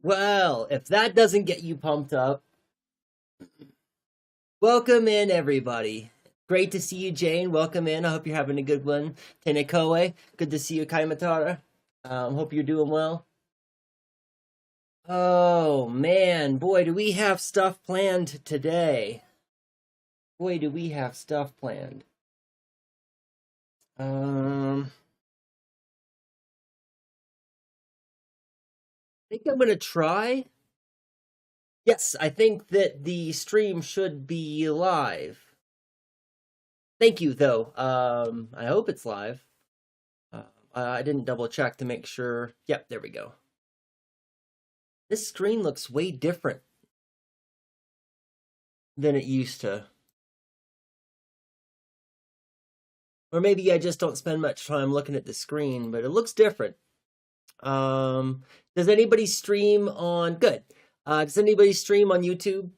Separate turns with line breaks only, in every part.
Well, if that doesn't get you pumped up, welcome in, everybody. Great to see you, Jane. Welcome in. I hope you're having a good one. Tenekoe, good to see you, Kaimatara. Hope you're doing well. Oh, man. Boy, do we have stuff planned today. Boy, do we have stuff planned. I think I'm going to try. Yes, I think that the stream should be live. Thank you, though. I hope it's live. I didn't double check to make sure. Yep, there we go. This screen looks way different than it used to. Or maybe I just don't spend much time looking at the screen, but it looks different. Does anybody stream on... Good. Does anybody stream on YouTube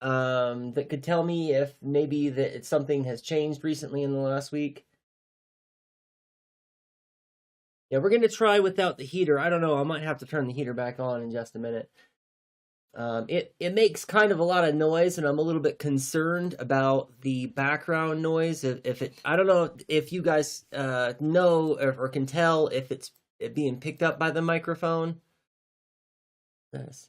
that could tell me if maybe that something has changed recently in the last week? Yeah, we're going to try without the heater. I don't know. I might have to turn the heater back on in just a minute. It makes kind of a lot of noise, and I'm a little bit concerned about the background noise. I don't know if you guys know or can tell if it's being picked up by the microphone. Yes.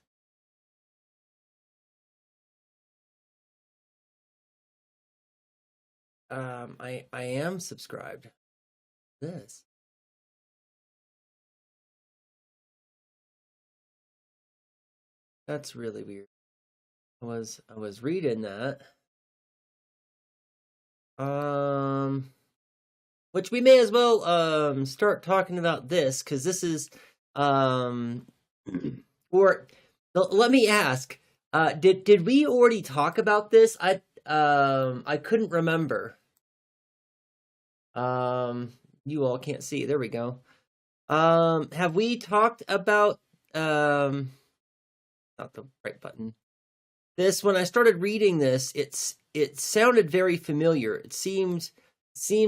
I am subscribed. This. That's really weird. I was reading that. Which we may as well start talking about this, because this is or let me ask, did we already talk about this? I couldn't remember. You all can't see. There we go. Have we talked about not the right button. This, when I started reading this, it sounded very familiar. It seemed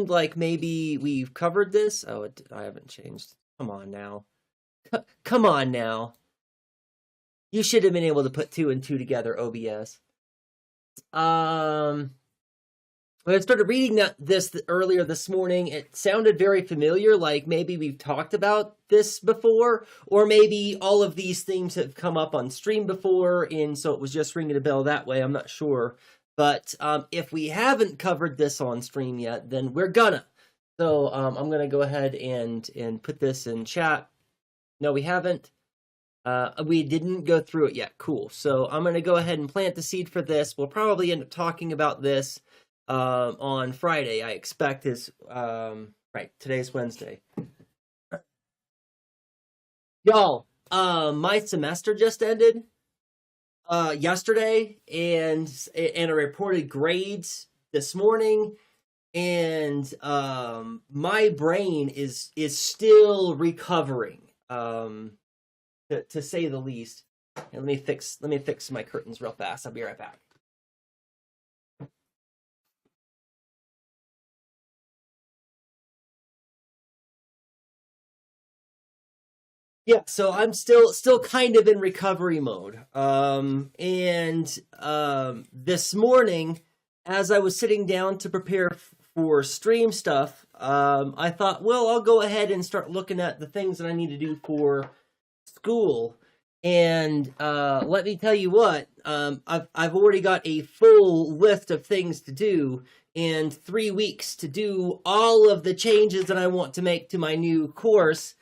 like maybe we've covered this. Oh, I haven't changed. Come on now. Come on now. You should have been able to put 2 and 2 together, OBS. When I started reading this earlier this morning, it sounded very familiar, like maybe we've talked about this before, or maybe all of these themes have come up on stream before, and so it was just ringing a bell that way. I'm not sure. But if we haven't covered this on stream yet, then we're gonna. So I'm gonna go ahead and put this in chat. No, we haven't. We didn't go through it yet. Cool. So I'm gonna go ahead and plant the seed for this. We'll probably end up talking about this on Friday, I expect. Is right, today's Wednesday. Y'all, my semester just ended yesterday, and I reported grades this morning, and my brain is still recovering, to say the least. And let me fix my curtains real fast. I'll be right back. Yeah, so I'm still kind of in recovery mode. This morning, as I was sitting down to prepare for stream stuff, I thought, well, I'll go ahead and start looking at the things that I need to do for school. And let me tell you what, I've already got a full list of things to do, and 3 weeks to do all of the changes that I want to make to my new course,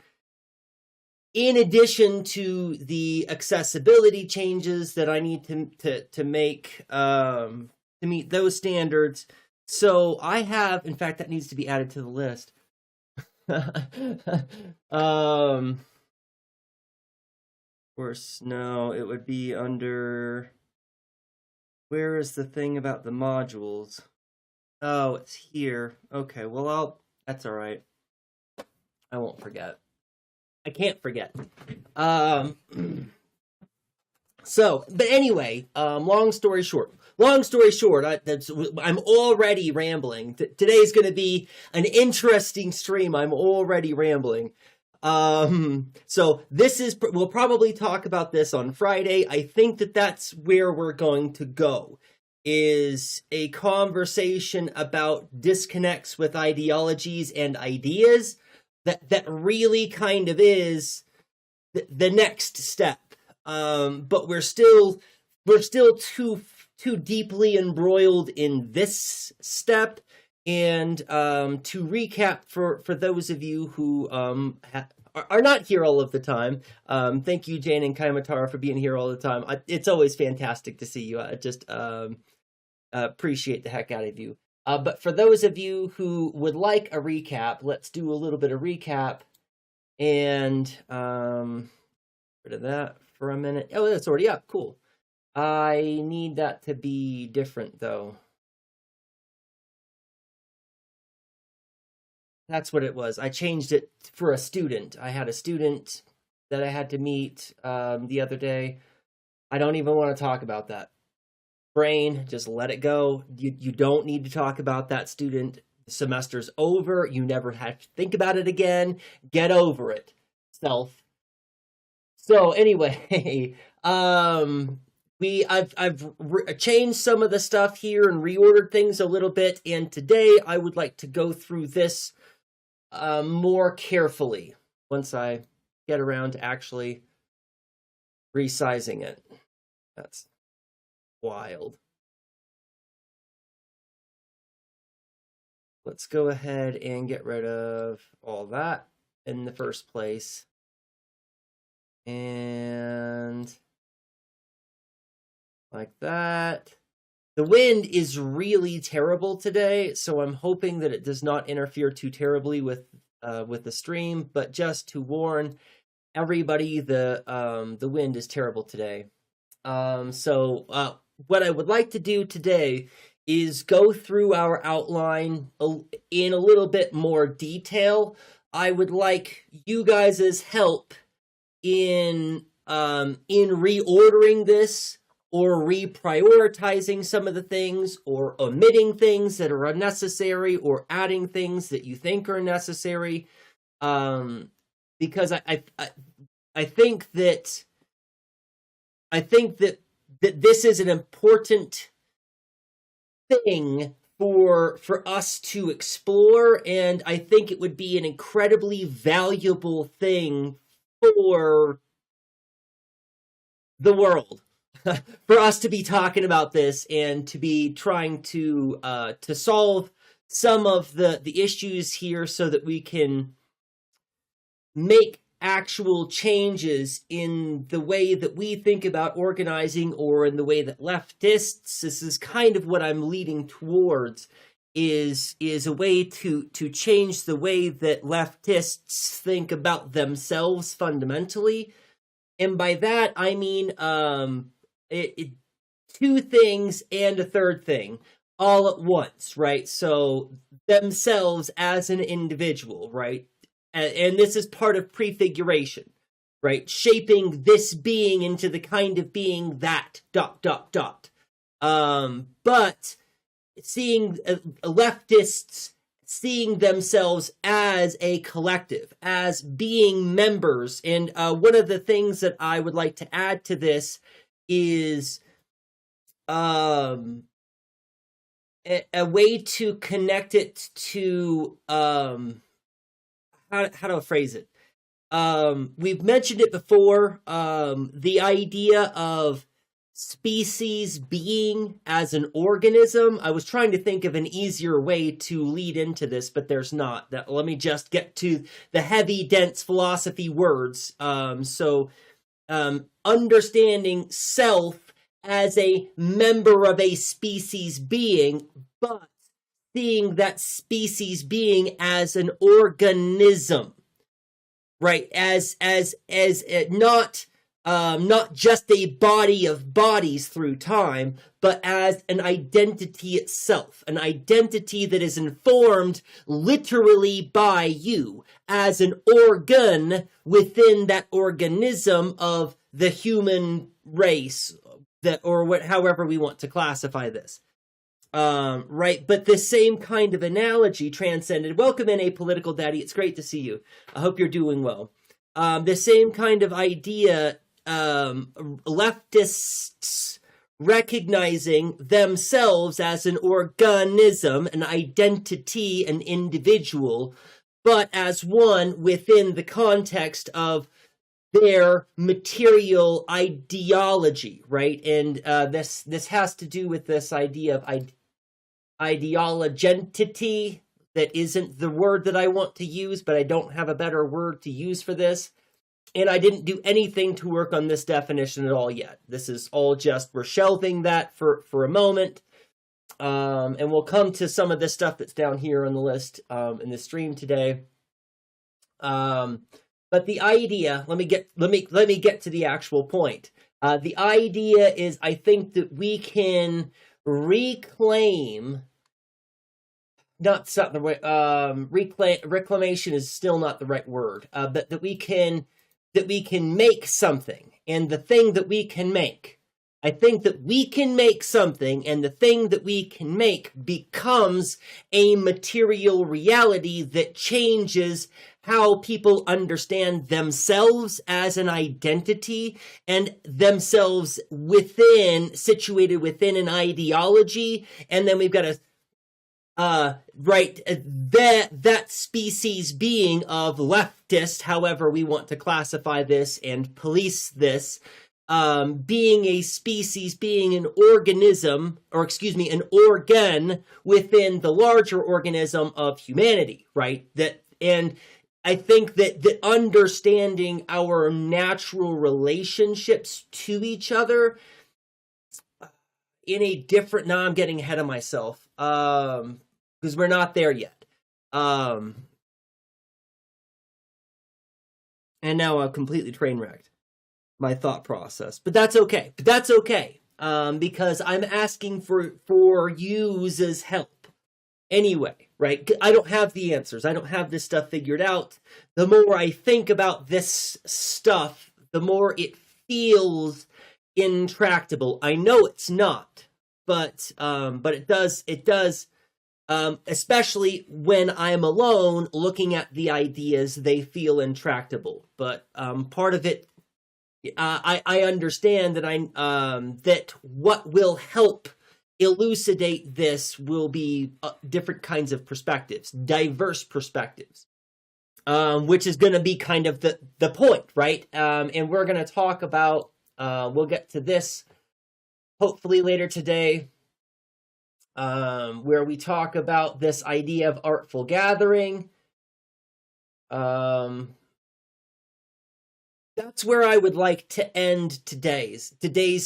in addition to the accessibility changes that I need to make to meet those standards. So I have, in fact, that needs to be added to the list. Of course, no, it would be under, where is the thing about the modules? Oh, it's here. Okay, well, that's all right. I won't forget. I can't forget. So, but anyway, long story short, long story short, I'm already rambling. Today's going to be an interesting stream. I'm already rambling. So we'll probably talk about this on Friday. I think that's where we're going to go, is a conversation about disconnects with ideologies and ideas. That really kind of is the next step. But we're still too deeply embroiled in this step. And to recap for those of you who are not here all of the time, thank you, Jane and Kaimatara, for being here all the time. It's always fantastic to see you. I just appreciate the heck out of you. But for those of you who would like a recap, let's do a little bit of recap. And rid of that for a minute. Oh, that's already up. Cool. I need that to be different, though. That's what it was. I changed it for a student. I had a student that I had to meet the other day. I don't even want to talk about that. Brain, just let it go. You don't need to talk about that student. The semester's over. You never have to think about it again. Get over it, self. So anyway, I've changed some of the stuff here and reordered things a little bit. And today I would like to go through this more carefully once I get around to actually resizing it. That's wild. Let's go ahead and get rid of all that in the first place. And like that. The wind is really terrible today, so I'm hoping that it does not interfere too terribly with the stream. But just to warn everybody, the wind is terrible today. So what I would like to do today is go through our outline in a little bit more detail. I would like you guys' help in reordering this, or reprioritizing some of the things, or omitting things that are unnecessary, or adding things that you think are necessary. Because I think that this is an important thing for us to explore, and I think it would be an incredibly valuable thing for the world. For us to be talking about this and to be trying to solve some of the issues here so that we can make actual changes in the way that we think about organizing, or in the way that leftists, this is kind of what I'm leading towards, is a way to change the way that leftists think about themselves fundamentally. And by that, I mean two things and a third thing all at once, right? So themselves as an individual, right? And this is part of prefiguration, right? Shaping this being into the kind of being that ... But seeing leftists seeing themselves as a collective, as being members. And one of the things that I would like to add to this is a way to connect it to how do I phrase it? We've mentioned it before, the idea of species being as an organism. I was trying to think of an easier way to lead into this, but there's not. Let me just get to the heavy, dense philosophy words. Understanding self as a member of a species being, but seeing that species being as an organism, right? As not just a body of bodies through time, but as an identity itself, an identity that is informed literally by you, as an organ within that organism of the human race, that, or what, however we want to classify this. Right, but the same kind of analogy transcended. Welcome in, Apolitical Daddy. It's great to see you. I hope you're doing well. The same kind of idea, leftists recognizing themselves as an organism, an identity, an individual, but as one within the context of their material ideology, right? And this has to do with this idea of ideologentity. That isn't the word that I want to use, but I don't have a better word to use for this. And I didn't do anything to work on this definition at all yet. This is all just, we're shelving that for a moment. And we'll come to some of this stuff that's down here on the list in the stream today. But the idea, let me get to the actual point. The idea is, I think that we can reclaim, reclamation is still not the right word, but that we can make something, and the thing that we can make, I think that we can make something, and the thing that we can make becomes a material reality that changes how people understand themselves as an identity, and themselves situated within an ideology. And then we've got a that species being of leftist, however we want to classify this and police this, being a species, being an organism, or excuse me, an organ within the larger organism of humanity, right? And I think that understanding our natural relationships to each other in a different, now I'm getting ahead of myself, because we're not there yet. And now I've completely train wrecked my thought process, but that's okay. Because I'm asking for you's help anyway, right? I don't have the answers. I don't have this stuff figured out. The more I think about this stuff, the more it feels intractable. I know it's not, but it does, especially when I'm alone looking at the ideas, they feel intractable. But part of it, I understand that that what will help elucidate this will be different kinds of perspectives, diverse perspectives, which is going to be kind of the point, right? And we're going to talk about, we'll get to this hopefully later today, where we talk about this idea of artful gathering. That's where I would like to end today's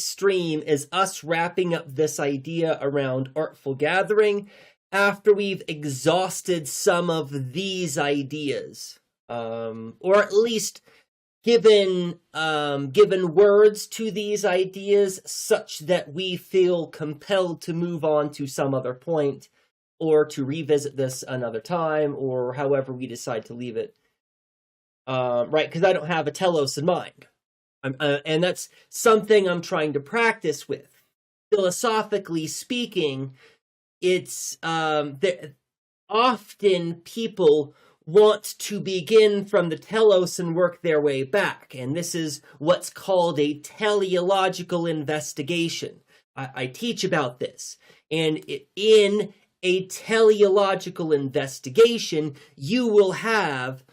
stream, is us wrapping up this idea around artful gathering after we've exhausted some of these ideas, or at least given words to these ideas such that we feel compelled to move on to some other point, or to revisit this another time, or however we decide to leave it. Right, because I don't have a telos in mind. And that's something I'm trying to practice with. Philosophically speaking, it's often people want to begin from the telos and work their way back. And this is what's called a teleological investigation. I teach about this. And in a teleological investigation, you will have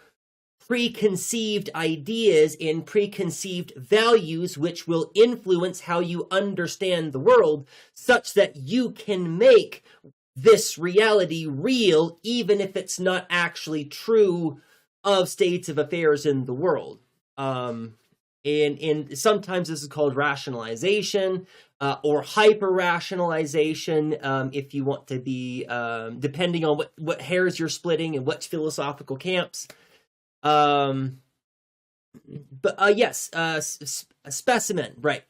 preconceived ideas and preconceived values which will influence how you understand the world, such that you can make this reality real, even if it's not actually true of states of affairs in the world. And sometimes this is called rationalization, or hyper-rationalization, if you want to be, depending on what hairs you're splitting and which philosophical camps. Yes, a specimen, right.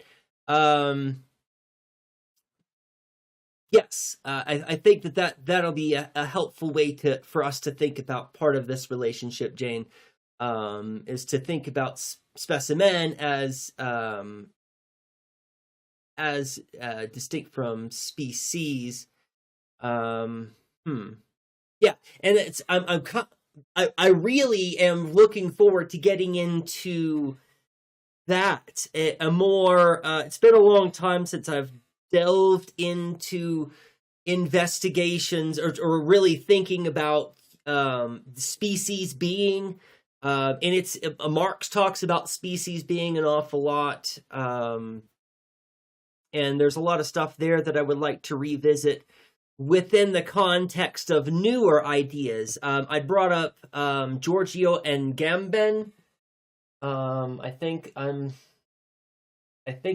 Yes, I think that'll be a helpful way for us to think about part of this relationship, Jane, is to think about specimen as, as distinct from species. Yeah, and I really am looking forward to getting into that. It's been a long time since I've delved into investigations or really thinking about species being. And it's Marx talks about species being an awful lot. And there's a lot of stuff there that I would like to revisit within the context of newer ideas. I brought up Giorgio and Gamben. I think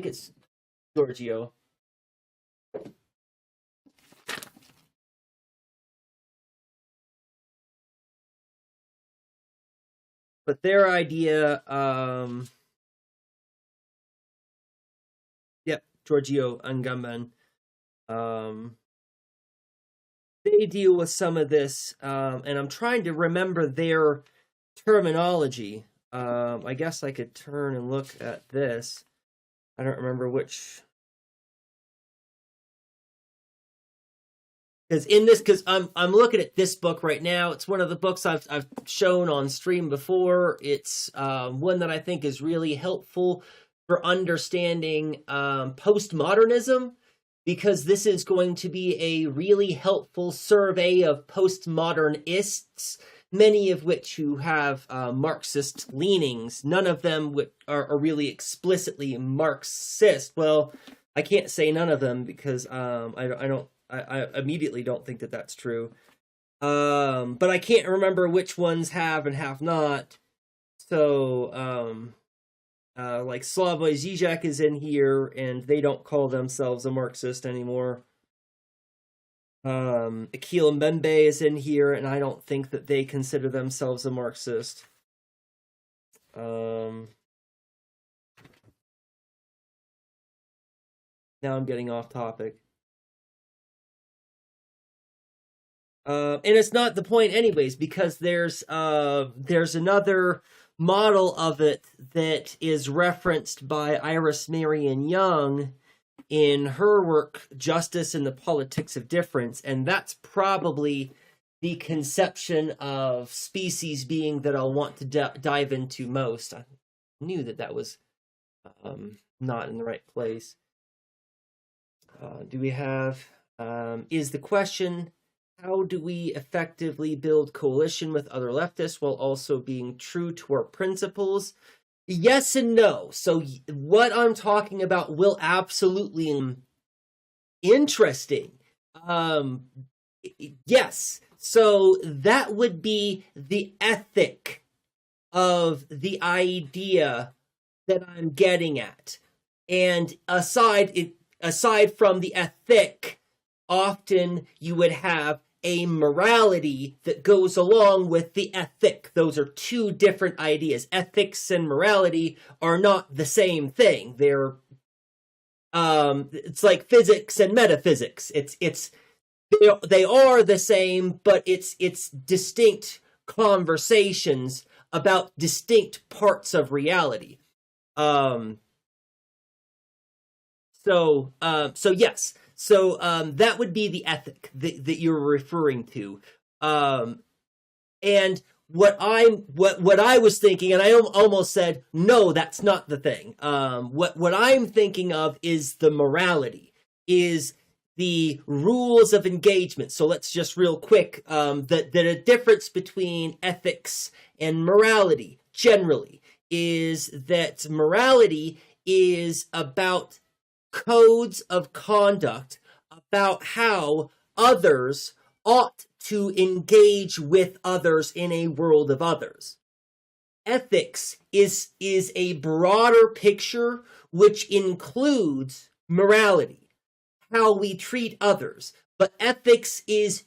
it's Giorgio. But their idea, Giorgio and Gamben, they deal with some of this, and I'm trying to remember their terminology. I guess I could turn and look at this. I don't remember which. Because I'm looking at this book right now. It's one of the books I've shown on stream before. It's one that I think is really helpful for understanding postmodernism, because this is going to be a really helpful survey of postmodernists, many of which who have Marxist leanings. None of them are really explicitly Marxist. Well, I can't say none of them because I immediately don't think that that's true. But I can't remember which ones have and have not. So, like Slavoj Žižek is in here, and they don't call themselves a Marxist anymore. Akil Mbembe is in here, and I don't think that they consider themselves a Marxist. Now I'm getting off topic. And it's not the point anyways, because there's another model of it that is referenced by Iris Marion Young in her work, Justice and the Politics of Difference, and that's probably the conception of species being that I'll want to dive into most. I knew that was not in the right place. Do we have, is the question, how do we effectively build coalition with other leftists while also being true to our principles? Yes and no. So what I'm talking about will absolutely interesting. Yes. So that would be the ethic of the idea that I'm getting at. And aside from the ethic, often you would have a morality that goes along with the ethic. Those are two different ideas. Ethics and morality are not the same thing. They're it's like physics and metaphysics. They are the same, but it's distinct conversations about distinct parts of reality. So yes. So that would be the ethic that you're referring to, and what I was thinking, and I almost said no, that's not the thing. What I'm thinking of is the morality, is the rules of engagement. So let's just real quick that a difference between ethics and morality generally is that morality is about codes of conduct about how others ought to engage with others in a world of others. Ethics is a broader picture which includes morality, how we treat others. But ethics is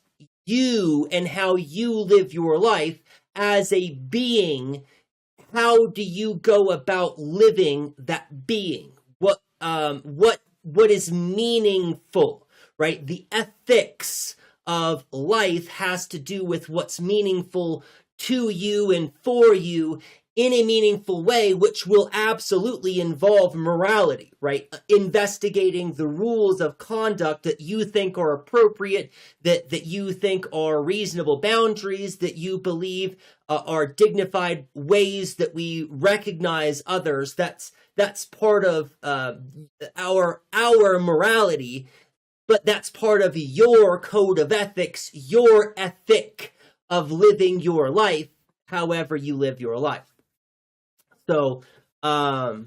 you and how you live your life as a being. How do you go about living that being? What is meaningful, right? The ethics of life has to do with what's meaningful to you and for you in a meaningful way, which will absolutely involve morality, right? Investigating the rules of conduct that you think are appropriate, that you think are reasonable boundaries, that you believe are dignified ways that we recognize others. That's part of our morality, but that's part of your code of ethics, your ethic of living your life, however you live your life. So, by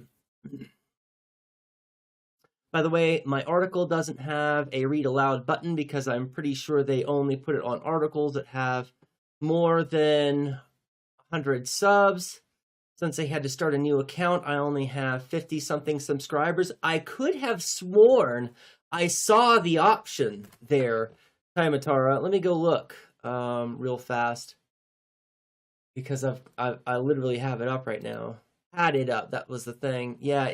the way, my article doesn't have a read aloud button because I'm pretty sure they only put it on articles that have more than 100 subs. Since I had to start a new account, I only have 50 something subscribers. I could have sworn I saw the option there, Timatara. Let me go look real fast because I literally have it up right now. Had it up. That was the thing. Yeah,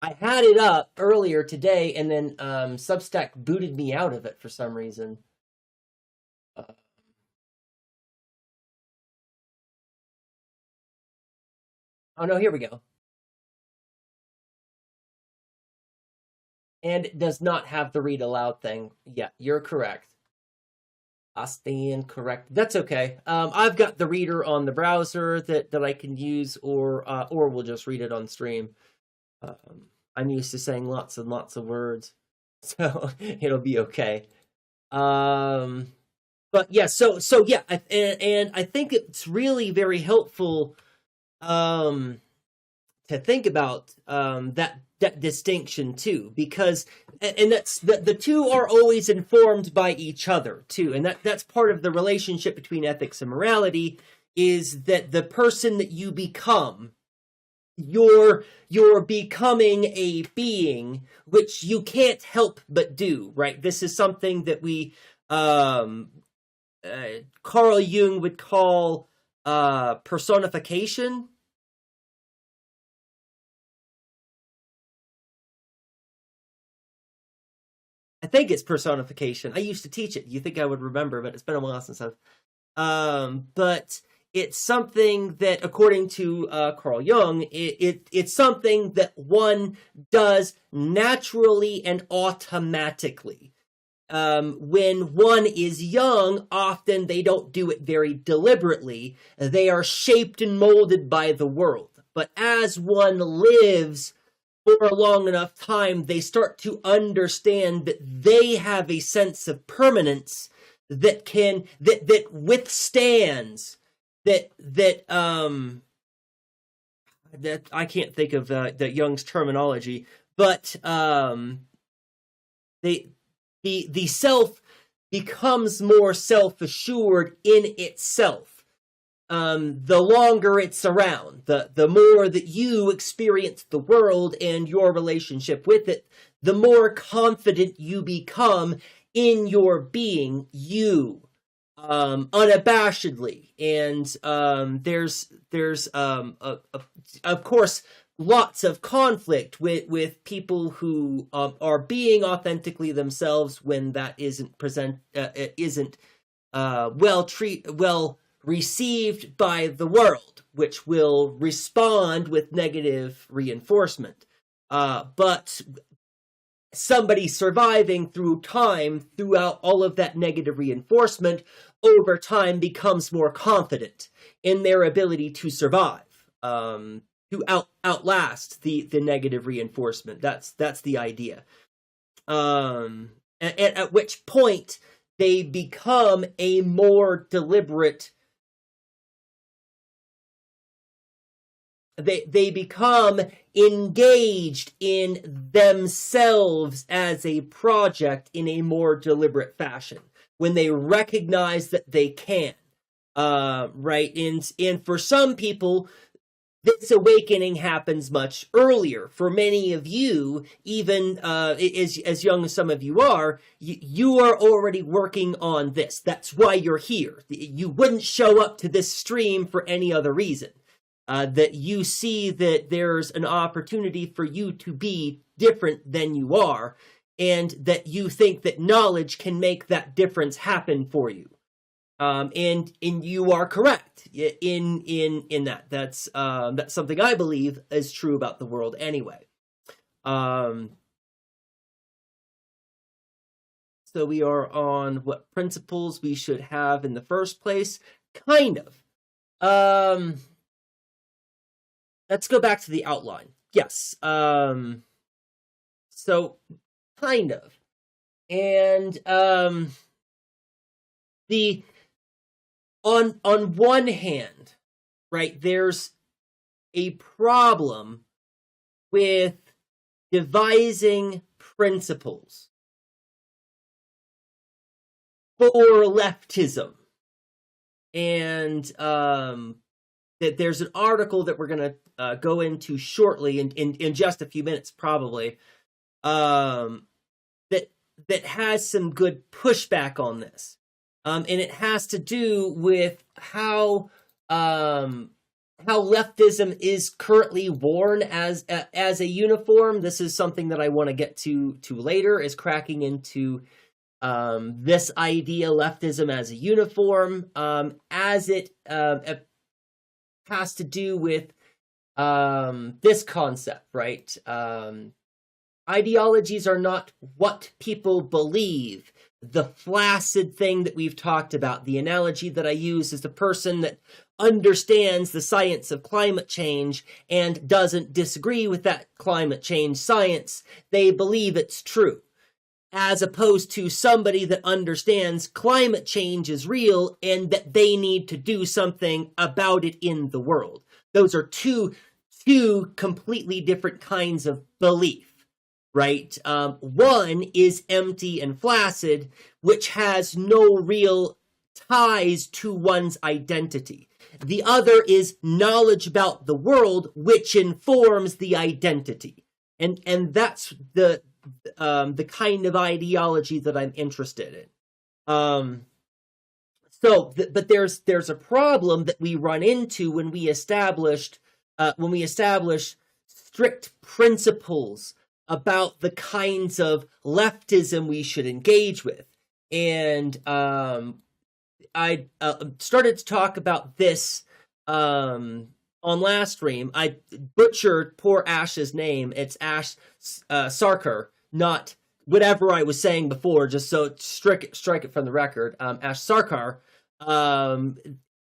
I had it up earlier today, and then Substack booted me out of it for some reason. Oh no, here we go. And it does not have the read aloud thing. Yeah, you're correct. I stand correct. That's okay. I've got the reader on the browser that I can use, or we'll just read it on stream. I'm used to saying lots and lots of words, so it'll be okay. But yeah, so yeah, and I think it's really very helpful to think about that distinction too, because and that's the two are always informed by each other too, and that's part of the relationship between ethics and morality, is that the person that you become, you're becoming a being which you can't help but do, right? This is something that we Carl Jung would call personification. I think it's personification. I used to teach it. You think I would remember, but it's been a while since I've. But it's something that, according to Carl Jung, it's something that one does naturally and automatically. When one is young, often they don't do it very deliberately. They are shaped and molded by the world. But as one lives for a long enough time, they start to understand that they have a sense of permanence that withstands that I can't think of the Jung's terminology, but the self becomes more self-assured in itself. The longer it's around, the more that you experience the world and your relationship with it, the more confident you become in your being, you, unabashedly. And there's of course lots of conflict with people who are being authentically themselves when that isn't well received by the world, which will respond with negative reinforcement. But somebody surviving through time, throughout all of that negative reinforcement, over time becomes more confident in their ability to survive, to outlast the negative reinforcement. That's the idea. At which point they become a more deliberate. They become engaged in themselves as a project in a more deliberate fashion when they recognize that they can. Right? And for some people, this awakening happens much earlier. For many of you, even as young as some of you are already working on this. That's why you're here. You wouldn't show up to this stream for any other reason. That you see that there's an opportunity for you to be different than you are, and that you think that knowledge can make that difference happen for you. And you are correct in that. That's something I believe is true about the world anyway. So we are on what principles we should have in the first place. Kind of. Let's go back to the outline. Yes. So kind of. And the on one hand, right, there's a problem with devising principles for leftism. And that there's an article that we're going to go into shortly in just a few minutes, probably, that has some good pushback on this. And it has to do with how leftism is currently worn as a uniform. This is something that I want to get to later, is cracking into this idea, leftism as a uniform, as it has to do with this concept, right? Ideologies are not what people believe. The flaccid thing that we've talked about, the analogy that I use is the person that understands the science of climate change and doesn't disagree with that climate change science. They believe it's true. As opposed to somebody that understands climate change is real and that they need to do something about it in the world. Those are two completely different kinds of belief. Right? One is empty and flaccid, which has no real ties to one's identity. The other is knowledge about the world, which informs the identity. And that's the kind of ideology that I'm interested in. But there's a problem that we run into when we establish strict principles about the kinds of leftism we should engage with. And I started to talk about this on last stream. I butchered poor Ash's name. It's Ash Sarkar, not whatever I was saying before, just so strike it from the record. Ash Sarkar,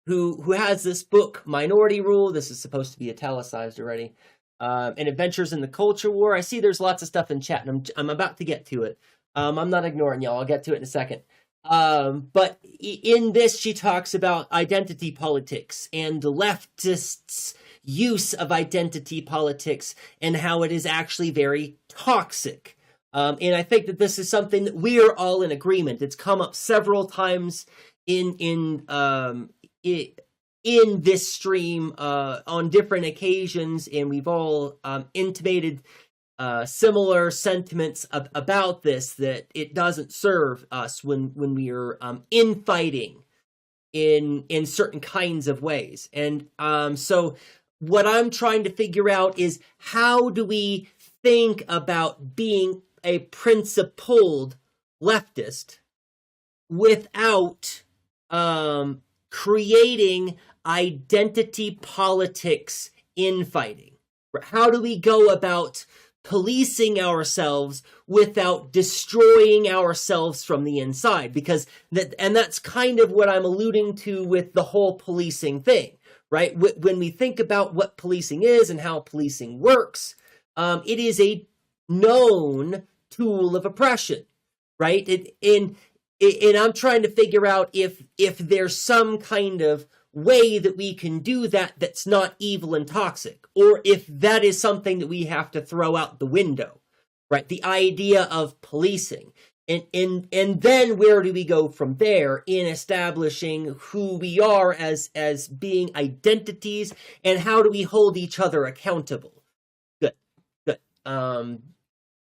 who has this book, Minority Rule. This is supposed to be italicized already. And Adventures in the Culture War. I see there's lots of stuff in chat, and I'm about to get to it. I'm not ignoring y'all. I'll get to it in a second. But in this, she talks about identity politics and leftists' use of identity politics and how it is actually very toxic. And I think that this is something that we are all in agreement. It's come up several times in this stream on different occasions, and we've all intimated similar sentiments about this, that it doesn't serve us when we are infighting in certain kinds of ways. And so what I'm trying to figure out is, how do we think about being a principled leftist without creating identity politics infighting? How do we go about policing ourselves without destroying ourselves from the inside? Because that's kind of what I'm alluding to with the whole policing thing, right? When we think about what policing is and how policing works, it is a known tool of oppression, right? And I'm trying to figure out if there's some kind of way that we can do that that's not evil and toxic, or if that is something that we have to throw out the window, right? The idea of policing. And then where do we go from there in establishing who we are as being identities, and how do we hold each other accountable? Good.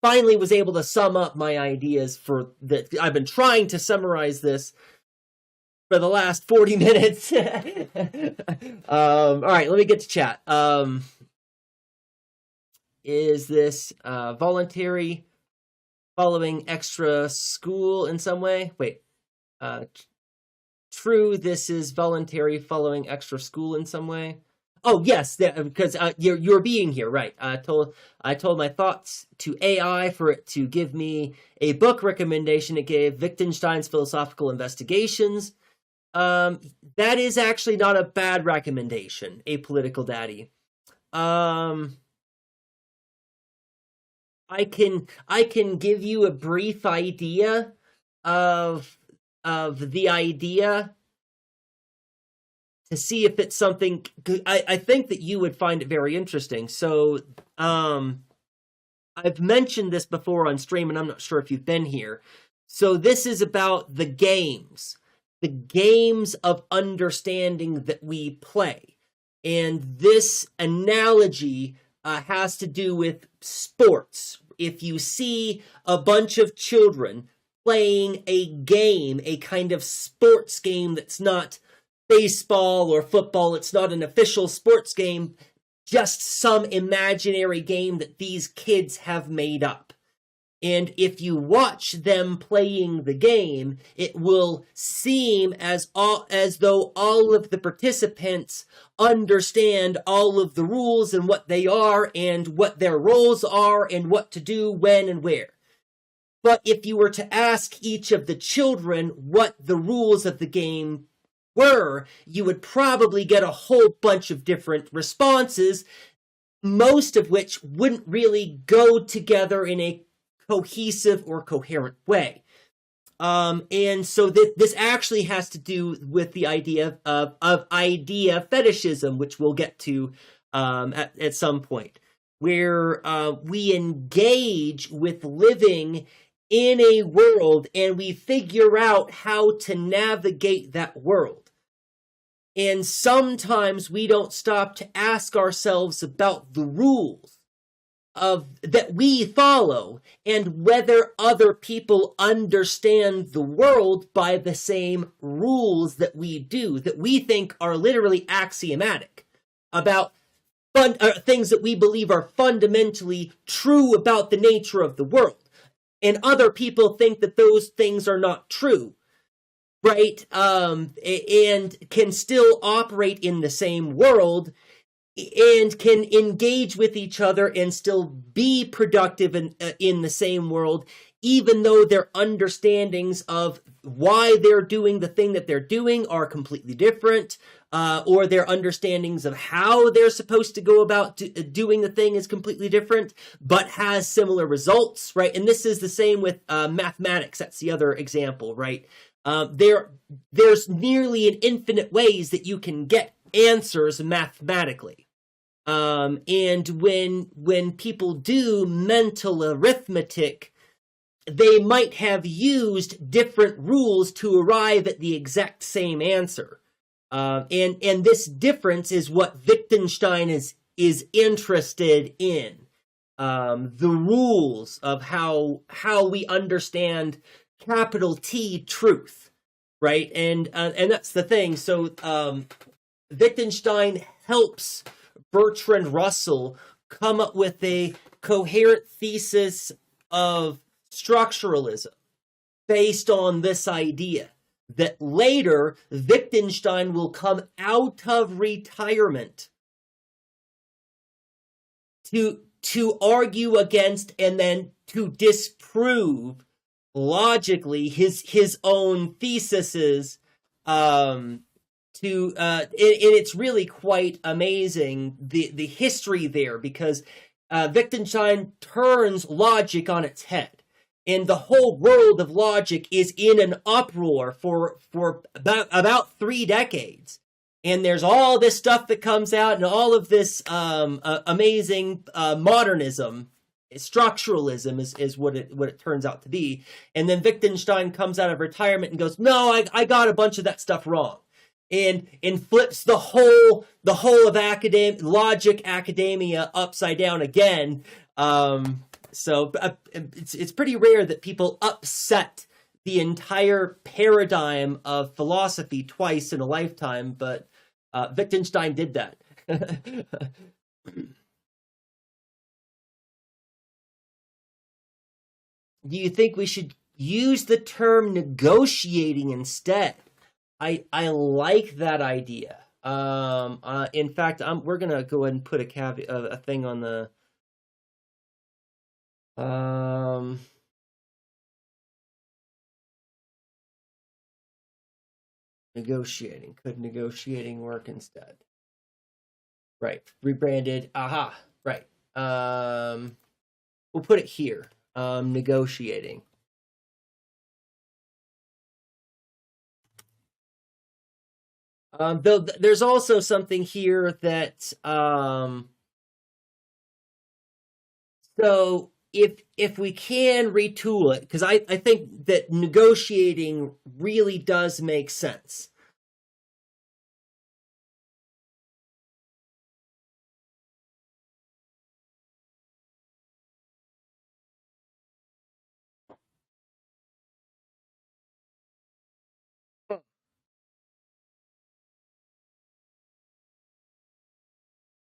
Finally was able to sum up my ideas for that. I've been trying to summarize this for the last 40 minutes. All right, let me get to chat. Is this voluntary following extra school in some way? Wait. true this is voluntary following extra school in some way? Oh yes, because you're being here, right? I told my thoughts to AI for it to give me a book recommendation. It gave Wittgenstein's Philosophical Investigations. That is actually not a bad recommendation, Apolitical Daddy. I can give you a brief idea of the idea to see if it's something. I think that you would find it very interesting. So, I've mentioned this before on stream, and I'm not sure if you've been here. So this is about the games of understanding that we play. And this analogy has to do with sports. If you see a bunch of children playing a game, a kind of sports game that's not baseball or football, it's not an official sports game, just some imaginary game that these kids have made up. And if you watch them playing the game, it will seem as though all of the participants understand all of the rules and what they are and what their roles are and what to do when and where. But if you were to ask each of the children what the rules of the game were, you would probably get a whole bunch of different responses, most of which wouldn't really go together in a cohesive or coherent way. And so this actually has to do with the idea of idea fetishism, which we'll get to at some point, where we engage with living in a world and we figure out how to navigate that world. And sometimes we don't stop to ask ourselves about the rules that we follow and whether other people understand the world by the same rules that we do, that we think are literally axiomatic about things that we believe are fundamentally true about the nature of the world. And other people think that those things are not true, right? And can still operate in the same world and can engage with each other and still be productive in the same world, even though their understandings of why they're doing the thing that they're doing are completely different, or their understandings of how they're supposed to go about doing the thing is completely different, but has similar results, right? And this is the same with mathematics. That's the other example, right? There's nearly an infinite ways that you can get answers mathematically. And when people do mental arithmetic, they might have used different rules to arrive at the exact same answer. And this difference is what Wittgenstein is interested in. The rules of how we understand capital T truth, right? And that's the thing. So Wittgenstein helps Bertrand Russell come up with a coherent thesis of structuralism based on this idea that later Wittgenstein will come out of retirement to argue against and then to disprove logically his own theses. And it's really quite amazing the history there, because Wittgenstein turns logic on its head, and the whole world of logic is in an uproar for about 3 decades. And there's all this stuff that comes out, and all of this amazing modernism, structuralism is what it turns out to be. And then Wittgenstein comes out of retirement and goes, "No, I got a bunch of that stuff wrong." And flips the whole of logic academia upside down again. So it's pretty rare that people upset the entire paradigm of philosophy twice in a lifetime, but Wittgenstein did that. Do you think we should use the term negotiating instead? I like that idea. In fact, we're gonna go ahead and put a caveat, a thing on the um. Negotiating. Could negotiating work instead? Right. Rebranded. Aha. Right. We'll put it here. Negotiating. Though there's also something here that so if we can retool it, because I think that negotiating really does make sense.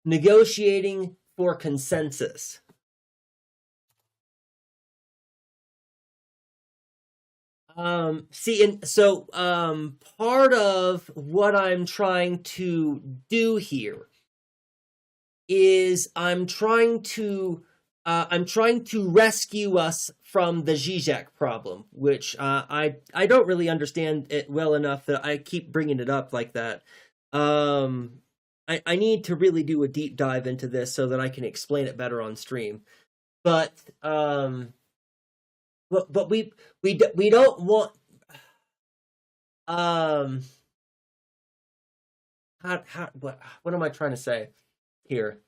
Negotiating for consensus. See, and so part of what I'm trying to do here is I'm trying to rescue us from the Zizek problem, which I don't really understand it well enough that I keep bringing it up like that. I need to really do a deep dive into this so that I can explain it better on stream. But we don't want what am I trying to say here?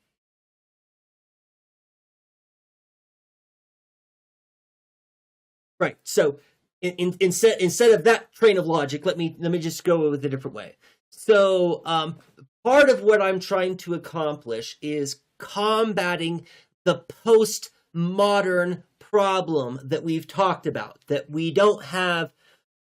Right. So instead of that train of logic, let me just go with a different way. So part of what I'm trying to accomplish is combating the postmodern problem that we've talked about, that we don't have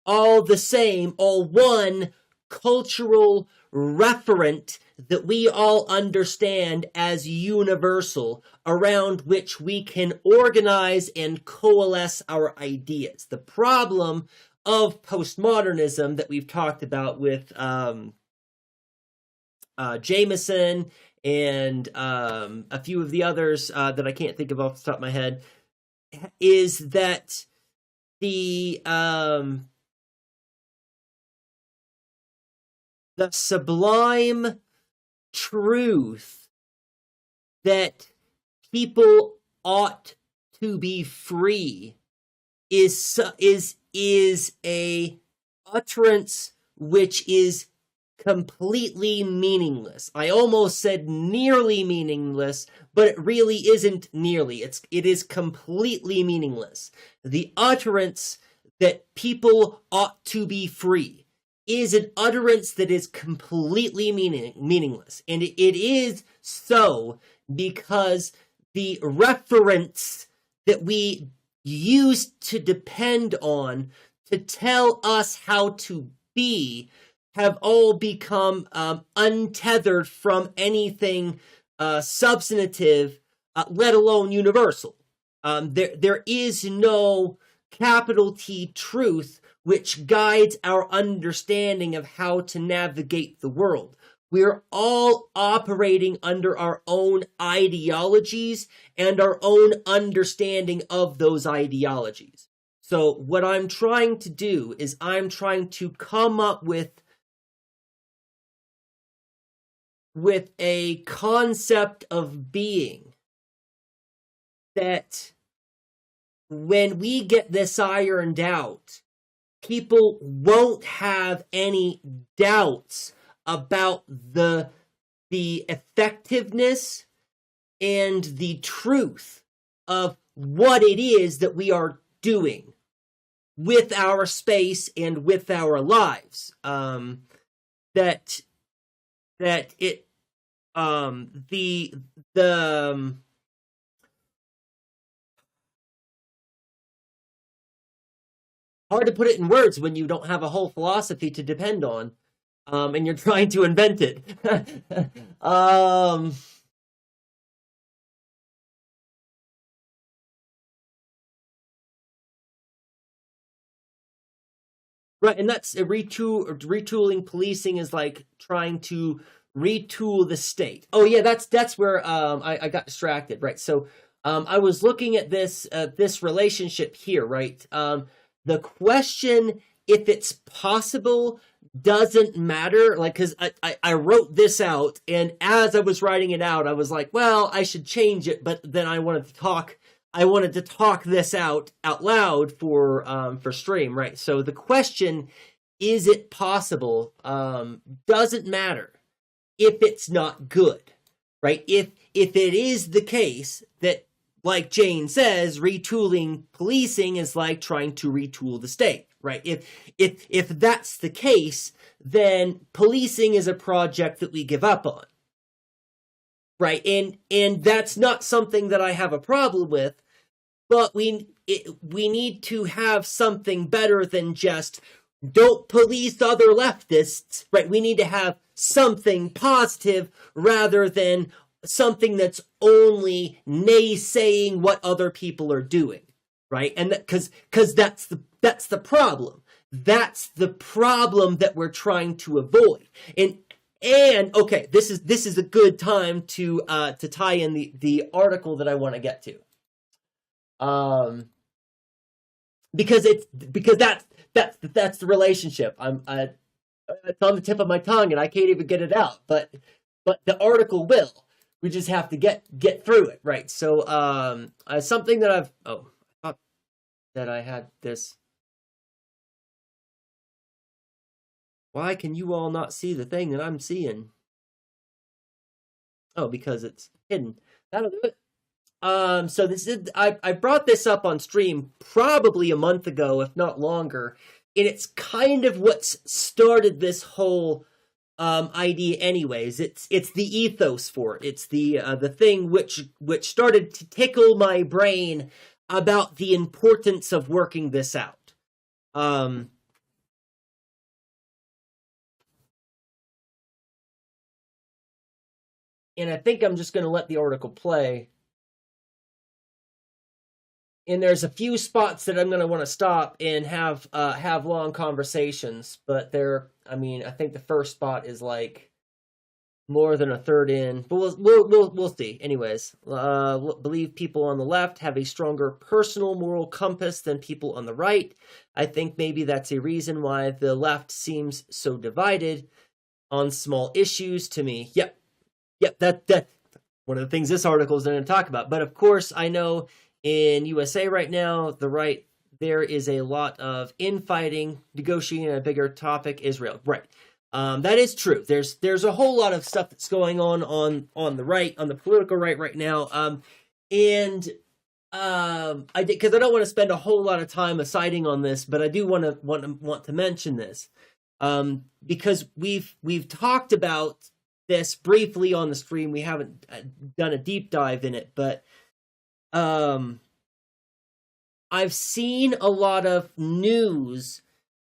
all the same, all one cultural referent that we all understand as universal, around which we can organize and coalesce our ideas. The problem of postmodernism that we've talked about with Jameson and a few of the others that I can't think of off the top of my head is that the sublime truth that people ought to be free is a utterance which is completely meaningless. I almost said nearly meaningless, but it really isn't nearly. It is completely meaningless. The utterance that people ought to be free is an utterance that is completely meaningless. And it is so because the reference that we use to depend on to tell us how to be have all become untethered from anything substantive, let alone universal. There is no capital T truth which guides our understanding of how to navigate the world. We're all operating under our own ideologies and our own understanding of those ideologies. So what I'm trying to do is I'm trying to come up with a concept of being that when we get this ironed out, people won't have any doubts about the effectiveness and the truth of what it is that we are doing with our space and with our lives. That it the hard to put it in words when you don't have a whole philosophy to depend on, and you're trying to invent it. Right, and that's a retooling policing is like trying to retool the state. Oh yeah, that's where I got distracted. Right, so I was looking at this relationship here. Right, the question if it's possible doesn't matter. Like, because I wrote this out, and as I was writing it out, I was like, well, I should change it, but then I wanted to talk this out loud for stream, right? So the question, is it possible, doesn't matter if it's not good, right? If it is the case that, like Jane says, retooling policing is like trying to retool the state, right? If that's the case, then policing is a project that we give up on. Right, and that's not something that I have a problem with, but we need to have something better than just don't police other leftists, right? We need to have something positive rather than something that's only naysaying what other people are doing, right? And because that's the problem. That's the problem that we're trying to avoid. And okay, this is a good time to tie in the article that I want to get to, because that's the relationship. It's on the tip of my tongue and I can't even get it out. But the article will. We just have to get through it, right? So something that I thought that I had this. Why can you all not see the thing that I'm seeing? Oh, because it's hidden. That'll do it. So this is I brought this up on stream probably a month ago, if not longer, and it's kind of what's started this whole idea. Anyways, it's the ethos for it. It's the thing which started to tickle my brain about the importance of working this out. And I think I'm just going to let the article play. And there's a few spots that I'm going to want to stop and have long conversations. But I think the first spot is like more than a third in. But we'll see. Anyways, believe people on the left have a stronger personal moral compass than people on the right. I think maybe that's a reason why the left seems so divided on small issues to me. Yep, that one of the things this article is going to talk about. But of course, I know in USA right now, the right, there is a lot of infighting, negotiating a bigger topic, Israel. Right. That is true. There's a whole lot of stuff that's going on the right, on the political right now. Because I don't want to spend a whole lot of time siding on this, but I do want to mention this. Because we've talked about this briefly on the stream. We haven't done a deep dive in it, but I've seen a lot of news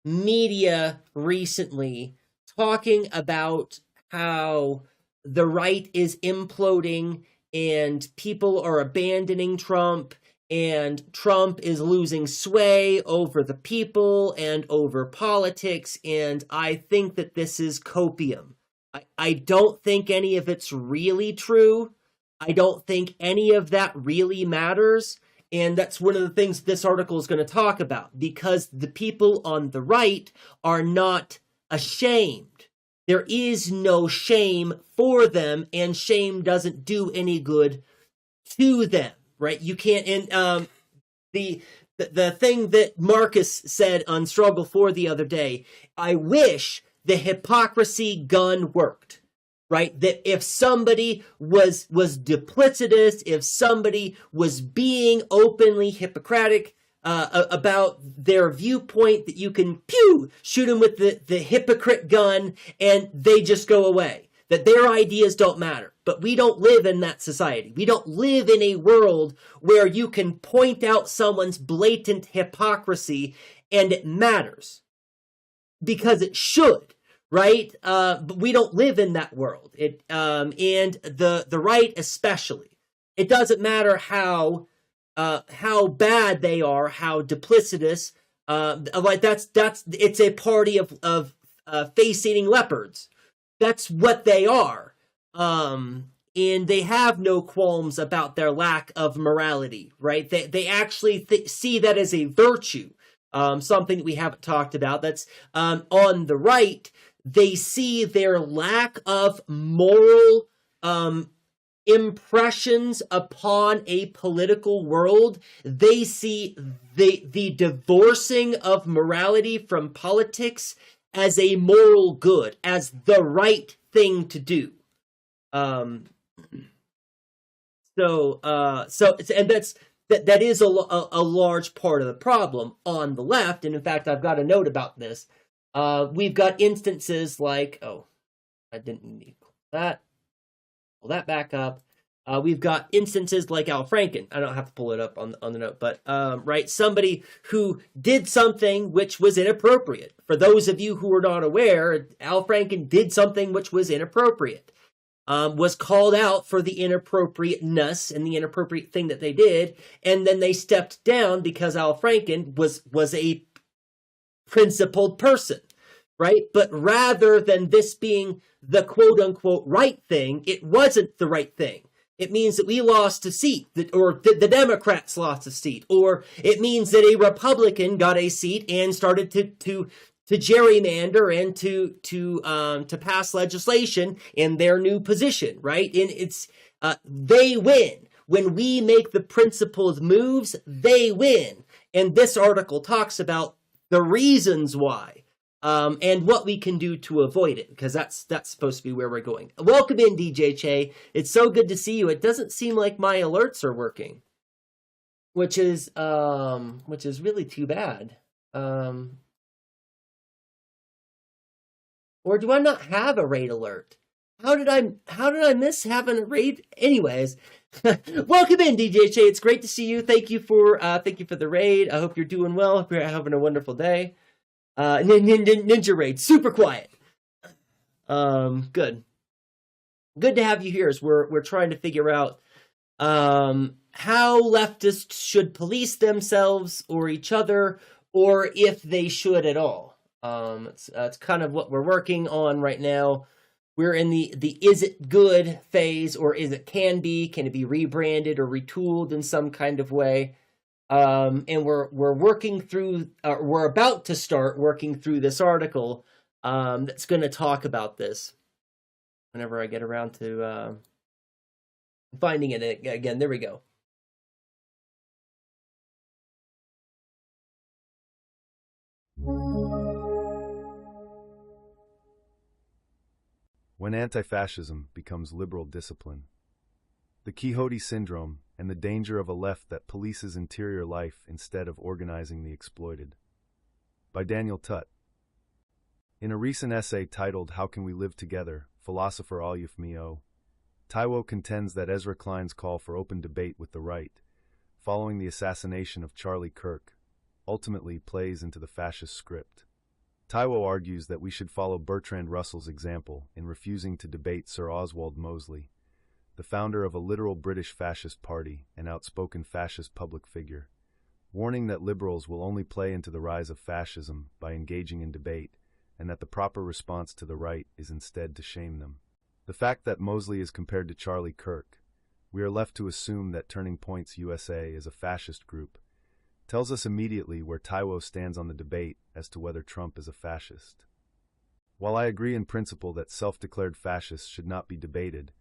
media recently talking about how the right is imploding and people are abandoning Trump and Trump is losing sway over the people and over politics. And I think that this is copium. I don't think any of it's really true. I don't think any of that really matters. And that's one of the things this article is going to talk about, because the people on the right are not ashamed. There is no shame for them, and shame doesn't do any good to them, right? You can't, and the thing that Marcus said on Struggle 4 the other day, I wish the hypocrisy gun worked, right? That if somebody was duplicitous, if somebody was being openly Hippocratic about their viewpoint, that you can shoot them with the hypocrite gun and they just go away. That their ideas don't matter. But we don't live in that society. We don't live in a world where you can point out someone's blatant hypocrisy and it matters. Because it should, right? But we don't live in that world. And the right especially. It doesn't matter how bad they are, how duplicitous. Like it's a party of face-eating leopards. That's what they are. And they have no qualms about their lack of morality, right? They actually see that as a virtue, something that we haven't talked about. That's on the right. They see their lack of moral impressions upon a political world. They see the divorcing of morality from politics as a moral good, as the right thing to do. And that is a large part of the problem on the left. And in fact, I've got a note about this. We've got instances like, I didn't need that. Pull that back up. We've got instances like Al Franken. I don't have to pull it up on the note, but right, somebody who did something which was inappropriate. For those of you who are not aware, Al Franken did something which was inappropriate. Was called out for the inappropriateness and the inappropriate thing that they did, and then they stepped down because Al Franken was a principled person, right? But rather than this being the quote-unquote right thing, it wasn't the right thing. It means that we lost a seat, or the Democrats lost a seat, or it means that a Republican got a seat and started to gerrymander and to pass legislation in their new position, right? And it's they win. When we make the principled moves, they win. And this article talks about the reasons why, and what we can do to avoid it, because that's supposed to be where we're going. Welcome in, DJ Che. It's so good to see you. It doesn't seem like my alerts are working, which is really too bad. Or do I not have a raid alert? How did I miss having a raid? Anyways, welcome in, DJ Che. It's great to see you. Thank you for the raid. I hope you're doing well. Hope you're having a wonderful day. Ninja raid, super quiet. Good to have you here. As we're trying to figure out how leftists should police themselves or each other, or if they should at all. It's kind of what we're working on right now. We're in the is it good phase, or is it can it be rebranded or retooled in some kind of way? And we're working through, we're about to start working through this article that's going to talk about this. Whenever I get around to finding it again, there we go.
When anti-fascism becomes liberal discipline. The Quixote syndrome and the danger of a left that polices interior life instead of organizing the exploited. By Daniel Tutt. In a recent essay titled How Can We Live Together, Philosopher Alyuf Mio, Taiwo contends that Ezra Klein's call for open debate with the right, following the assassination of Charlie Kirk, ultimately plays into the fascist script. Taiwo argues that we should follow Bertrand Russell's example in refusing to debate Sir Oswald Mosley, the founder of a literal British fascist party and outspoken fascist public figure, warning that liberals will only play into the rise of fascism by engaging in debate, and that the proper response to the right is instead to shame them. The fact that Mosley is compared to Charlie Kirk, we are left to assume that Turning Points USA is a fascist group, tells us immediately where Taiwo stands on the debate as to whether Trump is a fascist. While I agree in principle that self-declared fascists should not be debated,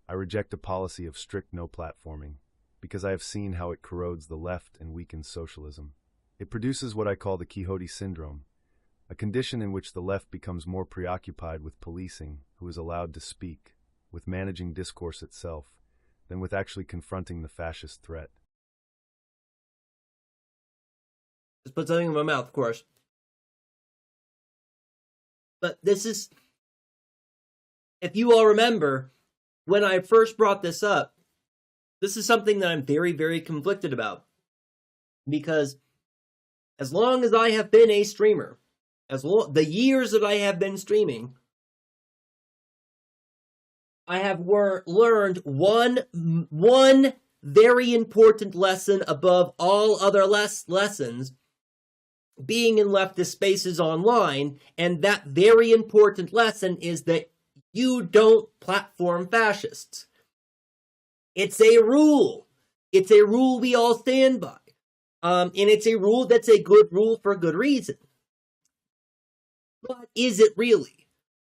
I reject a policy of strict no-platforming, because I have seen how it corrodes the left and weakens socialism. It produces what I call the Quixote syndrome, a condition in which the left becomes more preoccupied with policing who is allowed to speak, with managing discourse itself, than with actually confronting the fascist threat.
Just put something in my mouth, of course. But this is, if you all remember, when I first brought this up, this is something that I'm very, very conflicted about. Because as long as I have been a streamer, the years that I have been streaming, I have learned one very important lesson above all other lessons, being in leftist spaces online, and that very important lesson is that you don't platform fascists. It's a rule. It's a rule we all stand by. And it's a rule that's a good rule for a good reason. But is it really?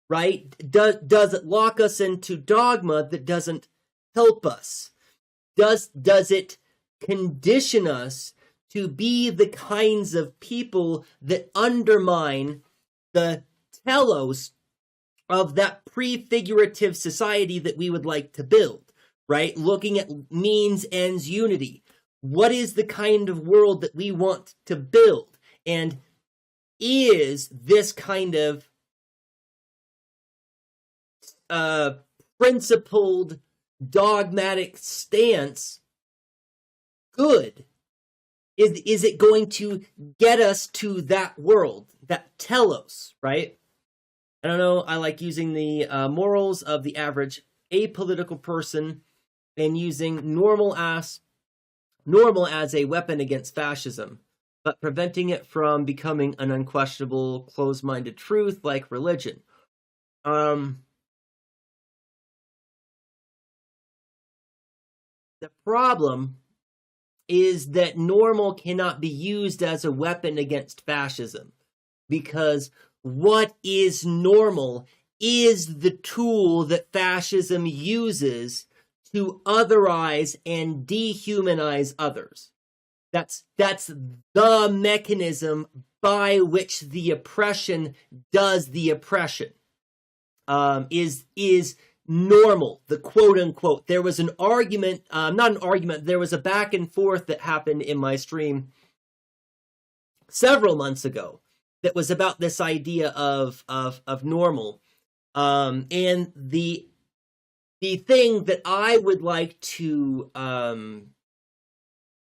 Right? Does it lock us into dogma that doesn't help us? Does it condition us to be the kinds of people that undermine the telos of that prefigurative society that we would like to build, right? Looking at means, ends, unity. What is the kind of world that we want to build? And is this kind of principled, dogmatic stance good? Is it going to get us to that world, that telos, right? I don't know, I like using the morals of the average apolitical person and using normal as a weapon against fascism, but preventing it from becoming an unquestionable, closed-minded truth like religion. The problem is that normal cannot be used as a weapon against fascism, because what is normal is the tool that fascism uses to otherize and dehumanize others. That's the mechanism by which the oppression does the oppression. Is normal, the quote unquote. There was an argument, not an argument, there was a back and forth that happened in my stream several months ago that was about this idea of normal. And the thing that I would like to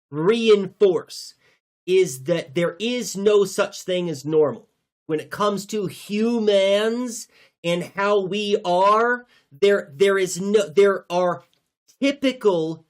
reinforce is that there is no such thing as normal. When it comes to humans and how we are, there are typical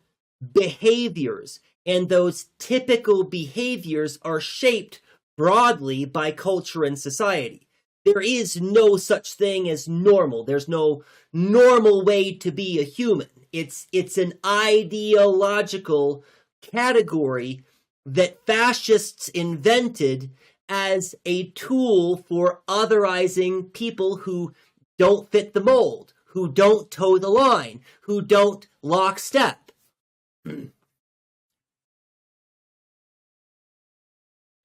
behaviors, and those typical behaviors are shaped broadly by culture and society. There is no such thing as normal. There's no normal way to be a human. It's an ideological category that fascists invented as a tool for otherizing people who don't fit the mold, who don't toe the line, who don't lock step. And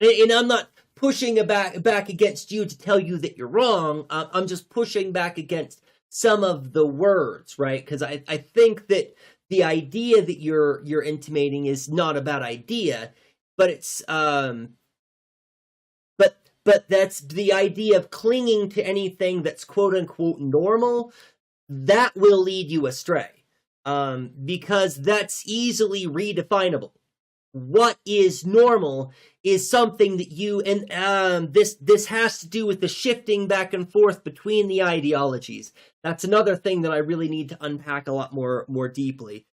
I'm not pushing back against you to tell you that you're wrong. I'm just pushing back against some of the words, right? Because I think that the idea that you're intimating is not a bad idea, but it's but that's the idea of clinging to anything that's quote unquote normal. That will lead you astray, because that's easily redefinable. What is normal is something that you, and this has to do with the shifting back and forth between the ideologies. That's another thing that I really need to unpack a lot more deeply,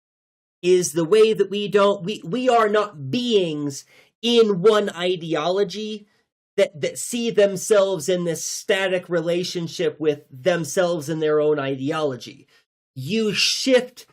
is the way that we are not beings in one ideology that see themselves in this static relationship with themselves and their own ideology. You shift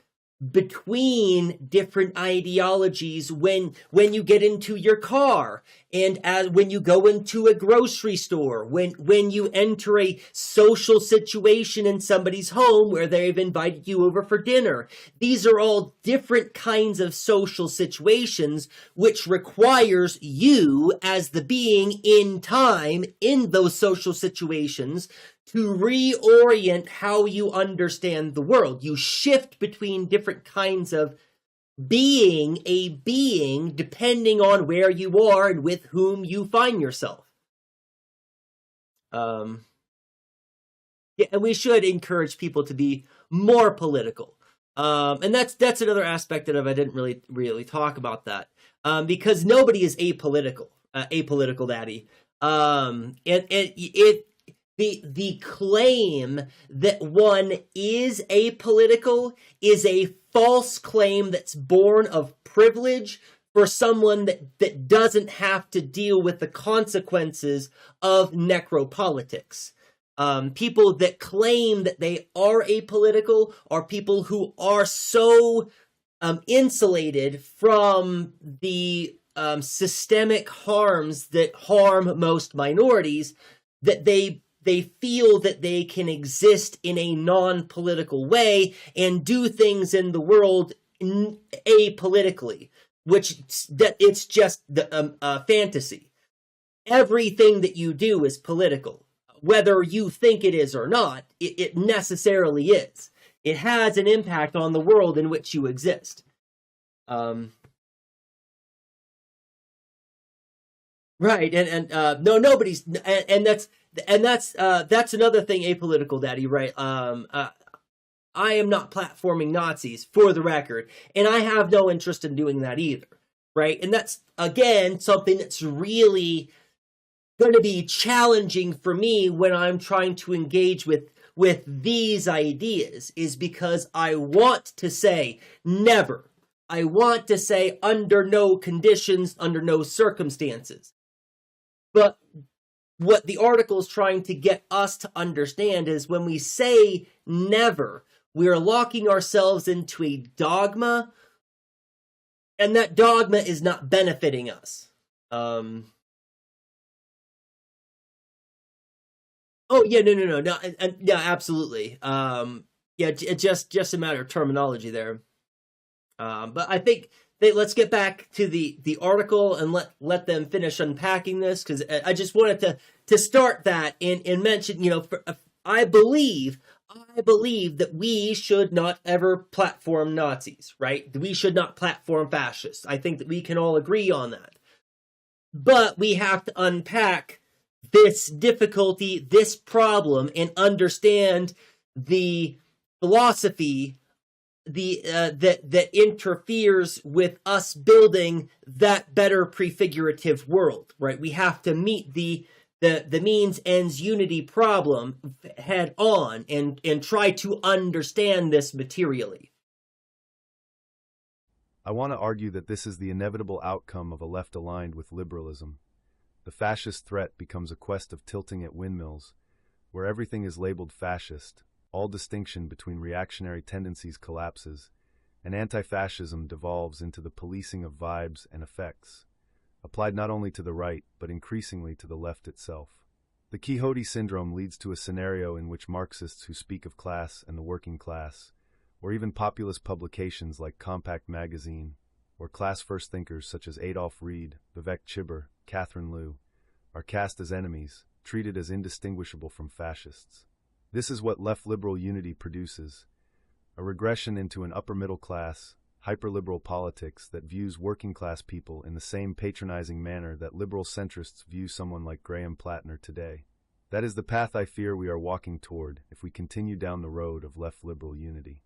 between different ideologies when you get into your car, and when you go into a grocery store, when you enter a social situation in somebody's home where they've invited you over for dinner. These are all different kinds of social situations, which requires you as the being in time in those social situations to reorient how you understand the world. You shift between different kinds of being depending on where you are and with whom you find yourself. Yeah, and we should encourage people to be more political. And that's another aspect of it. I didn't really talk about that. Because nobody is apolitical, daddy. The claim that one is apolitical is a false claim that's born of privilege, for someone that doesn't have to deal with the consequences of necropolitics. People that claim that they are apolitical are people who are so insulated from the systemic harms that harm most minorities that they feel that they can exist in a non-political way and do things in the world apolitically, which that it's just the fantasy. Everything that you do is political, whether you think it is or not. It necessarily is. It has an impact on the world in which you exist. Right, and no, nobody's, and that's another thing, apolitical daddy, right? I am not platforming Nazis, for the record, and I have no interest in doing that either, right? And that's, again, something that's really going to be challenging for me when I'm trying to engage with these ideas, is because I want to say never. I want to say under no conditions, under no circumstances. But what the article is trying to get us to understand is when we say never, we are locking ourselves into a dogma, and that dogma is not benefiting us. Oh yeah, no, yeah, absolutely. Yeah, it's just a matter of terminology there. But I think let's get back to the article and let them finish unpacking this, because I just wanted to start that and mention, I believe that we should not ever platform Nazis, right? We should not platform fascists. I think that we can all agree on that. But we have to unpack this difficulty, this problem, and understand the philosophy that interferes with us building that better prefigurative world, right? We have to meet the means ends unity problem head on and try to understand this materially.
I want to argue that this is the inevitable outcome of a left aligned with liberalism. The fascist threat becomes a quest of tilting at windmills, where everything is labeled fascist. All distinction between reactionary tendencies collapses, and anti-fascism devolves into the policing of vibes and effects, applied not only to the right, but increasingly to the left itself. The Quixote syndrome leads to a scenario in which Marxists who speak of class and the working class, or even populist publications like Compact Magazine, or class-first thinkers such as Adolf Reed, Vivek Chibber, Catherine Liu, are cast as enemies, treated as indistinguishable from fascists. This is what left-liberal unity produces, a regression into an upper-middle-class, hyper-liberal politics that views working-class people in the same patronizing manner that liberal centrists view someone like Graham Plattner today. That is the path I fear we are walking toward if we continue down the road of left-liberal unity.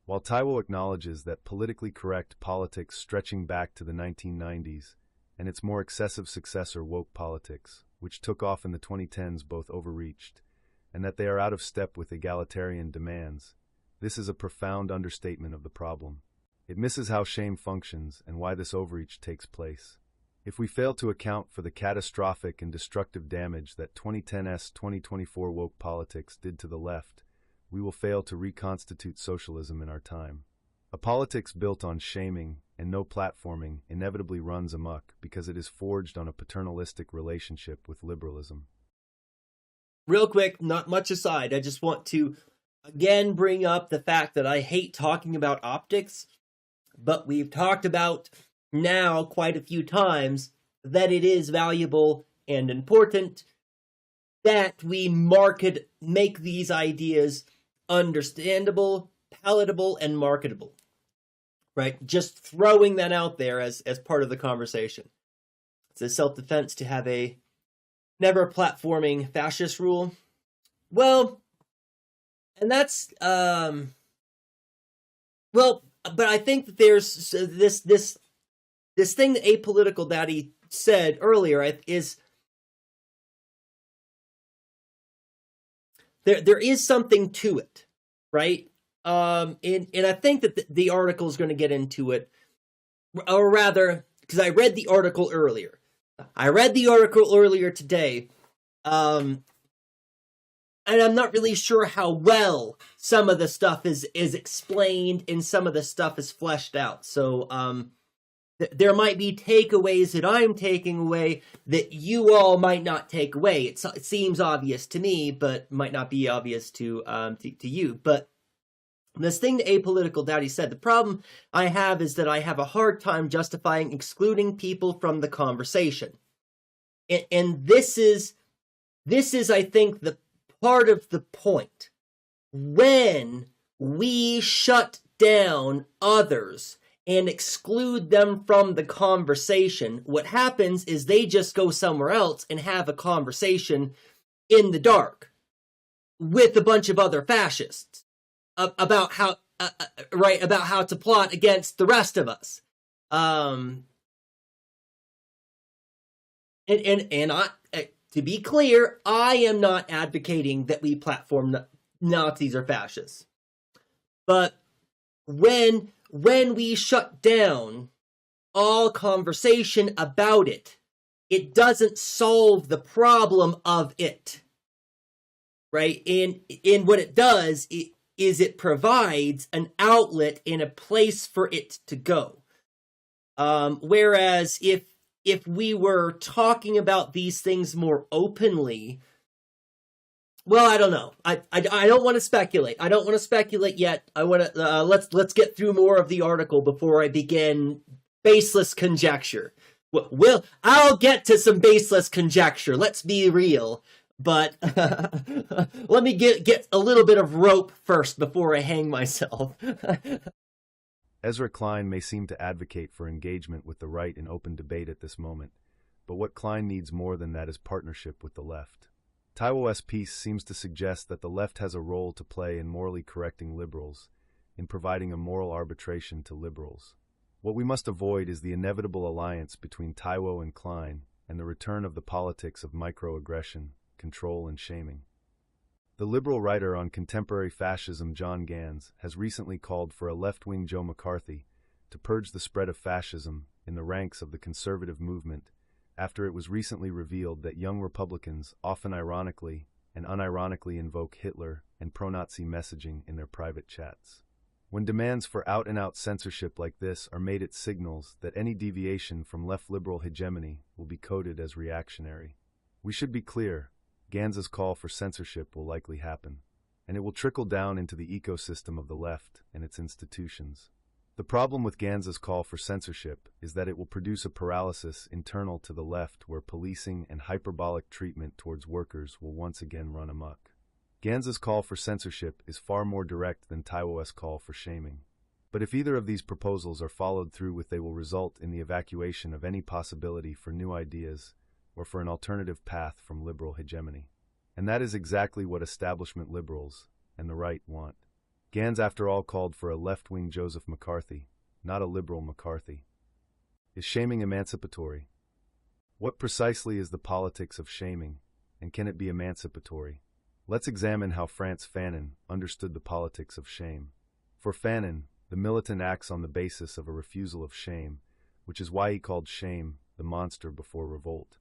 While Taiwo acknowledges that politically correct politics stretching back to the 1990s and its more excessive successor woke politics, which took off in the 2010s, both overreached, and that they are out of step with egalitarian demands, this is a profound understatement of the problem. It misses how shame functions and why this overreach takes place. If we fail to account for the catastrophic and destructive damage that 2010's 2024 woke politics did to the left, we will fail to reconstitute socialism in our time. A politics built on shaming and no platforming inevitably runs amok because it is forged on a paternalistic relationship with liberalism.
Real quick, not much aside, I just want to again bring up the fact that I hate talking about optics, but we've talked about now quite a few times that it is valuable and important that we make these ideas understandable, palatable, and marketable. Right? Just throwing that out there as part of the conversation. It's a self-defense to have a never platforming fascist rule. Well, and that's but I think that there's this thing that Apolitical Daddy said earlier is there is something to it, right? And I think that the article is going to get into it. or rather, because I read the article earlier. I read the article earlier today, and I'm not really sure how well some of the stuff is explained and some of the stuff is fleshed out. So there might be takeaways that I'm taking away that you all might not take away. It seems obvious to me, but might not be obvious to you. But this thing that Apolitical Daddy said, the problem I have is that I have a hard time justifying excluding people from the conversation. And this is, I think, the part of the point. When we shut down others and exclude them from the conversation, what happens is they just go somewhere else and have a conversation in the dark with a bunch of other fascists about how about how to plot against the rest of us. And I, to be clear, I am not advocating that we platform Nazis or fascists. But when we shut down all conversation about it, it doesn't solve the problem of it. Right? And what it does is it provides an outlet and a place for it to go. Whereas if we were talking about these things more openly, well, I don't know. I don't want to speculate. I don't want to speculate yet. I want to let's get through more of the article before I begin baseless conjecture. I'll get to some baseless conjecture. Let's be real. But let me get a little bit of rope first before I hang myself.
Ezra Klein may seem to advocate for engagement with the right in open debate at this moment, but what Klein needs more than that is partnership with the left. Taiwo's piece seems to suggest that the left has a role to play in morally correcting liberals, in providing a moral arbitration to liberals. What we must avoid is the inevitable alliance between Taiwo and Klein and the return of the politics of microaggression, control, and shaming. The liberal writer on contemporary fascism John Gans has recently called for a left-wing Joe McCarthy to purge the spread of fascism in the ranks of the conservative movement after it was recently revealed that young Republicans often ironically and unironically invoke Hitler and pro-Nazi messaging in their private chats. When demands for out-and-out censorship like this are made, it signals that any deviation from left liberal hegemony will be coded as reactionary. We should be clear. Gans's call for censorship will likely happen, and it will trickle down into the ecosystem of the left and its institutions. The problem with Gans's call for censorship is that it will produce a paralysis internal to the left where policing and hyperbolic treatment towards workers will once again run amok. Gans's call for censorship is far more direct than Taiwo's call for shaming. But if either of these proposals are followed through with, they will result in the evacuation of any possibility for new ideas or for an alternative path from liberal hegemony. And that is exactly what establishment liberals and the right want. Gans, after all, called for a left-wing Joseph McCarthy, not a liberal McCarthy. Is shaming emancipatory? What precisely is the politics of shaming, and can it be emancipatory? Let's examine how Frantz Fanon understood the politics of shame. For Fanon, the militant acts on the basis of a refusal of shame, which is why he called shame the monster before revolt.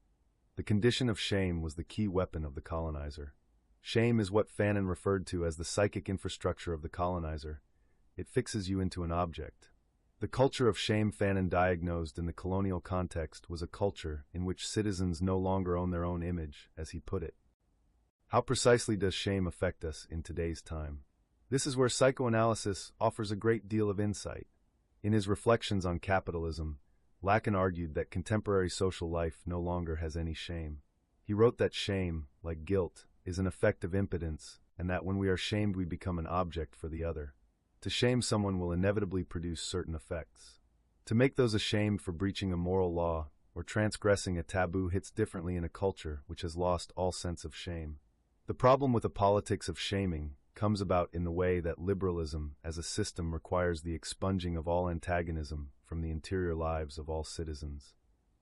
The condition of shame was the key weapon of the colonizer. Shame is what Fanon referred to as the psychic infrastructure of the colonizer. It fixes you into an object. The culture of shame Fanon diagnosed in the colonial context was a culture in which citizens no longer own their own image, as he put it. How precisely does shame affect us in today's time? This is where psychoanalysis offers a great deal of insight. In his reflections on capitalism, Lacan argued that contemporary social life no longer has any shame. He wrote that shame, like guilt, is an effect of impotence, and that when we are shamed we become an object for the other. To shame someone will inevitably produce certain effects. To make those ashamed for breaching a moral law or transgressing a taboo hits differently in a culture which has lost all sense of shame. The problem with the politics of shaming comes about in the way that liberalism as a system requires the expunging of all antagonism from the interior lives of all citizens.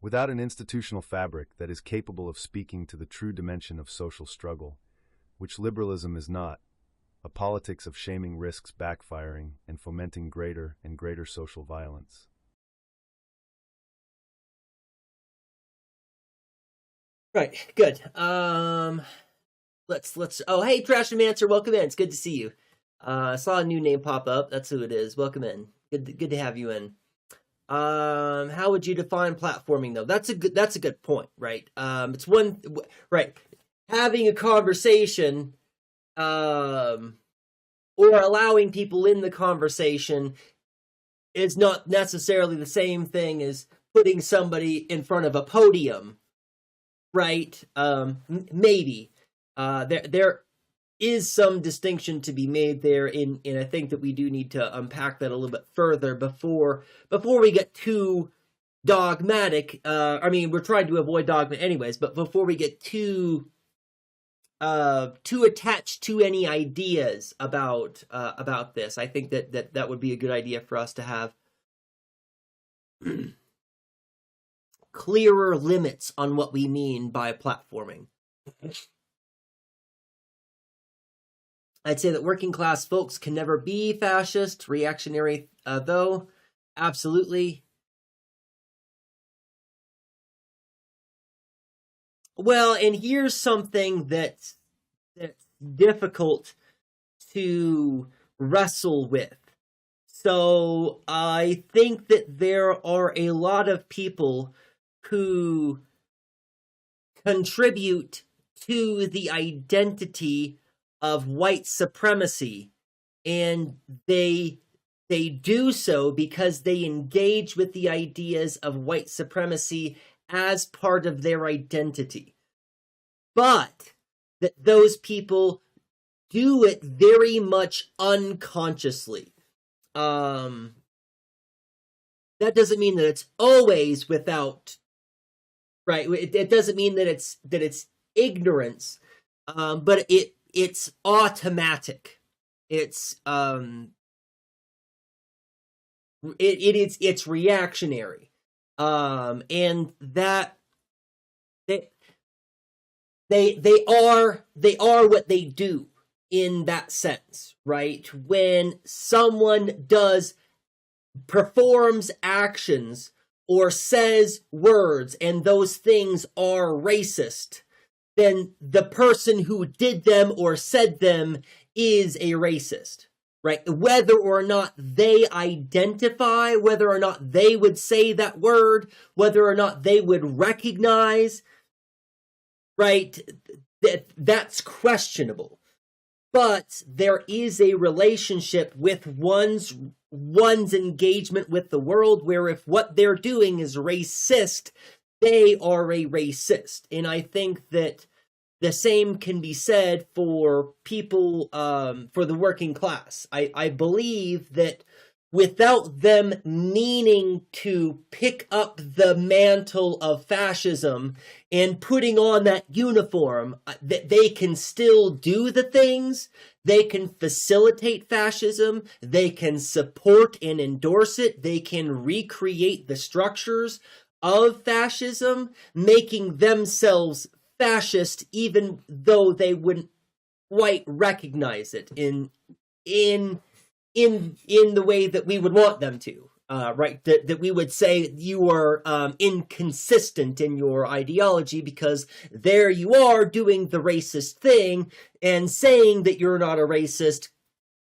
Without an institutional fabric that is capable of speaking to the true dimension of social struggle, which liberalism is not, a politics of shaming risks backfiring and fomenting greater and greater social violence.
Right, good. Let's. Oh, hey, Trashmancer, welcome in. It's good to see you. I saw a new name pop up. That's who it is. Welcome in. Good to have you in. How would you define platforming though? That's a good point, right? It's one, right? Having a conversation, or allowing people in the conversation is not necessarily the same thing as putting somebody in front of a podium, right? Maybe there is some distinction to be made there, and I think that we do need to unpack that a little bit further before we get too dogmatic. I mean, we're trying to avoid dogma anyways, but before we get too attached to any ideas about this, I think that would be a good idea for us to have clearer limits on what we mean by platforming. I'd say that working class folks can never be fascist, reactionary, though. Absolutely. Well, and here's something that's difficult to wrestle with. So I think that there are a lot of people who contribute to the identity of white supremacy, and they do so because they engage with the ideas of white supremacy as part of their identity. But that those people do it very much unconsciously. That doesn't mean that it's always without, right? It doesn't mean that it's ignorance, but it's automatic. It's it's reactionary, and that they are what they do in that sense, right? When someone performs actions or says words and those things are racist, then the person who did them or said them is a racist, right? Whether or not they identify, whether or not they would say that word, whether or not they would recognize, right? That's questionable. But there is a relationship with one's engagement with the world where if what they're doing is racist, they are a racist. And I think that the same can be said for people, for the working class. I believe that without them meaning to pick up the mantle of fascism and putting on that uniform, that they can still do the things, they can facilitate fascism, they can support and endorse it, they can recreate the structures of fascism, making themselves fascist even though they wouldn't quite recognize it in the way that we would want them to, right? That we would say you are inconsistent in your ideology because there you are doing the racist thing and saying that you're not a racist.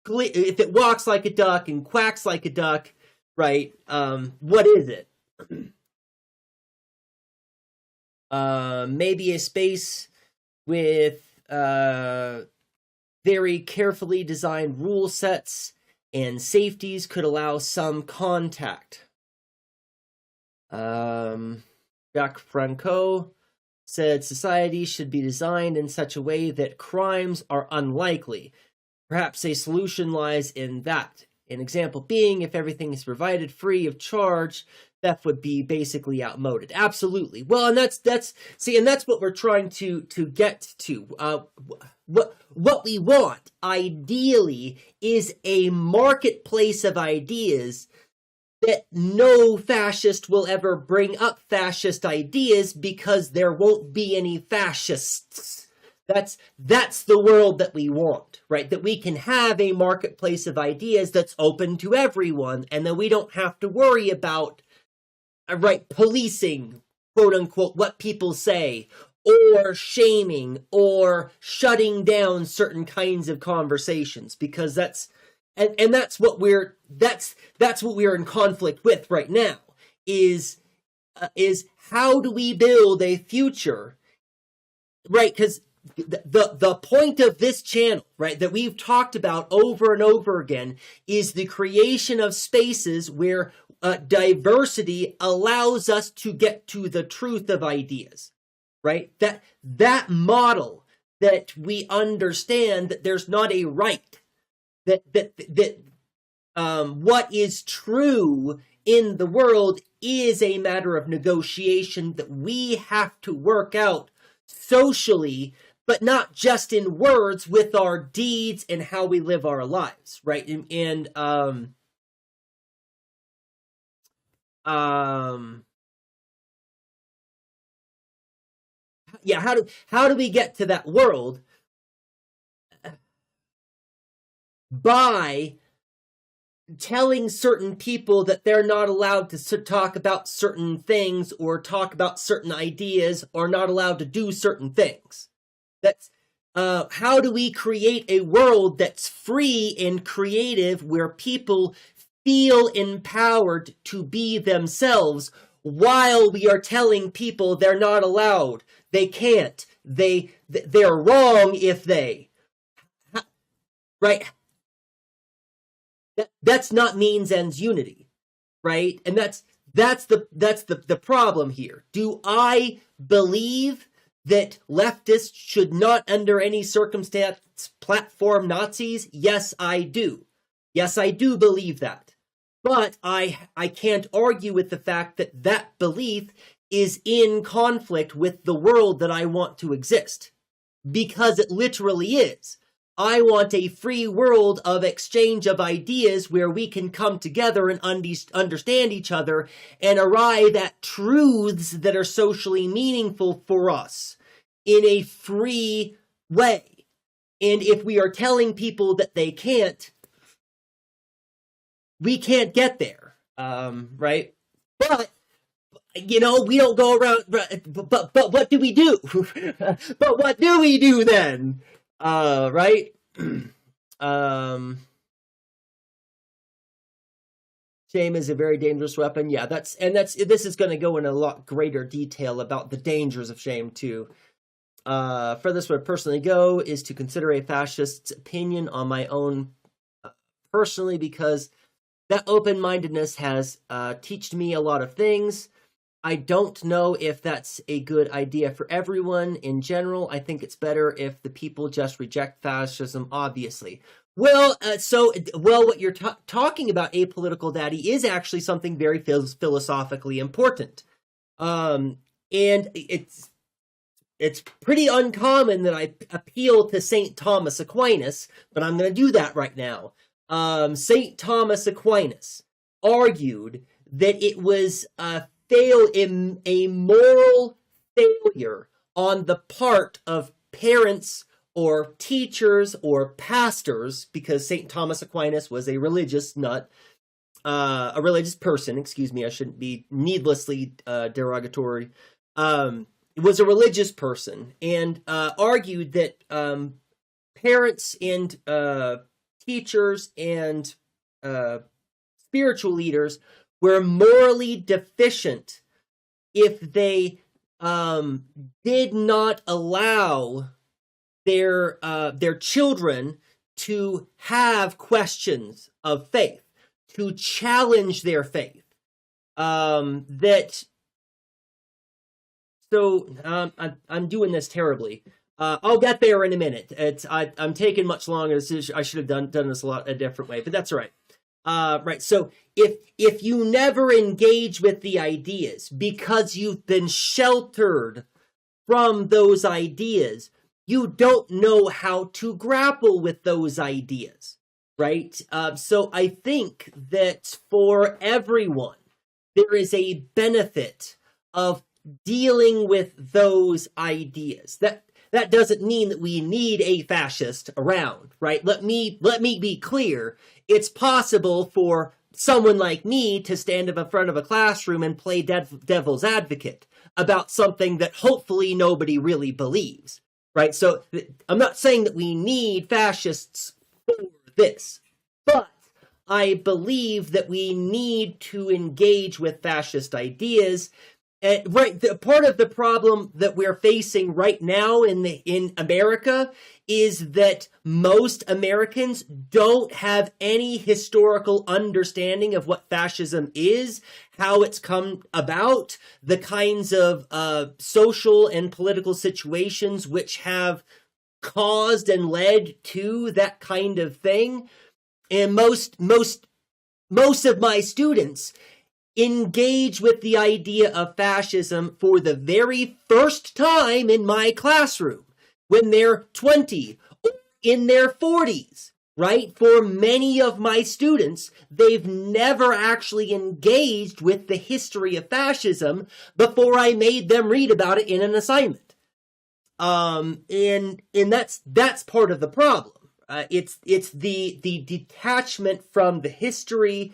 If it walks like a duck and quacks like a duck, right? What is it? Maybe a space with very carefully designed rule sets and safeties could allow some contact. Jacques Franco said society should be designed in such a way that crimes are unlikely. Perhaps a solution lies in that. An example being, if everything is provided free of charge, theft would be basically outmoded. Absolutely. Well, and that's what we're trying to get to. What we want, ideally, is a marketplace of ideas that no fascist will ever bring up fascist ideas because there won't be any fascists. That's the world that we want, right? That we can have a marketplace of ideas that's open to everyone, and that we don't have to worry about, right, policing, quote unquote, what people say, or shaming or shutting down certain kinds of conversations, because that's what we're in conflict with right now, is how do we build a future, right? Because the point of this channel, right, that we've talked about over and over again, is the creation of spaces where diversity allows us to get to the truth of ideas, right? That model, that we understand that there's not a right, that what is true in the world is a matter of negotiation that we have to work out socially, but not just in words, with our deeds and how we live our lives, right? And yeah, how do we get to that world? By telling certain people that they're not allowed to talk about certain things or talk about certain ideas, or not allowed to do certain things. That's how do we create a world that's free and creative, where people feel empowered to be themselves, while we are telling people they're not allowed, they can't, they're wrong if they, right? That's not means ends unity, right? And that's the problem here. Do I believe that leftists should not, under any circumstance, platform Nazis? Yes, I do. Yes, I do believe that. But I can't argue with the fact that that belief is in conflict with the world that I want to exist, because it literally is. I want a free world of exchange of ideas, where we can come together and understand each other and arrive at truths that are socially meaningful for us in a free way. And if we are telling people that they can't, we can't get there, right? But we don't go around. But what do we do? But what do we do then? Right? Shame is a very dangerous weapon. Yeah, this is going to go in a lot greater detail about the dangers of shame too. Furthest where I personally go is to consider a fascist's opinion on my own personally, because that open-mindedness has taught me a lot of things. I don't know if that's a good idea for everyone in general. I think it's better if the people just reject fascism, obviously. Well, what you're talking about, Apolitical Daddy, is actually something very philosophically important. And it's pretty uncommon that I appeal to St. Thomas Aquinas, but I'm going to do that right now. St. Thomas Aquinas argued that it was a moral failure on the part of parents or teachers or pastors, because St. Thomas Aquinas was a religious person, excuse me, I shouldn't be needlessly derogatory. It was a religious person, and argued that parents and teachers and spiritual leaders were morally deficient if they did not allow their children to have questions of faith, to challenge their faith. I'm doing this terribly. I'll get there in a minute. I'm taking much longer. I should have done this a different way, but that's all right. Right. So if you never engage with the ideas because you've been sheltered from those ideas, you don't know how to grapple with those ideas. Right. So I think that for everyone, there is a benefit of dealing with those ideas. That doesn't mean that we need a fascist around, right? Let me be clear. It's possible for someone like me to stand up in front of a classroom and play devil's advocate about something that hopefully nobody really believes, right? So I'm not saying that we need fascists for this, but I believe that we need to engage with fascist ideas. Part of the problem that we're facing right now in America is that most Americans don't have any historical understanding of what fascism is, how it's come about, the kinds of social and political situations which have caused and led to that kind of thing. And most of my students engage with the idea of fascism for the very first time in my classroom when they're 20 or in their 40s, right? For many of my students, they've never actually engaged with the history of fascism before I made them read about it in an assignment. And that's part of the problem. It's the detachment from the history,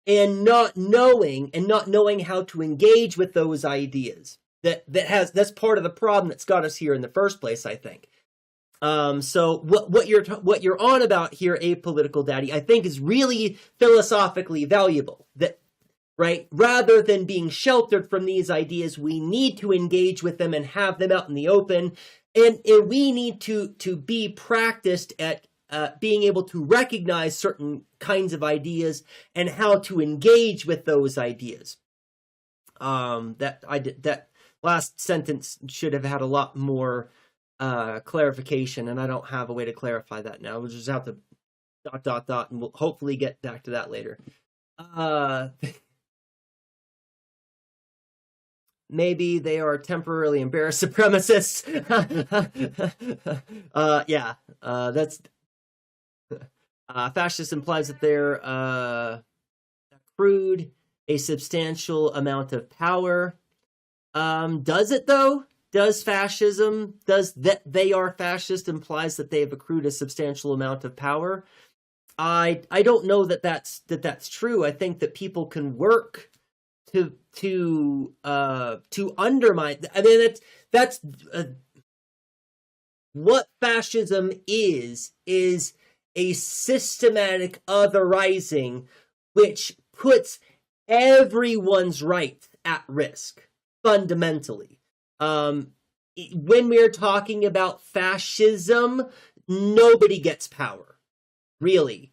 and not knowing how to engage with those ideas. That's part of the problem that's got us here in the first place, I think. So what you're on about here, Apolitical Daddy, I think is really philosophically valuable. That, right, rather than being sheltered from these ideas, we need to engage with them and have them out in the open. And we need to be practiced at being able to recognize certain kinds of ideas and how to engage with those ideas. That last sentence should have had a lot more clarification, and I don't have a way to clarify that now. We'll just have to ... and we'll hopefully get back to that later. Maybe they are temporarily embarrassed supremacists. Yeah, that's... fascist implies that they're accrued a substantial amount of power. Does it, though? Does that they are fascist implies that they've accrued a substantial amount of power? I don't know that's true. I think that people can work to undermine. I mean, that's what fascism is a systematic otherizing which puts everyone's rights at risk, fundamentally. When we're talking about fascism, nobody gets power, really.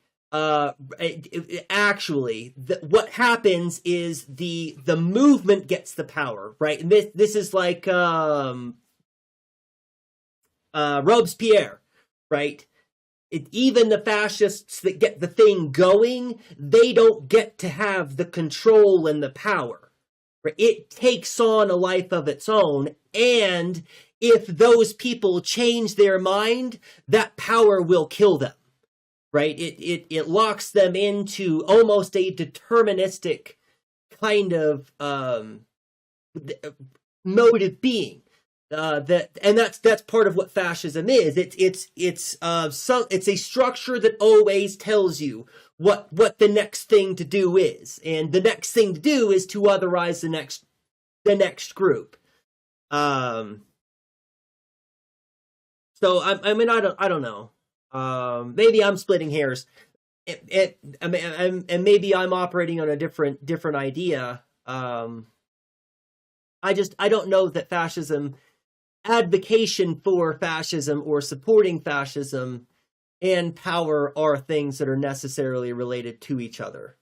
Actually, what happens is the movement gets the power, right? And this is like Robespierre, right? Even the fascists that get the thing going, they don't get to have the control and the power. Right? It takes on a life of its own, and if those people change their mind, that power will kill them. Right? It locks them into almost a deterministic kind of mode of being. That's part of what fascism is. It's a structure that always tells you what the next thing to do is, and the next thing to do is to otherize the next group. So I mean I don't know. Maybe I'm splitting hairs, and maybe I'm operating on a different idea. I don't know that fascism, advocation for fascism or supporting fascism and power are things that are necessarily related to each other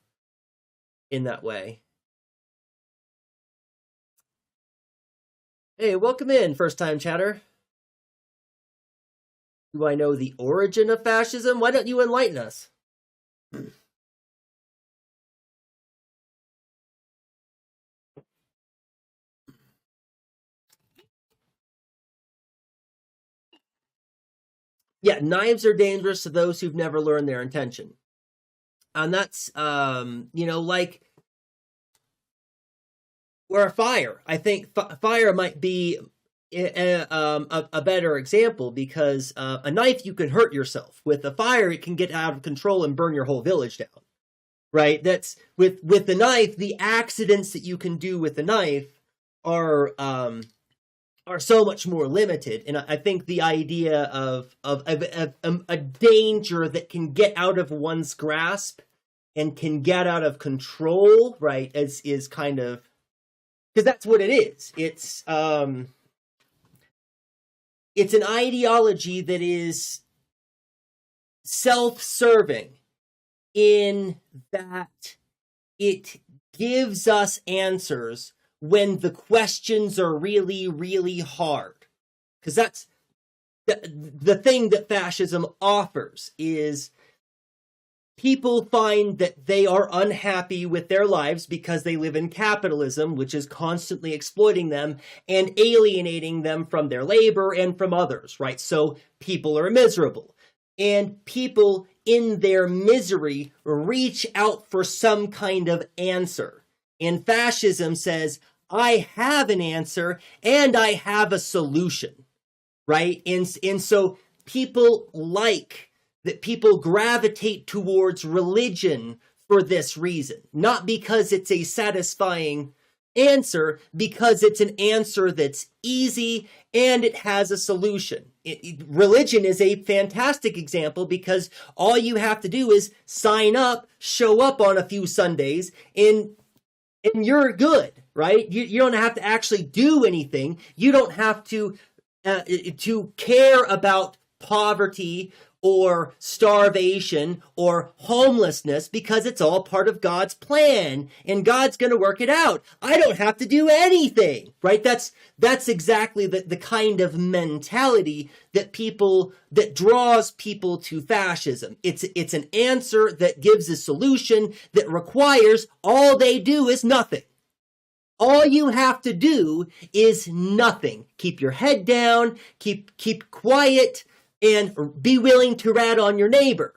in that way. Hey, welcome in, first-time chatter. Do I know the origin of fascism? Why don't you enlighten us? Yeah, knives are dangerous to those who've never learned their intention. And that's, like, or a fire. I think fire might be a better example, because a knife, you can hurt yourself. With a fire, it can get out of control and burn your whole village down. right? That's with the knife, the accidents that you can do with the knife are so much more limited. And I think the idea of a danger that can get out of one's grasp and can get out of control, right, is kind of, because that's what it is. It's an ideology that is self-serving in that it gives us answers when the questions are really, really hard. Because that's the thing that fascism offers is people find that they are unhappy with their lives because they live in capitalism, which is constantly exploiting them and alienating them from their labor and from others, right? So people are miserable. And people in their misery reach out for some kind of answer. And fascism says, I have an answer and I have a solution, right? And so people gravitate towards religion for this reason, not because it's a satisfying answer, because it's an answer that's easy and it has a solution. Religion is a fantastic example because all you have to do is sign up, show up on a few Sundays, and you're good, right? You don't have to actually do anything. You don't have to care about poverty or starvation or homelessness because it's all part of God's plan and God's going to work it out. I don't have to do anything, right? That's exactly the kind of mentality that draws people to fascism. It's an answer that gives a solution that requires all they do is nothing. All you have to do is nothing. Keep your head down, keep quiet, and be willing to rat on your neighbor,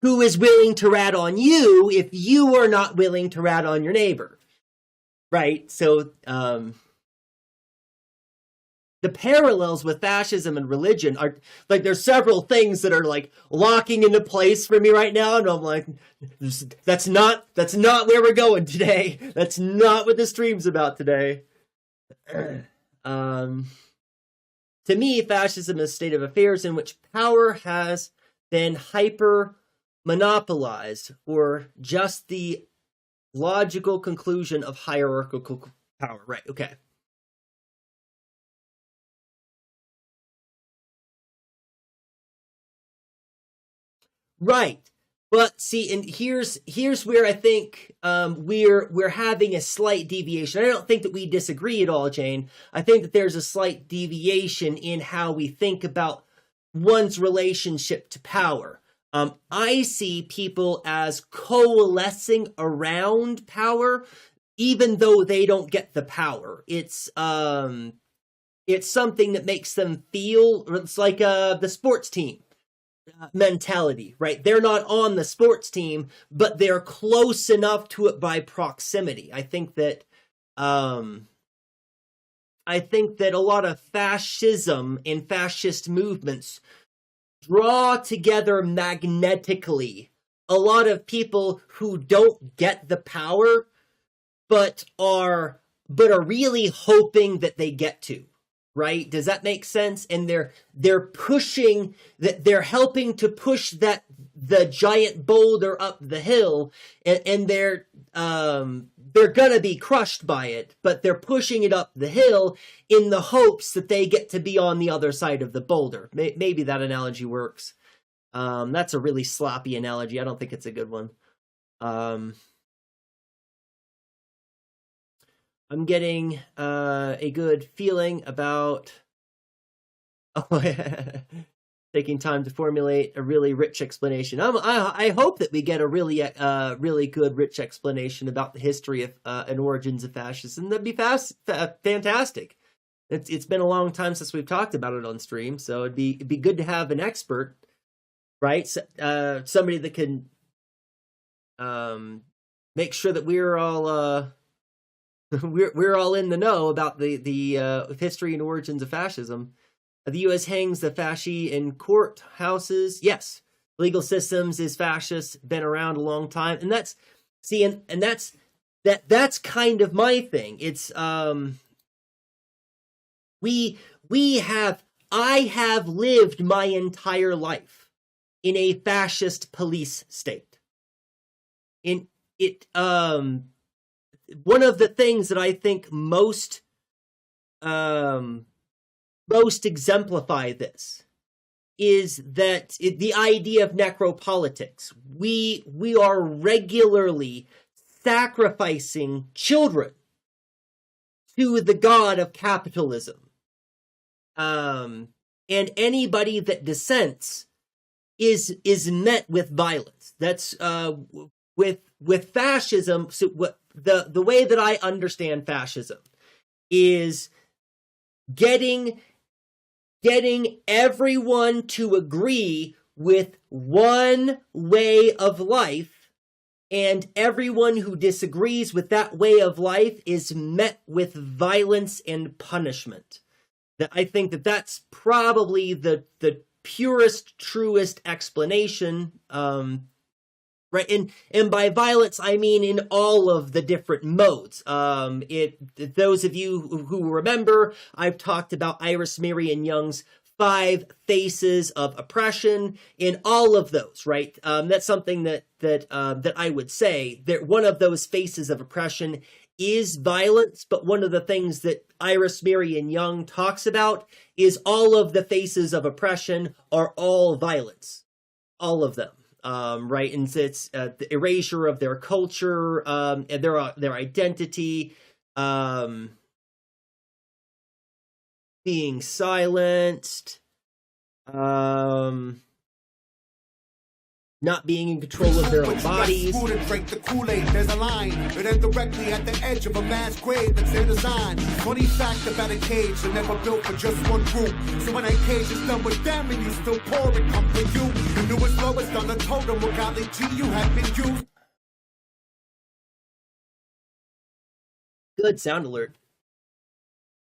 who is willing to rat on you if you are not willing to rat on your neighbor, right? So the parallels with fascism and religion are like, there's several things that are like locking into place for me right now, and I'm like, that's not where we're going today. That's not what the stream's about today. To me, fascism is a state of affairs in which power has been hyper-monopolized, or just the logical conclusion of hierarchical power. Right, okay. Right. But see, and here's where I think we're having a slight deviation. I don't think that we disagree at all, Jane. I think that there's a slight deviation in how we think about one's relationship to power. I see people as coalescing around power, even though they don't get the power. It's something that makes them feel. It's like the sports team mentality, right? They're not on the sports team, but they're close enough to it by proximity. I think that a lot of fascism and fascist movements draw together magnetically a lot of people who don't get the power, but are really hoping that they get to. Right? Does that make sense? And they're pushing that, they're helping to push the giant boulder up the hill, and they're gonna be crushed by it, but they're pushing it up the hill in the hopes that they get to be on the other side of the boulder. Maybe that analogy works. That's a really sloppy analogy. I don't think it's a good one. I'm getting a good feeling about taking time to formulate a really rich explanation. I hope that we get a really good, rich explanation about the history of and origins of fascism. That'd be fantastic. It's been a long time since we've talked about it on stream, so it'd be good to have an expert, right? Somebody that can make sure that we're all we're all in the know about the history and origins of fascism. The U.S. hangs the fasci in courthouses. Yes, legal systems is fascist, been around a long time, and that's See, and that's kind of my thing. It's I have lived my entire life in a fascist police state. In it one of the things that I think most exemplify this is that the idea of necropolitics. We are regularly sacrificing children to the god of capitalism. And anybody that dissents is met with violence. That's with fascism. So the way that I understand fascism is getting everyone to agree with one way of life, and everyone who disagrees with that way of life is met with violence and punishment. That I think that's probably the purest, truest explanation. Right, and by violence I mean in all of the different modes. Those of you who remember, I've talked about Iris Marion Young's 5 faces of oppression. In all of those, right? That's something that I would say that one of those faces of oppression is violence. But one of the things that Iris Marion Young talks about is all of the faces of oppression are all violence, all of them. Right, and it's the erasure of their culture, and their identity, being silenced, not being in control of their own bodies.
Drink the Kool-Aid, there's a line, and then directly at the edge of a mass grave that's their design. Funny fact about a cage, they're never built for just one group. So when a cage is done with them and you still pour it, come for you. The newest lowest on the totem, what golly G you have been used.
Good sound alert.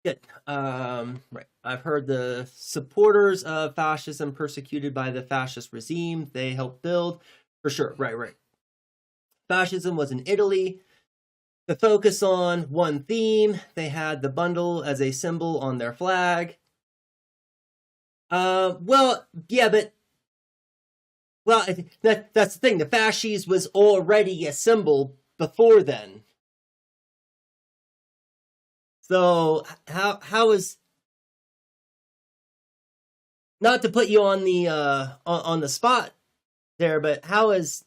Good. Right. I've heard the supporters of fascism persecuted by the fascist regime they helped build. For sure. Right. Fascism was in Italy. To focus on one theme, they had the bundle as a symbol on their flag. Well, yeah, but that's the thing. The fasces was already a symbol before then. So how is, not to put you on the spot there, but how is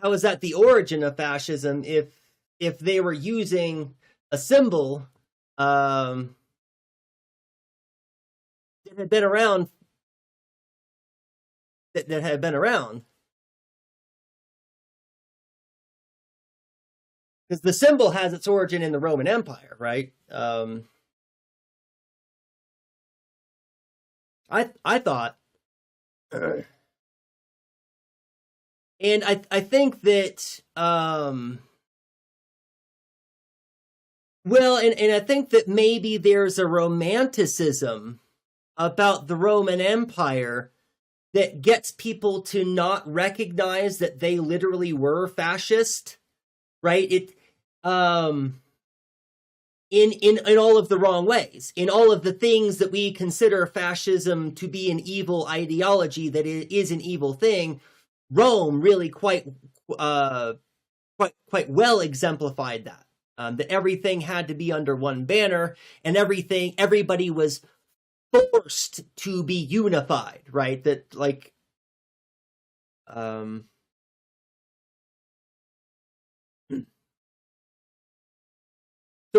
that the origin of fascism if they were using a symbol that had been around that had been around? Because the symbol has its origin in the Roman Empire, right? I thought, and I think that, well, and I think that maybe there's a romanticism about the Roman Empire that gets people to not recognize that they literally were fascist, right? In all of the wrong ways, in all of the things that we consider fascism to be an evil ideology, that it is an evil thing. Rome really quite well exemplified that. That everything had to be under one banner, and everybody was forced to be unified, right? That like, so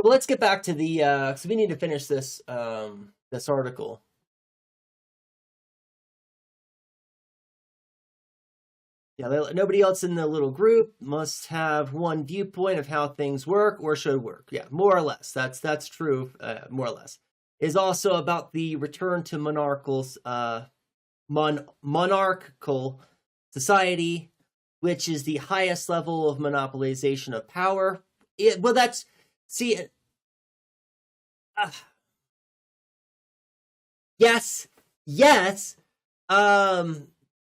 let's get back to the, because we need to finish this this article. Yeah, nobody else in the little group must have one viewpoint of how things work or should work. Yeah, more or less. That's true. More or less. Is also about the return to monarchical society, which is the highest level of monopolization of power. Well, that's, see, yes.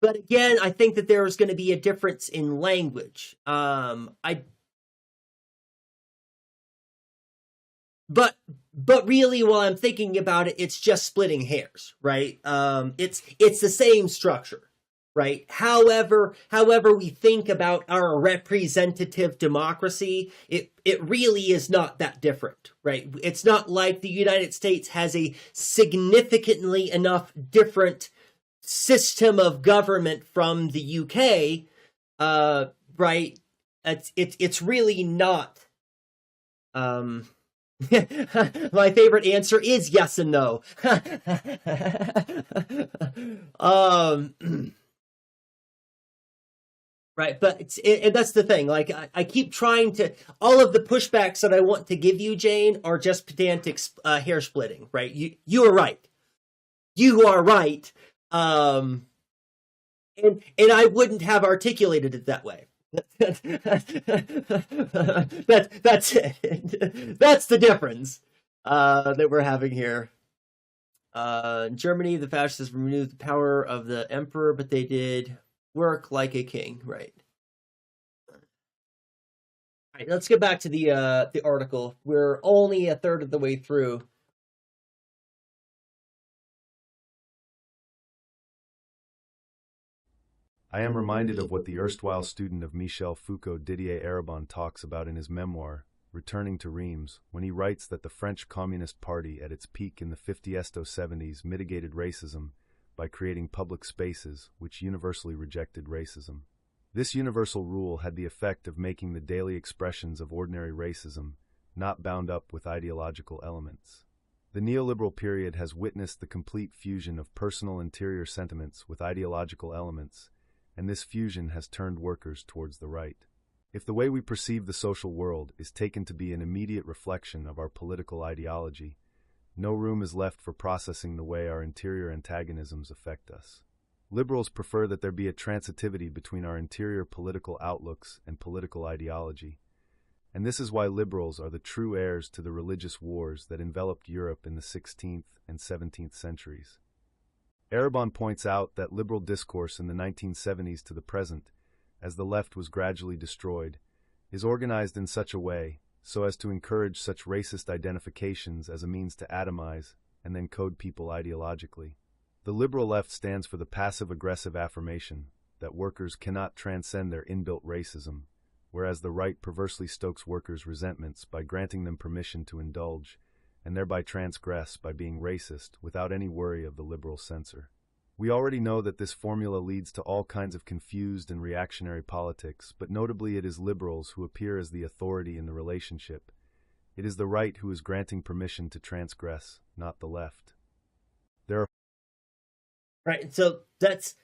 But again, I think that there is going to be a difference in language. But really, while I'm thinking about it, it's just splitting hairs, right? It's the same structure, right? However we think about our representative democracy, it really is not that different, right? It's not like the United States has a significantly enough different system of government from the UK, right? It's really not. My favorite answer is yes and no. Right, but that's the thing. Like, I keep trying to. All of the pushbacks that I want to give you, Jane, are just pedantic hair splitting. Right, you are right. You are right. And I wouldn't have articulated it that way. That's it. That's the difference that we're having here. In Germany, the fascists removed the power of the emperor, but they did work like a king, right? All right, let's get back to the article. We're only a third of the way through.
I am reminded of what the erstwhile student of Michel Foucault, Didier Eribon, talks about in his memoir, Returning to Reims, when he writes that the French Communist Party at its peak in the 50s-70s mitigated racism by creating public spaces which universally rejected racism. This universal rule had the effect of making the daily expressions of ordinary racism not bound up with ideological elements. The neoliberal period has witnessed the complete fusion of personal interior sentiments with ideological elements, and this fusion has turned workers towards the right. If the way we perceive the social world is taken to be an immediate reflection of our political ideology, no room is left for processing the way our interior antagonisms affect us. Liberals prefer that there be a transitivity between our interior political outlooks and political ideology, and this is why liberals are the true heirs to the religious wars that enveloped Europe in the 16th and 17th centuries. Eribon points out that liberal discourse in the 1970s to the present, as the left was gradually destroyed, is organized in such a way so as to encourage such racist identifications as a means to atomize and then code people ideologically. The liberal left stands for the passive-aggressive affirmation that workers cannot transcend their inbuilt racism, whereas the right perversely stokes workers' resentments by granting them permission to indulge and thereby transgress by being racist without any worry of the liberal censor. We already know that this formula leads to all kinds of confused and reactionary politics, but notably it is liberals who appear as the authority in the relationship. It is the right who is granting permission to transgress, not the left. There are
Right, so that's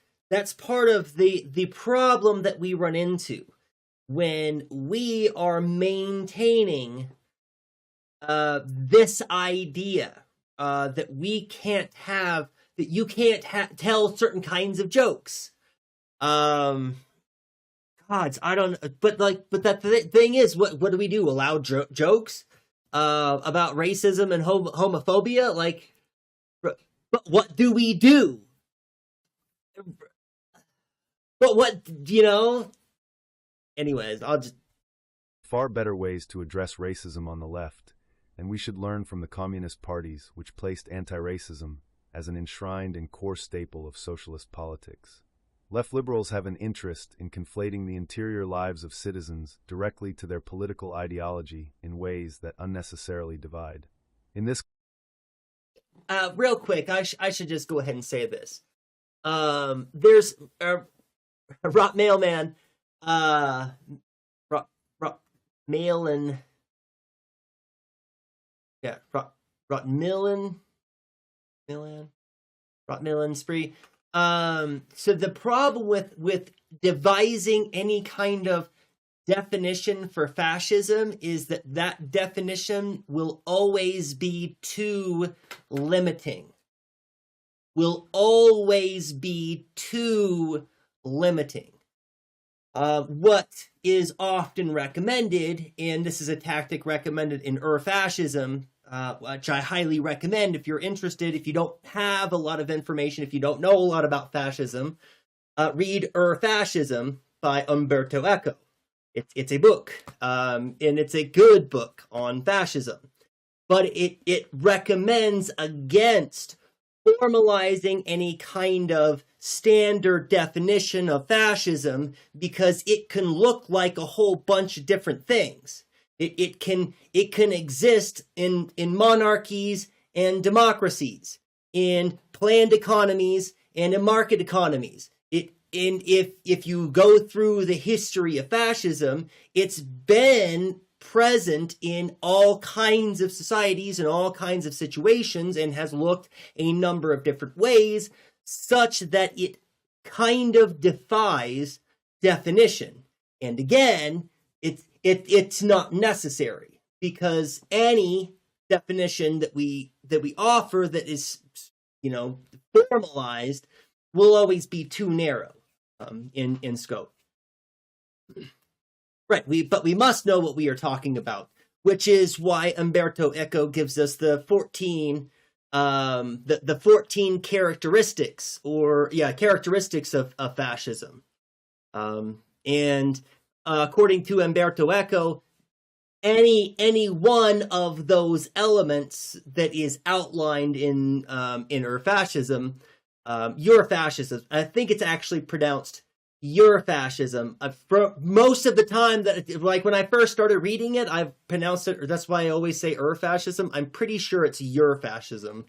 part of the problem that we run into when we are maintaining this idea that we can't have, that you can't tell certain kinds of jokes. Gods, I don't. But that thing is, what do we do? Allow jokes about racism and homophobia? Like, but what do we do? But what, Anyways, I'll just.
far better ways to address racism on the left, and we should learn from the communist parties which placed anti-racism as an enshrined and core staple of socialist politics. Left liberals have an interest in conflating the interior lives of citizens directly to their political ideology in ways that unnecessarily divide. In this
Real quick, I should just go ahead and say this. There's Rot Mailman, Mail and Rot Millen Spree. So the problem with devising any kind of definition for fascism is that definition will always be too limiting. Will always be too limiting. What is often recommended, and this is a tactic recommended in fascism, which I highly recommend if you're interested, if you don't have a lot of information, if you don't know a lot about fascism, read Fascism by Umberto Eco. It's a book, and it's a good book on fascism, but it recommends against formalizing any kind of standard definition of fascism because it can look like a whole bunch of different things. It can exist in monarchies and democracies, in planned economies and in market economies. And if you go through the history of fascism, it's been present in all kinds of societies and all kinds of situations and has looked a number of different ways, such that it kind of defies definition. And again, it's not necessary, because any definition that we offer that is, formalized will always be too narrow in scope. Right, but we must know what we are talking about, which is why Umberto Eco gives us the 14 characteristics of fascism. And according to Umberto Eco, any one of those elements that is outlined in fascism, Eurofascism. I think it's actually pronounced Eurofascism. For most of the time, that, like when I first started reading it, I've pronounced it. Or that's why I always say Fascism. I'm pretty sure it's Eurofascism.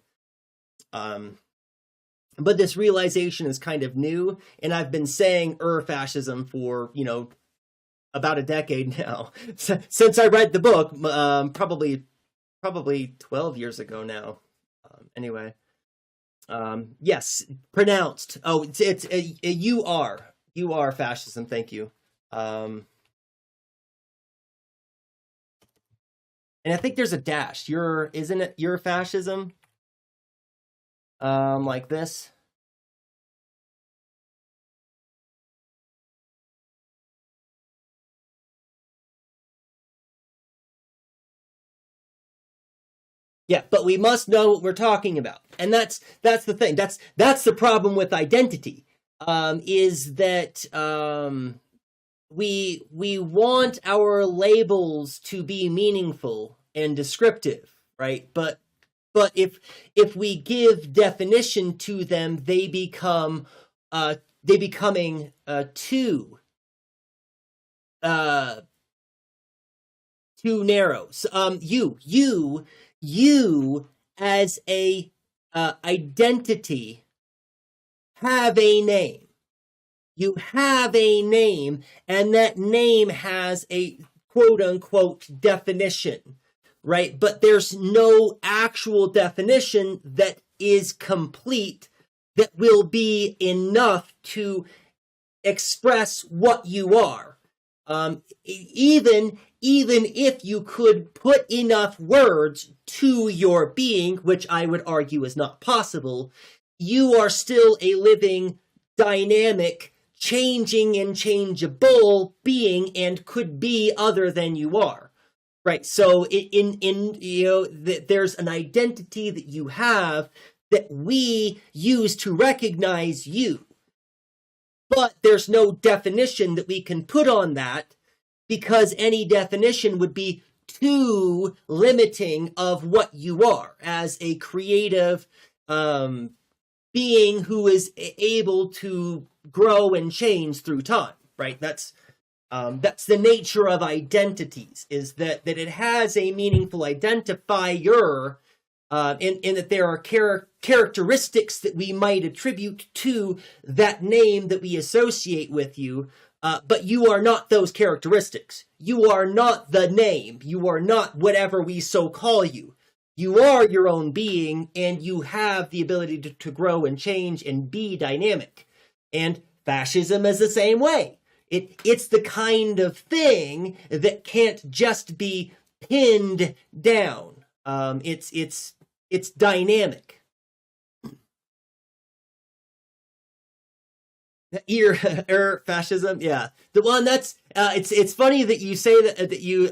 But this realization is kind of new, and I've been saying Fascism for about a decade now, since I read the book. Probably 12 years ago now. Anyway. Yes, pronounced. Oh, it's you are fascism. Thank you. And I think there's a dash. Isn't it your fascism? Like this. Yeah, but we must know what we're talking about, and that's the thing. That's the problem with identity, is that we want our labels to be meaningful and descriptive, right? But if we give definition to them, they becoming too narrow. So, you as a identity have a name. You have a name, and that name has a quote-unquote definition, right? But there's no actual definition that is complete that will be enough to express what you are. Even if you could put enough words to your being, which I would argue is not possible, you are still a living, dynamic, changing and changeable being, and could be other than you are, right? So there's an identity that you have that we use to recognize you, but there's no definition that we can put on that, because any definition would be too limiting of what you are as a creative being who is able to grow and change through time, right? That's the nature of identities, is that it has a meaningful identifier, in that there are characteristics that we might attribute to that name that we associate with you. But you are not those characteristics. You are not the name. You are not whatever we so call you. You are your own being, and you have the ability to grow and change and be dynamic. And fascism is the same way. It's the kind of thing that can't just be pinned down. It's dynamic. Fascism, yeah. The one that's it's funny that you say that you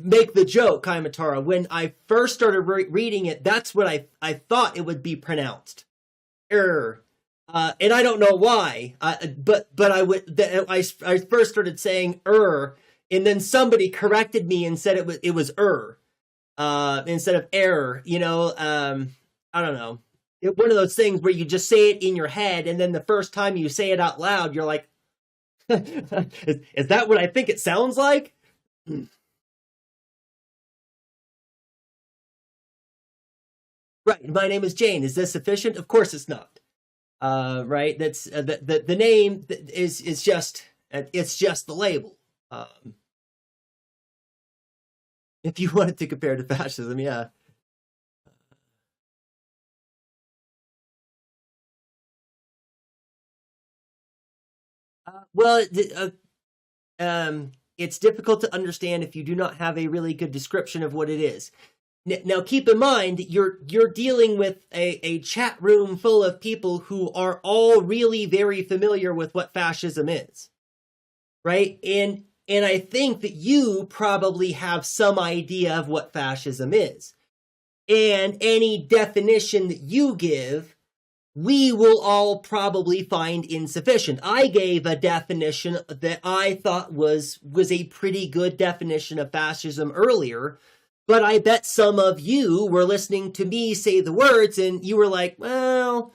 make the joke, Kaimatara. When I first started reading it, that's what I thought it would be pronounced. And I don't know why, but I first started saying and then somebody corrected me and said it was instead of error. I don't know. One of those things where you just say it in your head, and then the first time you say it out loud, you're like, is that what I think it sounds like? Right. My name is Jane. Is this sufficient? Of course it's not. Right. That's the name is just it's just the label. If you wanted to compare to fascism, yeah. Well, it's difficult to understand if you do not have a really good description of what it is. Now, keep in mind, you're dealing with a chat room full of people who are all really very familiar with what fascism is, right? And I think that you probably have some idea of what fascism is. And any definition that you give, we will all probably find insufficient. I gave a definition that I thought was a pretty good definition of fascism earlier, but I bet some of you were listening to me say the words and you were like, well,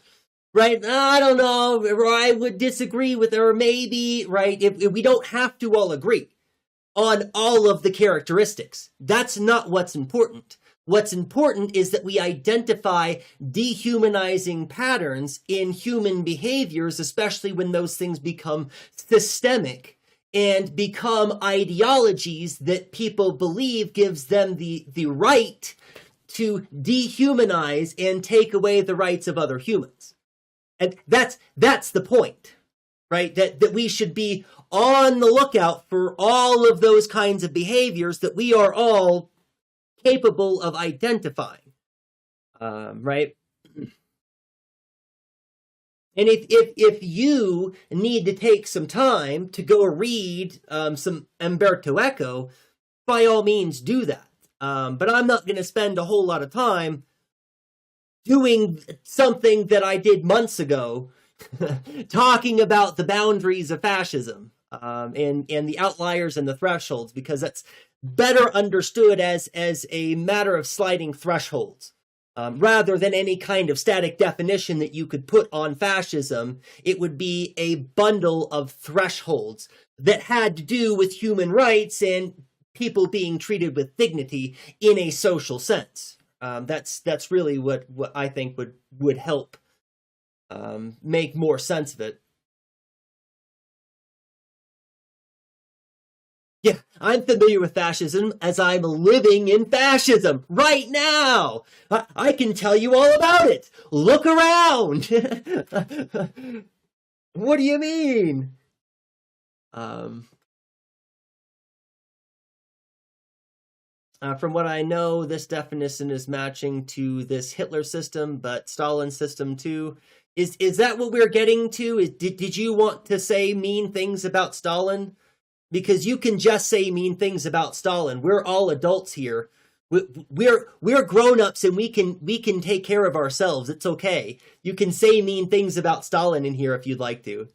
right, I don't know, or I would disagree with, or maybe, right, if we don't have to all agree on all of the characteristics. That's not what's important. What's important is that we identify dehumanizing patterns in human behaviors, especially when those things become systemic and become ideologies that people believe gives them the right to dehumanize and take away the rights of other humans. And that's the point, right? That we should be on the lookout for all of those kinds of behaviors that we are all capable of identifying, right? And if you need to take some time to go read some Umberto Eco, by all means do that. But I'm not going to spend a whole lot of time doing something that I did months ago, talking about the boundaries of fascism and the outliers and the thresholds, because that's better understood as a matter of sliding thresholds. Rather than any kind of static definition that you could put on fascism, it would be a bundle of thresholds that had to do with human rights and people being treated with dignity in a social sense. That's really what I think would help make more sense of it. Yeah, I'm familiar with fascism as I'm living in fascism right now. I can tell you all about it. Look around. What do you mean? From what I know, this definition is matching to this Hitler system, but Stalin system too. Is that what we're getting to? Did you want to say mean things about Stalin? Because you can just say mean things about Stalin. We're all adults here. We're grown-ups and we can take care of ourselves. It's okay. You can say mean things about Stalin in here if you'd like to.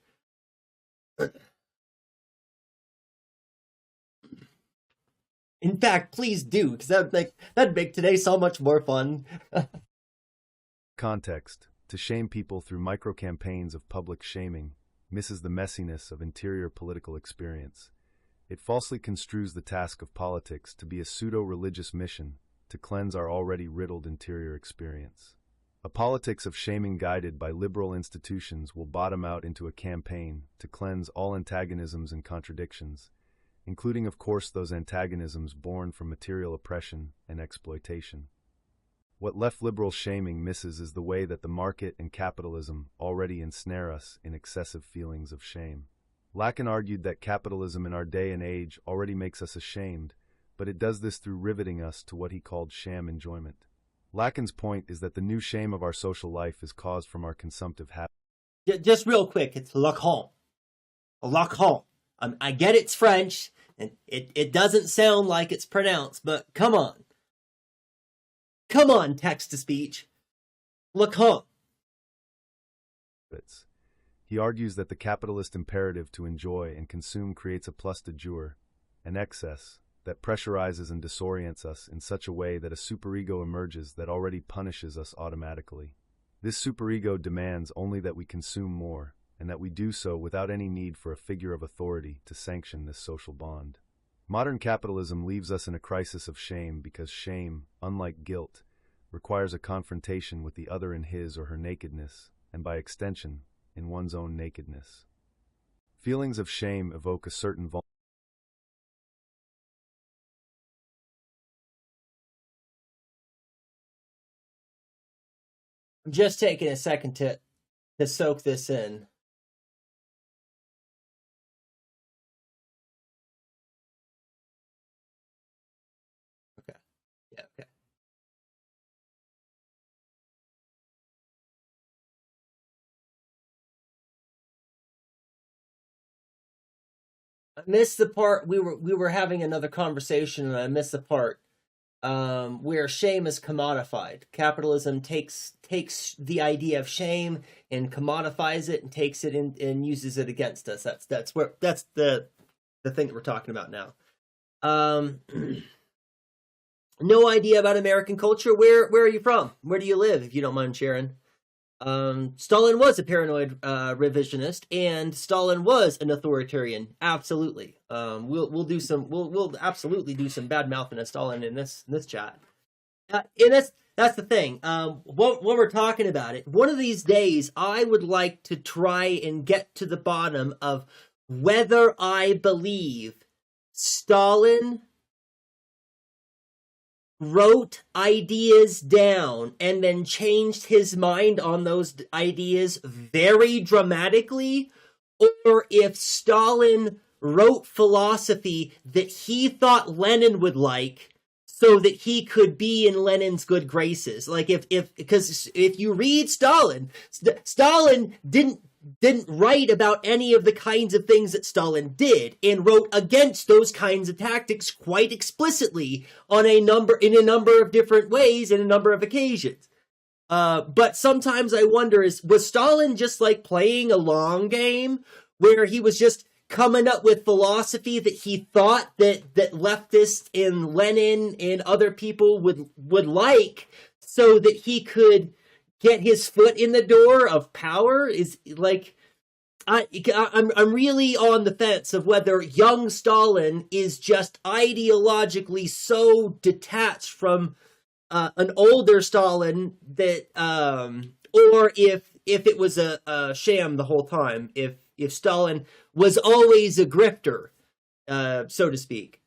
In fact, please do, because that'd make today so much more fun.
Context: to shame people through micro-campaigns of public shaming misses the messiness of interior political experience. It falsely construes the task of politics to be a pseudo-religious mission to cleanse our already riddled interior experience. A politics of shaming guided by liberal institutions will bottom out into a campaign to cleanse all antagonisms and contradictions, including, of course, those antagonisms born from material oppression and exploitation. What left liberal shaming misses is the way that the market and capitalism already ensnare us in excessive feelings of shame. Lacan argued that capitalism in our day and age already makes us ashamed, but it does this through riveting us to what he called sham enjoyment. Lacan's point is that the new shame of our social life is caused from our consumptive habits.
Just real quick, it's Lacan. Lacan. I get it's French, and it doesn't sound like it's pronounced, but come on. Come on, text-to-speech. Lacan.
He argues that the capitalist imperative to enjoy and consume creates a plus de jour, an excess, that pressurizes and disorients us in such a way that a superego emerges that already punishes us automatically. This superego demands only that we consume more, and that we do so without any need for a figure of authority to sanction this social bond. Modern capitalism leaves us in a crisis of shame because shame, unlike guilt, requires a confrontation with the other in his or her nakedness, and by extension, in one's own nakedness. Feelings of shame evoke a certain
I'm just taking a second to soak this in. Okay. Yeah, okay. I missed the part we were having another conversation, and I missed the part where shame is commodified. Capitalism takes the idea of shame and commodifies it and takes it in and uses it against us. That's the thing that we're talking about now. No idea about American culture. Where are you from? Where do you live, if you don't mind sharing? Stalin was a paranoid revisionist, and Stalin was an authoritarian. Absolutely. We'll absolutely do some bad mouthing of Stalin in this chat. And that's the thing. When we're talking about it, one of these days, I would like to try and get to the bottom of whether I believe Stalin wrote ideas down and then changed his mind on those ideas very dramatically, or if Stalin wrote philosophy that he thought Lenin would like so that he could be in Lenin's good graces. Like because if you read Stalin didn't write about any of the kinds of things that Stalin did, and wrote against those kinds of tactics quite explicitly in a number of different ways in a number of occasions. But sometimes I wonder, was Stalin just like playing a long game where he was just coming up with philosophy that he thought that leftists and Lenin and other people would like, so that he could get his foot in the door of power? Is like, I'm really on the fence of whether young Stalin is just ideologically so detached from an older Stalin that, or if it was a sham the whole time, if Stalin was always a grifter, so to speak.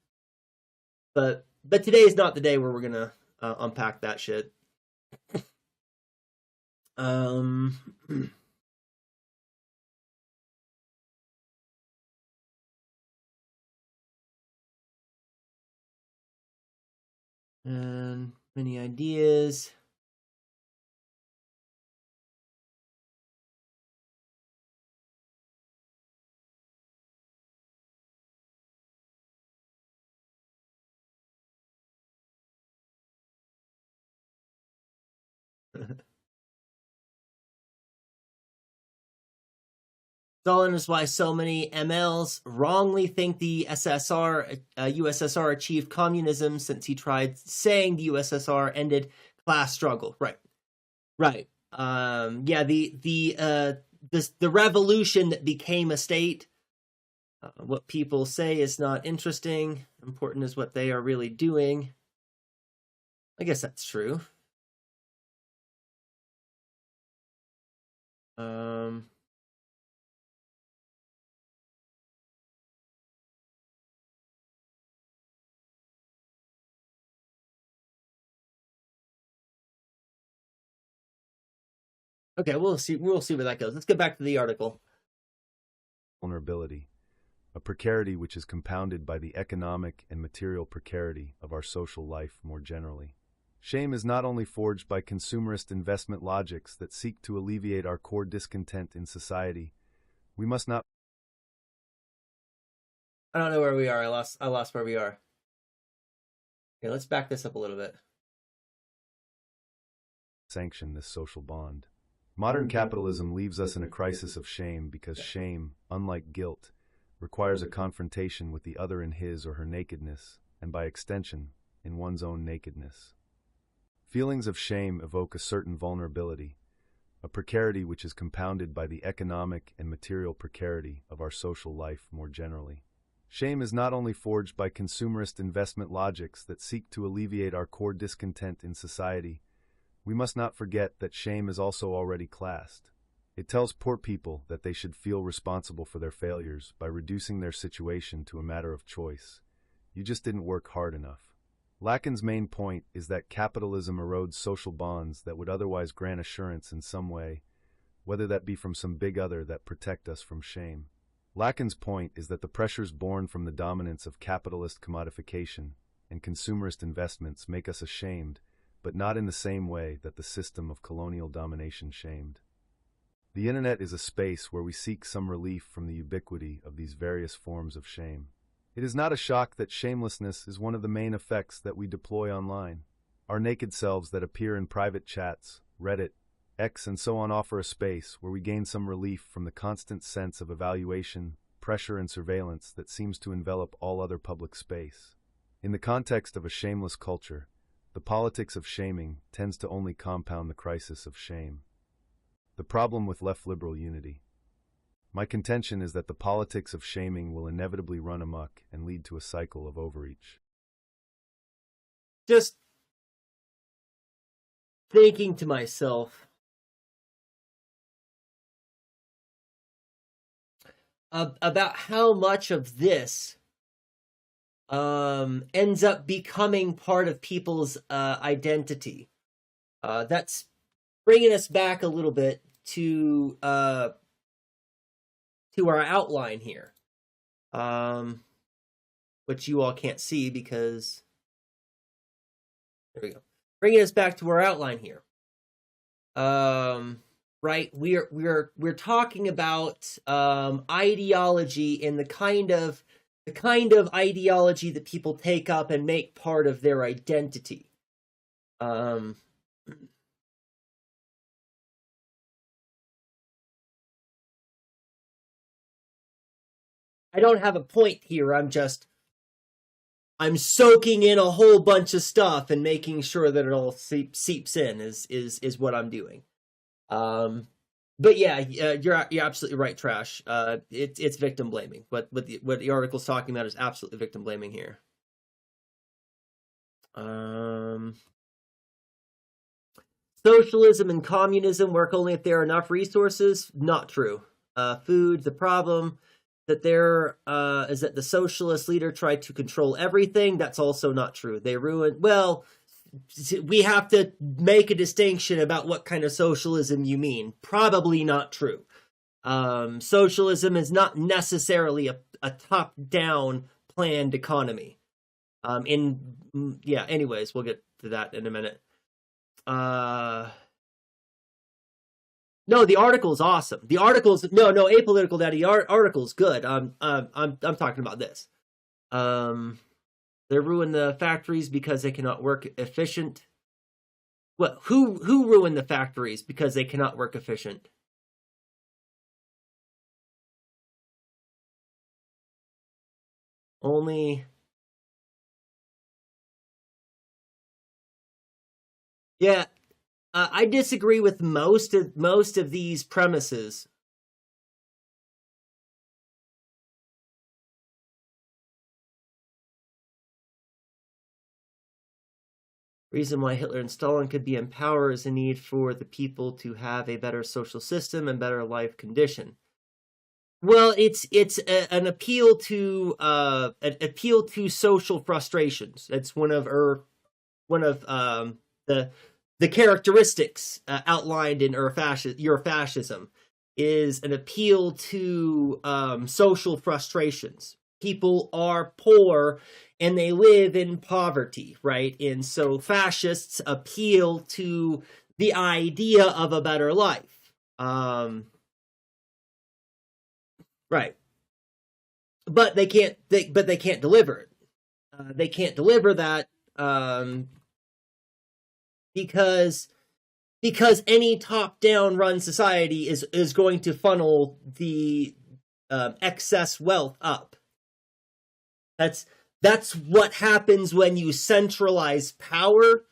But today is not the day where we're gonna unpack that shit. And many ideas. Stalin is why so many MLs wrongly think the USSR achieved communism, since he tried saying the USSR ended class struggle. Right. Yeah, the revolution that became a state. What people say is not interesting. Important is what they are really doing. I guess that's true. Okay, we'll see where that goes. Let's get back to the article.
Vulnerability, a precarity which is compounded by the economic and material precarity of our social life more generally. Shame is not only forged by consumerist investment logics that seek to alleviate our core discontent in society. We must not.
I don't know where we are. I lost where we are. Okay, let's back this up a little bit.
Sanction this social bond. Modern capitalism leaves us in a crisis of shame because shame, unlike guilt, requires a confrontation with the other in his or her nakedness, and by extension, in one's own nakedness. Feelings of shame evoke a certain vulnerability, a precarity which is compounded by the economic and material precarity of our social life more generally. Shame is not only forged by consumerist investment logics that seek to alleviate our core discontent in society. We must not forget that shame is also already classed. It tells poor people that they should feel responsible for their failures by reducing their situation to a matter of choice. You just didn't work hard enough. Lacan's main point is that capitalism erodes social bonds that would otherwise grant assurance in some way, whether that be from some big other that protect us from shame. Lacan's point is that the pressures born from the dominance of capitalist commodification and consumerist investments make us ashamed, but not in the same way that the system of colonial domination shamed. The internet is a space where we seek some relief from the ubiquity of these various forms of shame. It is not a shock that shamelessness is one of the main effects that we deploy online. Our naked selves that appear in private chats, Reddit, X, and so on offer a space where we gain some relief from the constant sense of evaluation, pressure, and surveillance that seems to envelop all other public space. In the context of a shameless culture, the politics of shaming tends to only compound the crisis of shame. The problem with left liberal unity. My contention is that the politics of shaming will inevitably run amok and lead to a cycle of overreach.
Just thinking to myself about how much of this ends up becoming part of people's identity. That's bringing us back a little bit to our outline here, which you all can't see because there we go. Bringing us back to our outline here. Right, we're talking about ideology and the kind of ideology that people take up and make part of their identity. I don't have a point here. I'm soaking in a whole bunch of stuff and making sure that it all seeps in is what I'm doing. But yeah, you're absolutely right, Trash. It's victim blaming. What the article's talking about is absolutely victim blaming here. Socialism and communism work only if there are enough resources. Not true. Food. The problem that there is that the socialist leader tried to control everything. That's also not true. They ruined. Well, we have to make a distinction about what kind of socialism you mean. Probably not true. Socialism is not necessarily a top-down planned economy. Anyways, we'll get to that in a minute. No, the article's awesome. The article's no, Apolitical Daddy article's good. I'm talking about this. They ruin the factories because they cannot work efficient. Well, who ruined the factories because they cannot work efficient? Only. Yeah, I disagree with most of these premises. Reason why Hitler and Stalin could be in power is a need for the people to have a better social system and better life condition. Well, it's an appeal to social frustrations. That's one of the characteristics outlined in your fascism is an appeal to social frustrations. People are poor and they live in poverty, right? And so fascists appeal to the idea of a better life. Right. But they can't deliver it. They can't deliver that because because any top-down run society is going to funnel the excess wealth up. That's what happens when you centralize power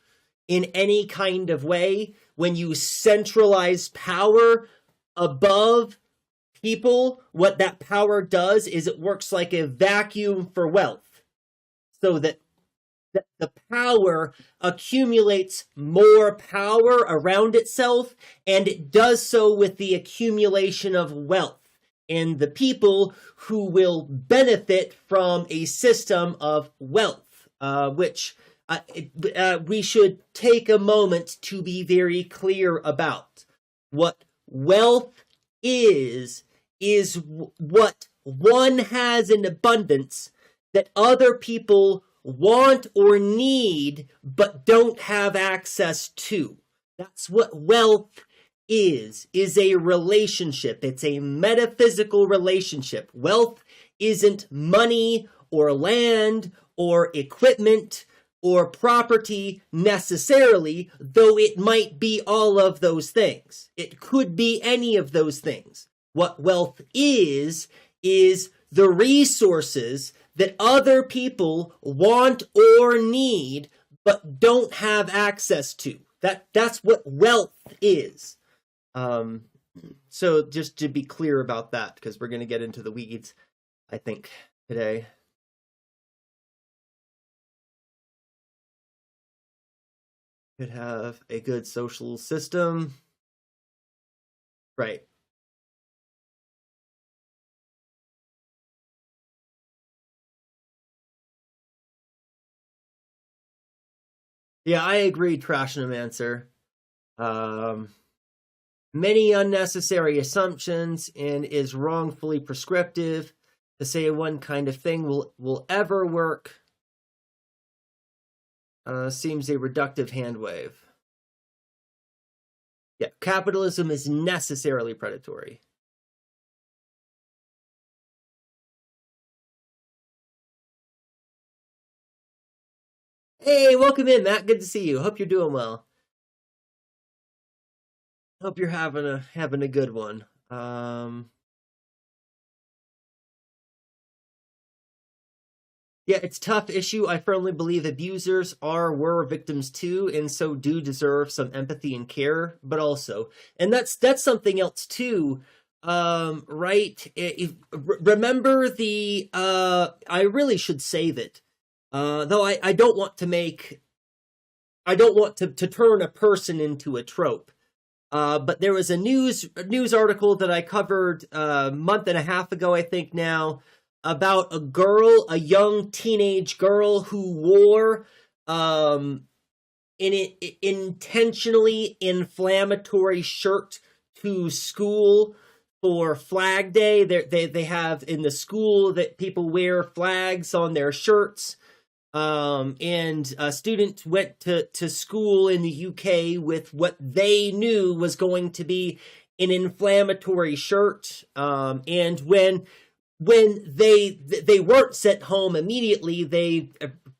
in any kind of way. When you centralize power above people, what that power does is it works like a vacuum for wealth, so that the power accumulates more power around itself, and it does so with the accumulation of wealth. And the people who will benefit from a system of wealth, which we should take a moment to be very clear about. What wealth is what one has in abundance that other people want or need but don't have access to. That's what wealth is a relationship. It's a metaphysical relationship. Wealth isn't money or land or equipment or property necessarily, though it might be all of those things. It could be any of those things. What wealth is the resources that other people want or need but don't have access to. That's what wealth is. So just to be clear about that, because we're going to get into the weeds, I think, today. Could have a good social system. Right. Yeah, I agree, Trashnomancer. Many unnecessary assumptions and is wrongfully prescriptive to say one kind of thing will ever work. Seems a reductive hand wave. Yeah, capitalism is necessarily predatory. Hey, welcome in, Matt. Good to see you. Hope you're doing well. Hope you're having a good one. Yeah, it's a tough issue. I firmly believe abusers were victims too, and so do deserve some empathy and care. But also, and that's something else too, right? Remember the I really should save it, though I don't want to turn a person into a trope. But there was a news article that I covered a month and a half ago, I think now, about a young teenage girl who wore an intentionally inflammatory shirt to school for Flag Day. They have in the school that people wear flags on their shirts. And a student went to school in the UK with what they knew was going to be an inflammatory shirt. And when they weren't sent home immediately, they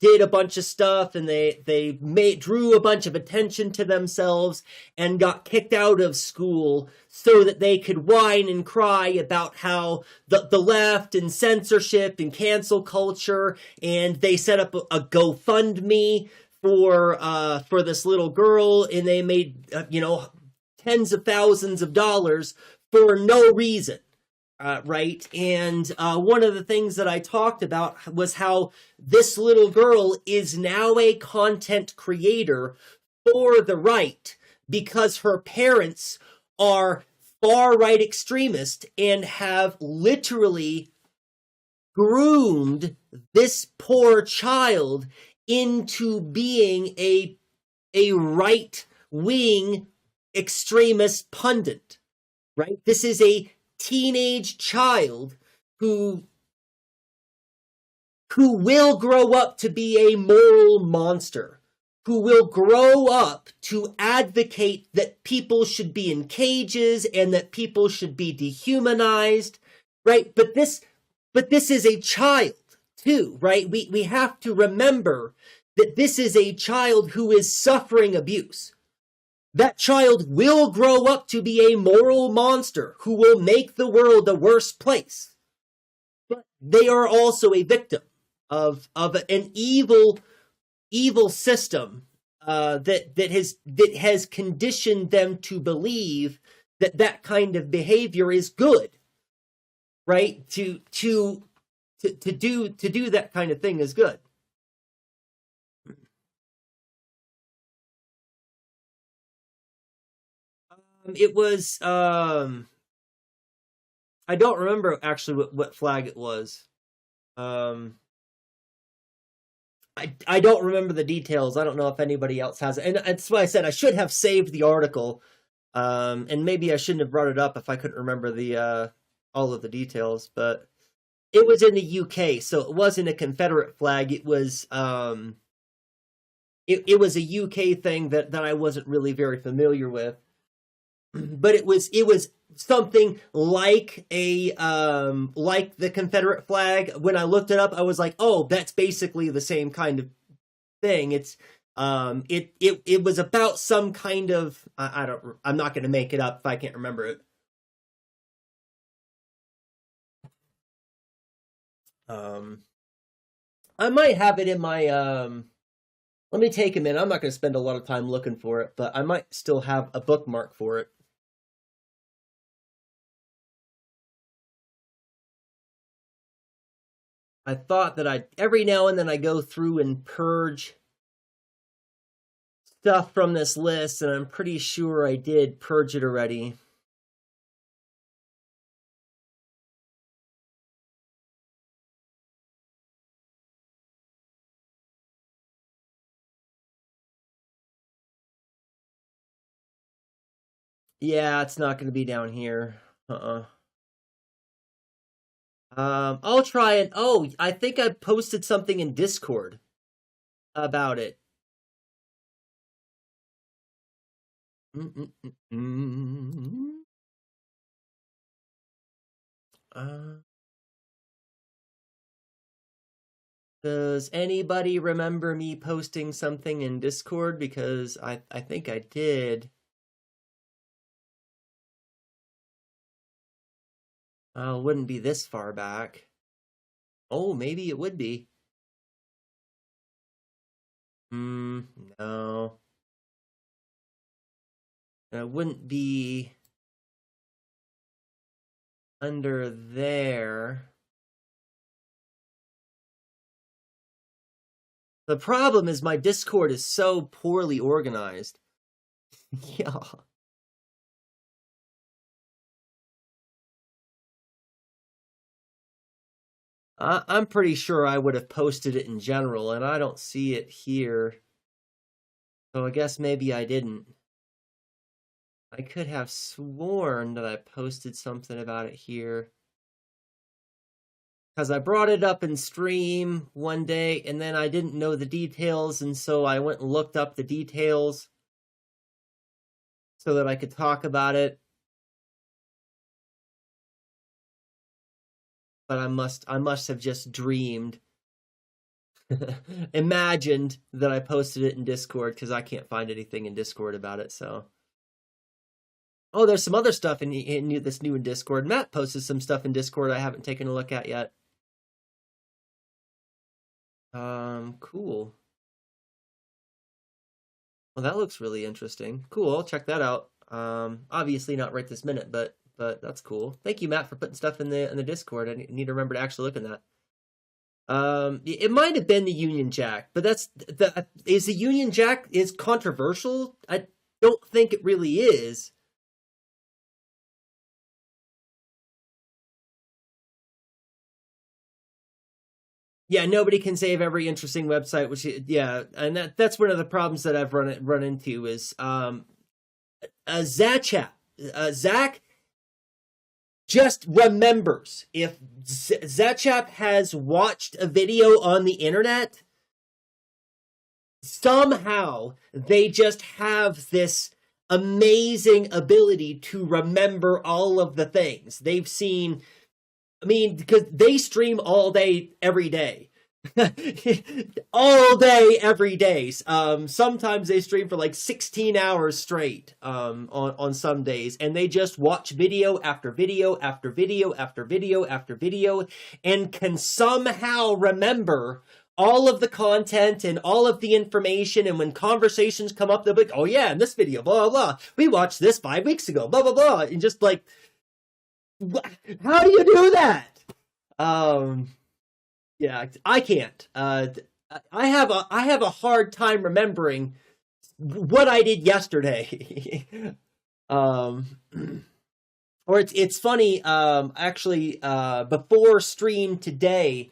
did a bunch of stuff, and they drew a bunch of attention to themselves and got kicked out of school so that they could whine and cry about how the left and censorship and cancel culture, and they set up a GoFundMe for this little girl, and they made tens of thousands of dollars for no reason. Right. And one of the things that I talked about was how this little girl is now a content creator for the right because her parents are far-right extremists and have literally groomed this poor child into being a right-wing extremist pundit. Right? This is a teenage child who will grow up to be a moral monster, who will grow up to advocate that people should be in cages and that people should be dehumanized, right? But this is a child too, right? We have to remember that this is a child who is suffering abuse. that child will grow up to be a moral monster who will make the world a worse place. But they are also a victim of an evil system that has conditioned them to believe that kind of behavior is good, right? To do that kind of thing is good. It was I don't remember actually what flag it was. I don't remember the details. I don't know if anybody else has it. And that's why I said I should have saved the article. And maybe I shouldn't have brought it up if I couldn't remember the all of the details, but it was in the UK, so it wasn't a Confederate flag. It was it was a UK thing that I wasn't really very familiar with. But it was something like like the Confederate flag. When I looked it up, I was like, oh, that's basically the same kind of thing. It's it was about some kind of I'm not going to make it up if I can't remember it. I might have it in my let me take a minute. I'm not going to spend a lot of time looking for it, but I might still have a bookmark for it. I thought that every now and then I go through and purge stuff from this list, and I'm pretty sure I did purge it already. Yeah, it's not going to be down here. I'll try it. Oh, I think I posted something in Discord about it. Does anybody remember me posting something in Discord? Because I think I did. Oh, it wouldn't be this far back. Oh, maybe it would be. No. It wouldn't be under there. The problem is my Discord is so poorly organized. Yeah. I'm pretty sure I would have posted it in general, and I don't see it here. So I guess maybe I didn't. I could have sworn that I posted something about it here. Because I brought it up in stream one day, and then I didn't know the details, and so I went and looked up the details so that I could talk about it. But I must have just dreamed, imagined that I posted it in Discord, because I can't find anything in Discord about it. So, oh, there's some other stuff in that's new in Discord. Matt posted some stuff in Discord I haven't taken a look at yet. Cool. Well, that looks really interesting. Cool, I'll check that out. Obviously not right this minute, but that's cool. Thank you, Matt, for putting stuff in the Discord. I need to remember to actually look at that. It might have been the Union Jack, but is the Union Jack is controversial? I don't think it really is. Yeah, nobody can save every interesting website, which and that's one of the problems that I've run into is Zach just remembers. If Zachap has watched a video on the internet, somehow they just have this amazing ability to remember all of the things they've seen. I mean, because they stream all day, every day. all day, every day. Sometimes they stream for like 16 hours straight on some days, and they just watch video after video after video after video after video, and can somehow remember all of the content and all of the information. And when conversations come up, they'll be like, oh yeah, in this video, blah, blah, blah, we watched this 5 weeks ago, blah, blah, blah. And just like, how do you do that? Yeah, I can't. I have a hard time remembering what I did yesterday. Or it's funny. Actually, before stream today,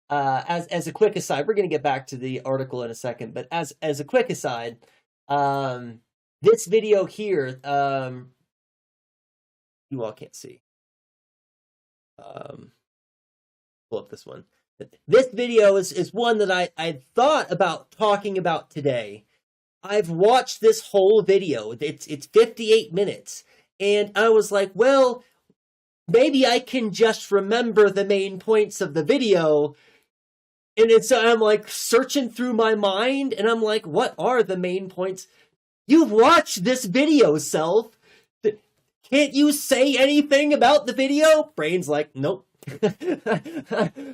as a quick aside, we're gonna get back to the article in a second. But as a quick aside, this video here, you all can't see. Pull up this one. This video is one that I thought about talking about today. I've watched this whole video. It's 58 minutes. And I was like, well, maybe I can just remember the main points of the video. And I'm like searching through my mind, and I'm like, what are the main points? You've watched this video, self. Can't you say anything about the video? Brain's like, nope.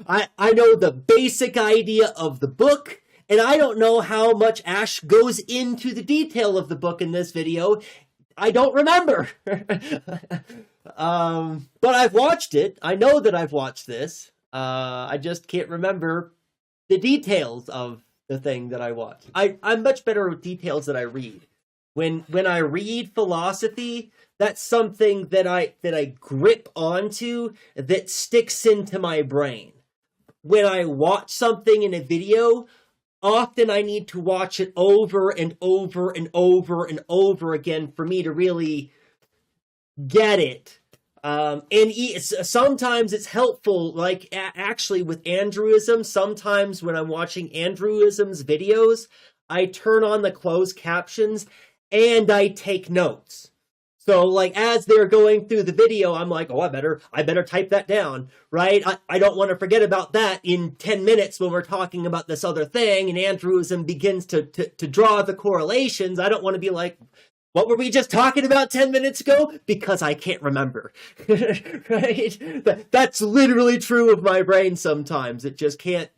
I know the basic idea of the book, and I don't know how much Ash goes into the detail of the book in this video. I don't remember. But I've watched it. I know that I've watched this. I just can't remember the details of the thing that I watched. I'm much better with details that I read. When I read philosophy, that's something that I grip onto, that sticks into my brain. When I watch something in a video, often I need to watch it over and over and over and over again for me to really get it. Sometimes it's helpful, like actually with Andrewism, sometimes when I'm watching Andrewism's videos, I turn on the closed captions and I take notes. So like as they're going through the video, I'm like, oh, I better type that down, right? I don't want to forget about that in 10 minutes when we're talking about this other thing and Andrewism begins to draw the correlations. I don't want to be like, what were we just talking about 10 minutes ago? Because I can't remember, right? That's literally true of my brain sometimes. It just can't.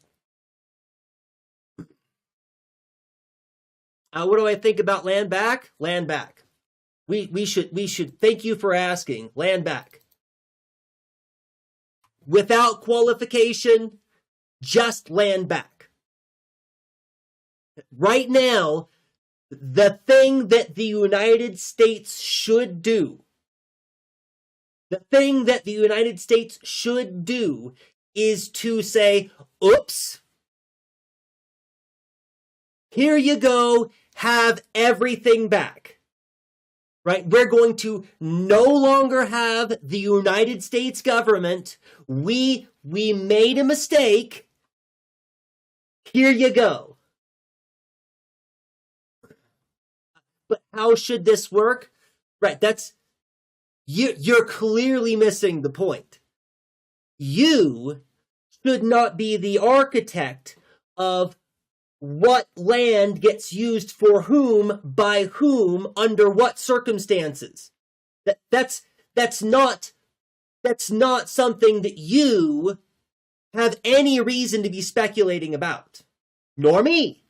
What do I think about LandBack? LandBack. We should thank you for asking. LandBack. Without qualification, just LandBack. Right now, the thing that the United States should do, is to say, oops, here you go, have everything back. Right? We're going to no longer have the United States government. We made a mistake. Here you go. But how should this work? Right, you're clearly missing the point. You should not be the architect of what land gets used for whom, by whom, under what circumstances. That's not something that you have any reason to be speculating about. Nor me.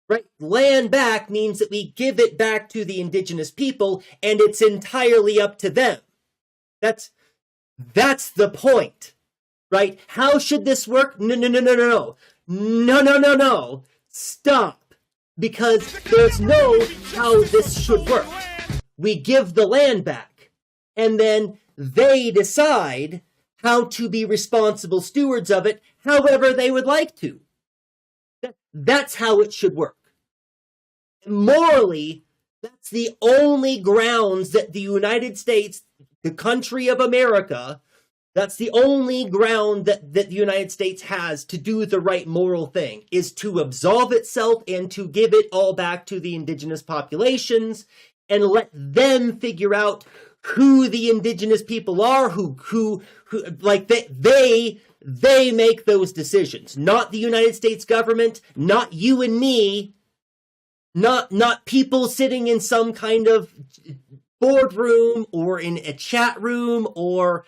Right? Land back means that we give it back to the indigenous people, and it's entirely up to them. That's the point. Right? How should this work? No. No. Stop. Because there's no how this should work. We give the land back, and then they decide how to be responsible stewards of it however they would like to. That's how it should work. Morally, that's the only grounds that the United States, the country of America, that's the only ground that the United States has to do the right moral thing, is to absolve itself and to give it all back to the indigenous populations and let them figure out who the indigenous people are, who like they They make those decisions, not the United States government, not you and me, not people sitting in some kind of boardroom or in a chat room, or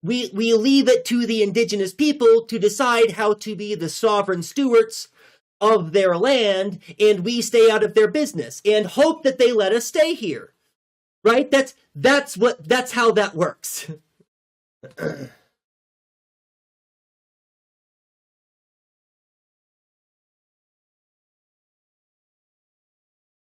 we leave it to the indigenous people to decide how to be the sovereign stewards of their land, and we stay out of their business and hope that they let us stay here. Right? That's how that works.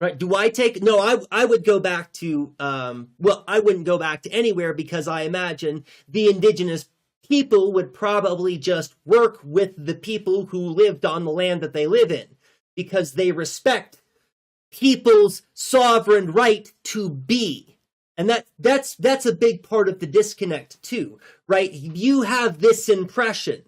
Right? Do I take? No, I would go back to. Well, I wouldn't go back to anywhere, because I imagine the indigenous people would probably just work with the people who lived on the land that they live in, because they respect people's sovereign right to be. And that's a big part of the disconnect too, right? You have this impression.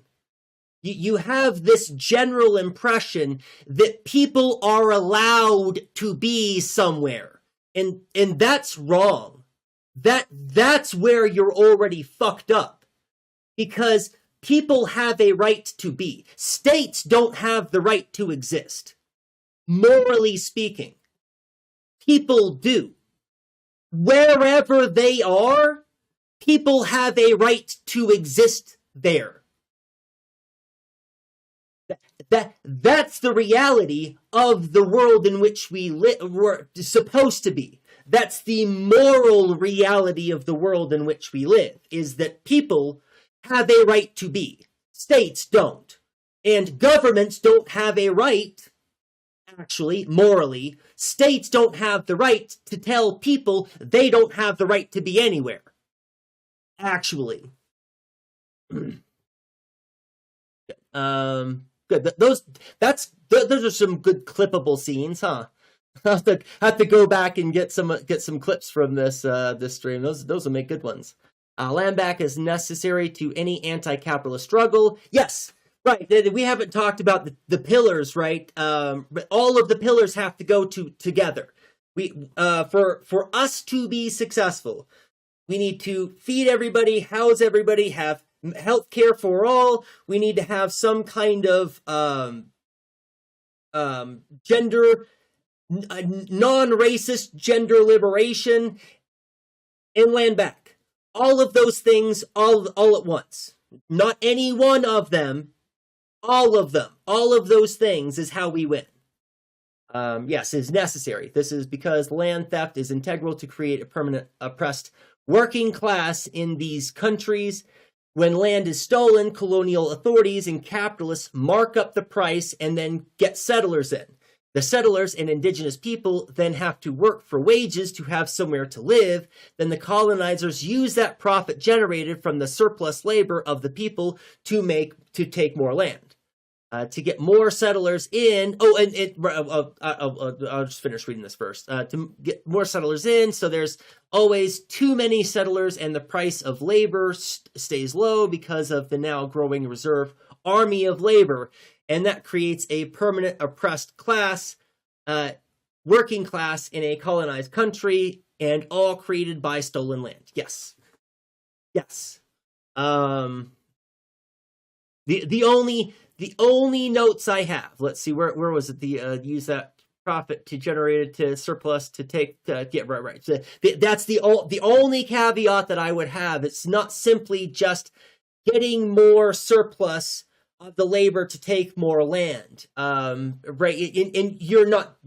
You have this general impression that people are allowed to be somewhere. And that's wrong. That's where you're already fucked up. Because people have a right to be. States don't have the right to exist. Morally speaking. People do. Wherever they are, people have a right to exist there. That's the reality of the world in which we're supposed to be. That's the moral reality of the world in which we live, is that people have a right to be. States don't. And governments don't have a right, actually, morally. States don't have the right to tell people they don't have the right to be anywhere. Actually. Good. Those are some good clippable scenes, huh? I have to go back and get some clips from this stream. Those will make good ones. LandBack is necessary to any anti-capitalist struggle. Yes, right. We haven't talked about the pillars, right? But all of the pillars have to go together. For us to be successful, we need to feed everybody, house everybody, have healthcare for all. We need to have some kind of gender, non-racist gender liberation, and LandBack. All of those things all at once. Not any one of them. All of them. All of those things is how we win. Yes, is necessary. This is because land theft is integral to create a permanent oppressed working class in these countries. When land is stolen, colonial authorities and capitalists mark up the price and then get settlers in. The settlers and indigenous people then have to work for wages to have somewhere to live. Then the colonizers use that profit generated from the surplus labor of the people to take more land. To get more settlers in. I'll just finish reading this first. To get more settlers in, so there's always too many settlers, and the price of labor stays low because of the now growing reserve army of labor, and that creates a permanent oppressed class, working class in a colonized country, and all created by stolen land. Yes. The only notes I have, let's see, where was it? Use that profit to generate it to surplus to get right. So that's the only caveat that I would have. It's not simply just getting more surplus of the labor to take more land, right? And you're not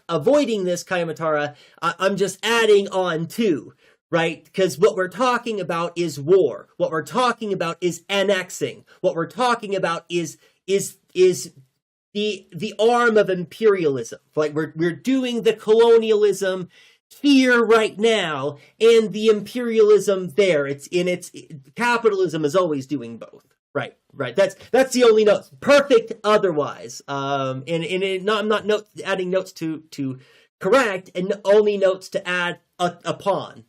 avoiding this, Kaimatara. I'm just adding on to. Right? Because what we're talking about is war. What we're talking about is annexing. What we're talking about is the arm of imperialism. Like we're doing the colonialism here right now and the imperialism there. Capitalism is always doing both. Right. That's the only note. Perfect otherwise. I'm not adding notes to correct, and only notes to add upon.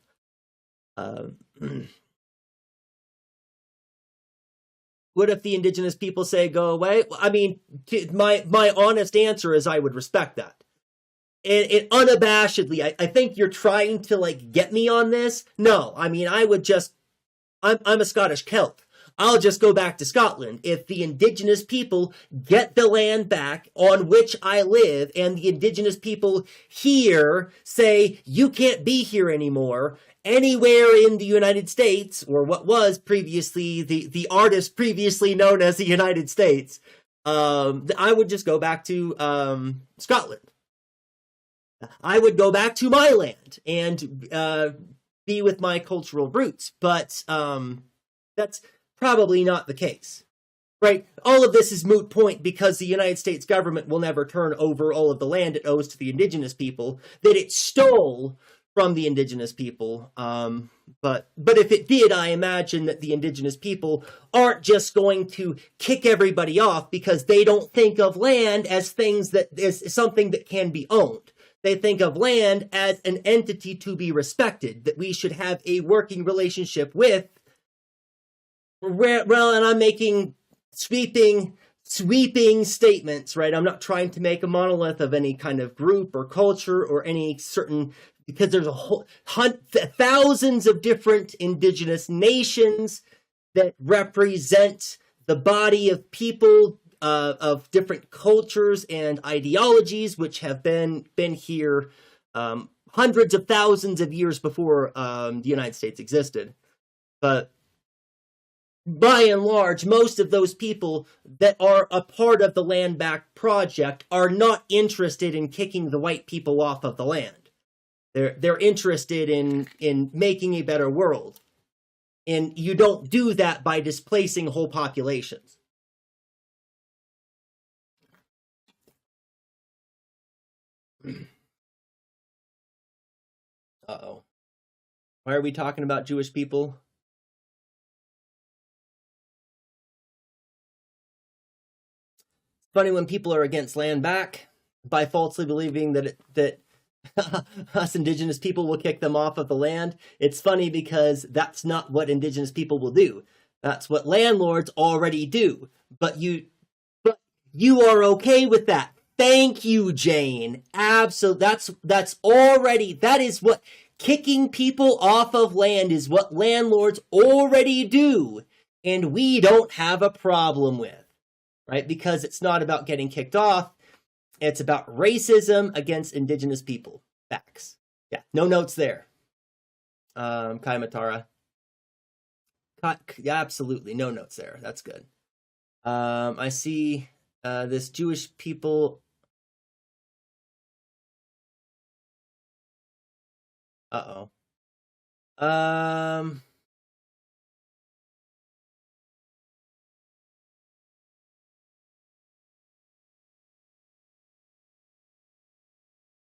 What if the indigenous people say go away? I mean, my honest answer is I would respect that. And unabashedly, I think you're trying to get me on this. No, I mean, I would just, I'm a Scottish Celt. I'll just go back to Scotland. If the indigenous people get the land back on which I live, and the indigenous people here say, you can't be here anymore, anywhere in the United States, or what was previously the artist previously known as the United States, I would just go back to Scotland. I would go back to my land and be with my cultural roots, but that's probably not the case, right? All of this is moot point because the United States government will never turn over all of the land it owes to the indigenous people that it stole from the indigenous people. But if it did, I imagine that the indigenous people aren't just going to kick everybody off because they don't think of land as things that is something that can be owned. They think of land as an entity to be respected, that we should have a working relationship with. Well, and I'm making sweeping statements, right? I'm not trying to make a monolith of any kind of group or culture or any certain, because there's a whole thousands of different indigenous nations that represent the body of people of different cultures and ideologies, which have been here hundreds of thousands of years before the United States existed. But by and large, most of those people that are a part of the LandBack project are not interested in kicking the white people off of the land. They're interested in making a better world. And you don't do that by displacing whole populations. Uh-oh. Why are we talking about Jewish people? Funny when people are against LandBack by falsely believing that us indigenous people will kick them off of the land. It's funny because that's not what indigenous people will do. That's what landlords already do. But you are okay with that. Thank you, Jane. Absolutely. That is what kicking people off of land is, what landlords already do, and we don't have a problem with. Right? Because it's not about getting kicked off. It's about racism against indigenous people. Facts. Yeah, no notes there. Kaimatara. Yeah, absolutely. No notes there. That's good. I see this Jewish people. Uh-oh.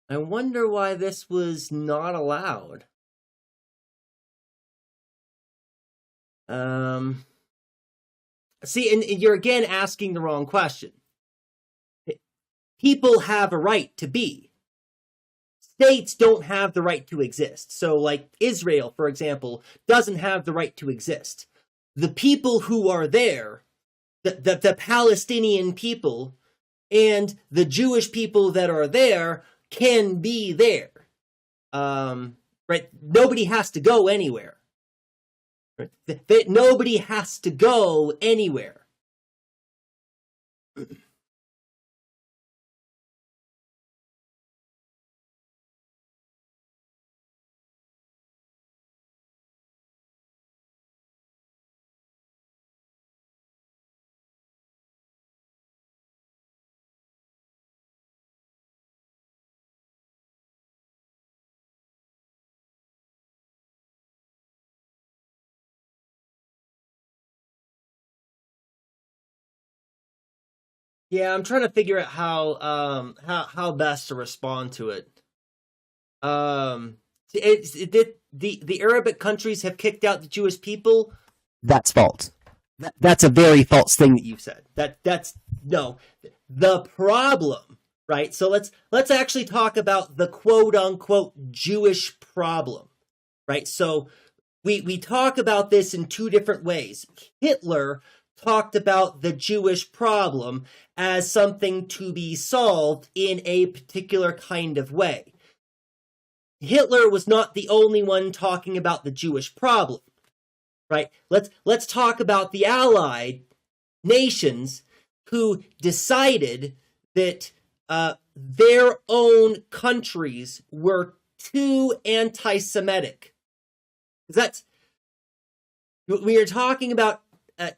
I wonder why this was not allowed. See, and you're again asking the wrong question. People have a right to be. States don't have the right to exist. So, like Israel, for example, doesn't have the right to exist. The people who are there, the Palestinian people and the Jewish people that are there can be there. Right? Nobody has to go anywhere. Right? Nobody has to go anywhere. Yeah, I'm trying to figure out how best to respond to it. The Arabic countries have kicked out the Jewish people. That's false. That's a very false thing that you've said. That's no. The problem, right? So let's actually talk about the quote unquote Jewish problem, right? So we talk about this in two different ways. Hitler talked about the Jewish problem as something to be solved in a particular kind of way. Hitler was not the only one talking about the Jewish problem, right? Let's talk about the Allied nations who decided that their own countries were too anti-Semitic. That's when you're talking about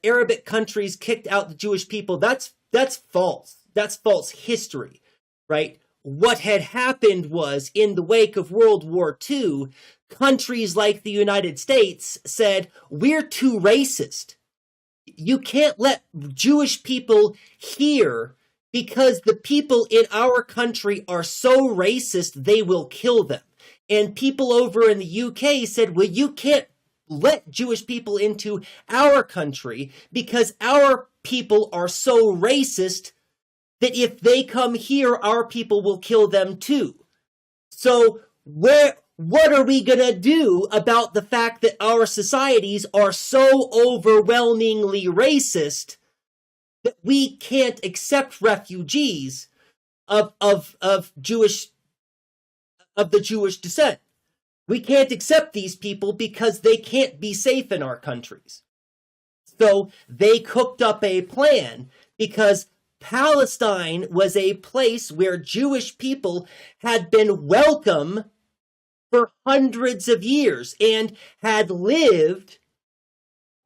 Arabic countries kicked out the Jewish people. That's false. That's false history, right? What had happened was, in the wake of World War II, countries like the United States said, we're too racist. You can't let Jewish people here because the people in our country are so racist, they will kill them. And people over in the UK said, well, you can't let Jewish people into our country because our people are so racist that if they come here, our people will kill them too. So what are we going to do about the fact that our societies are so overwhelmingly racist that we can't accept refugees of the Jewish descent? We can't accept these people because they can't be safe in our countries. So they cooked up a plan because Palestine was a place where Jewish people had been welcome for hundreds of years and had lived,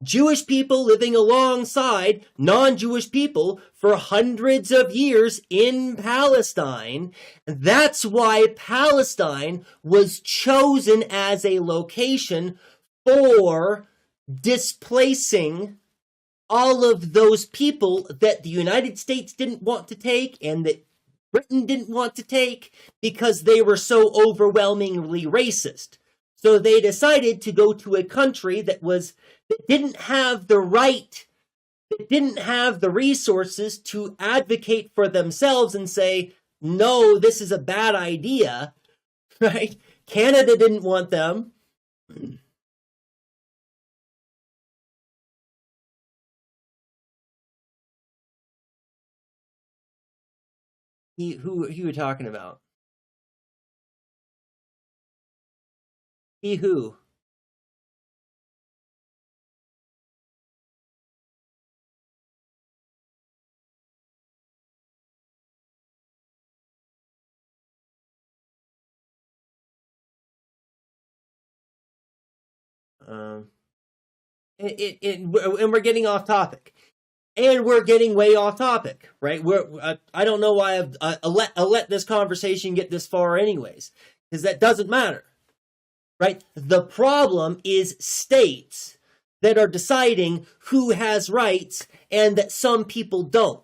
Jewish people living alongside non-Jewish people for hundreds of years in Palestine. That's why Palestine was chosen as a location for displacing all of those people that the United States didn't want to take and that Britain didn't want to take because they were so overwhelmingly racist. So they decided to go to a country that didn't have the right, that didn't have the resources to advocate for themselves and say, no, this is a bad idea, right? Canada didn't want them. Who you were talking about? He who? And we're getting off topic. And we're getting way off topic, right? I don't know why I'll let this conversation get this far anyways, because that doesn't matter, right? The problem is states that are deciding who has rights and that some people don't.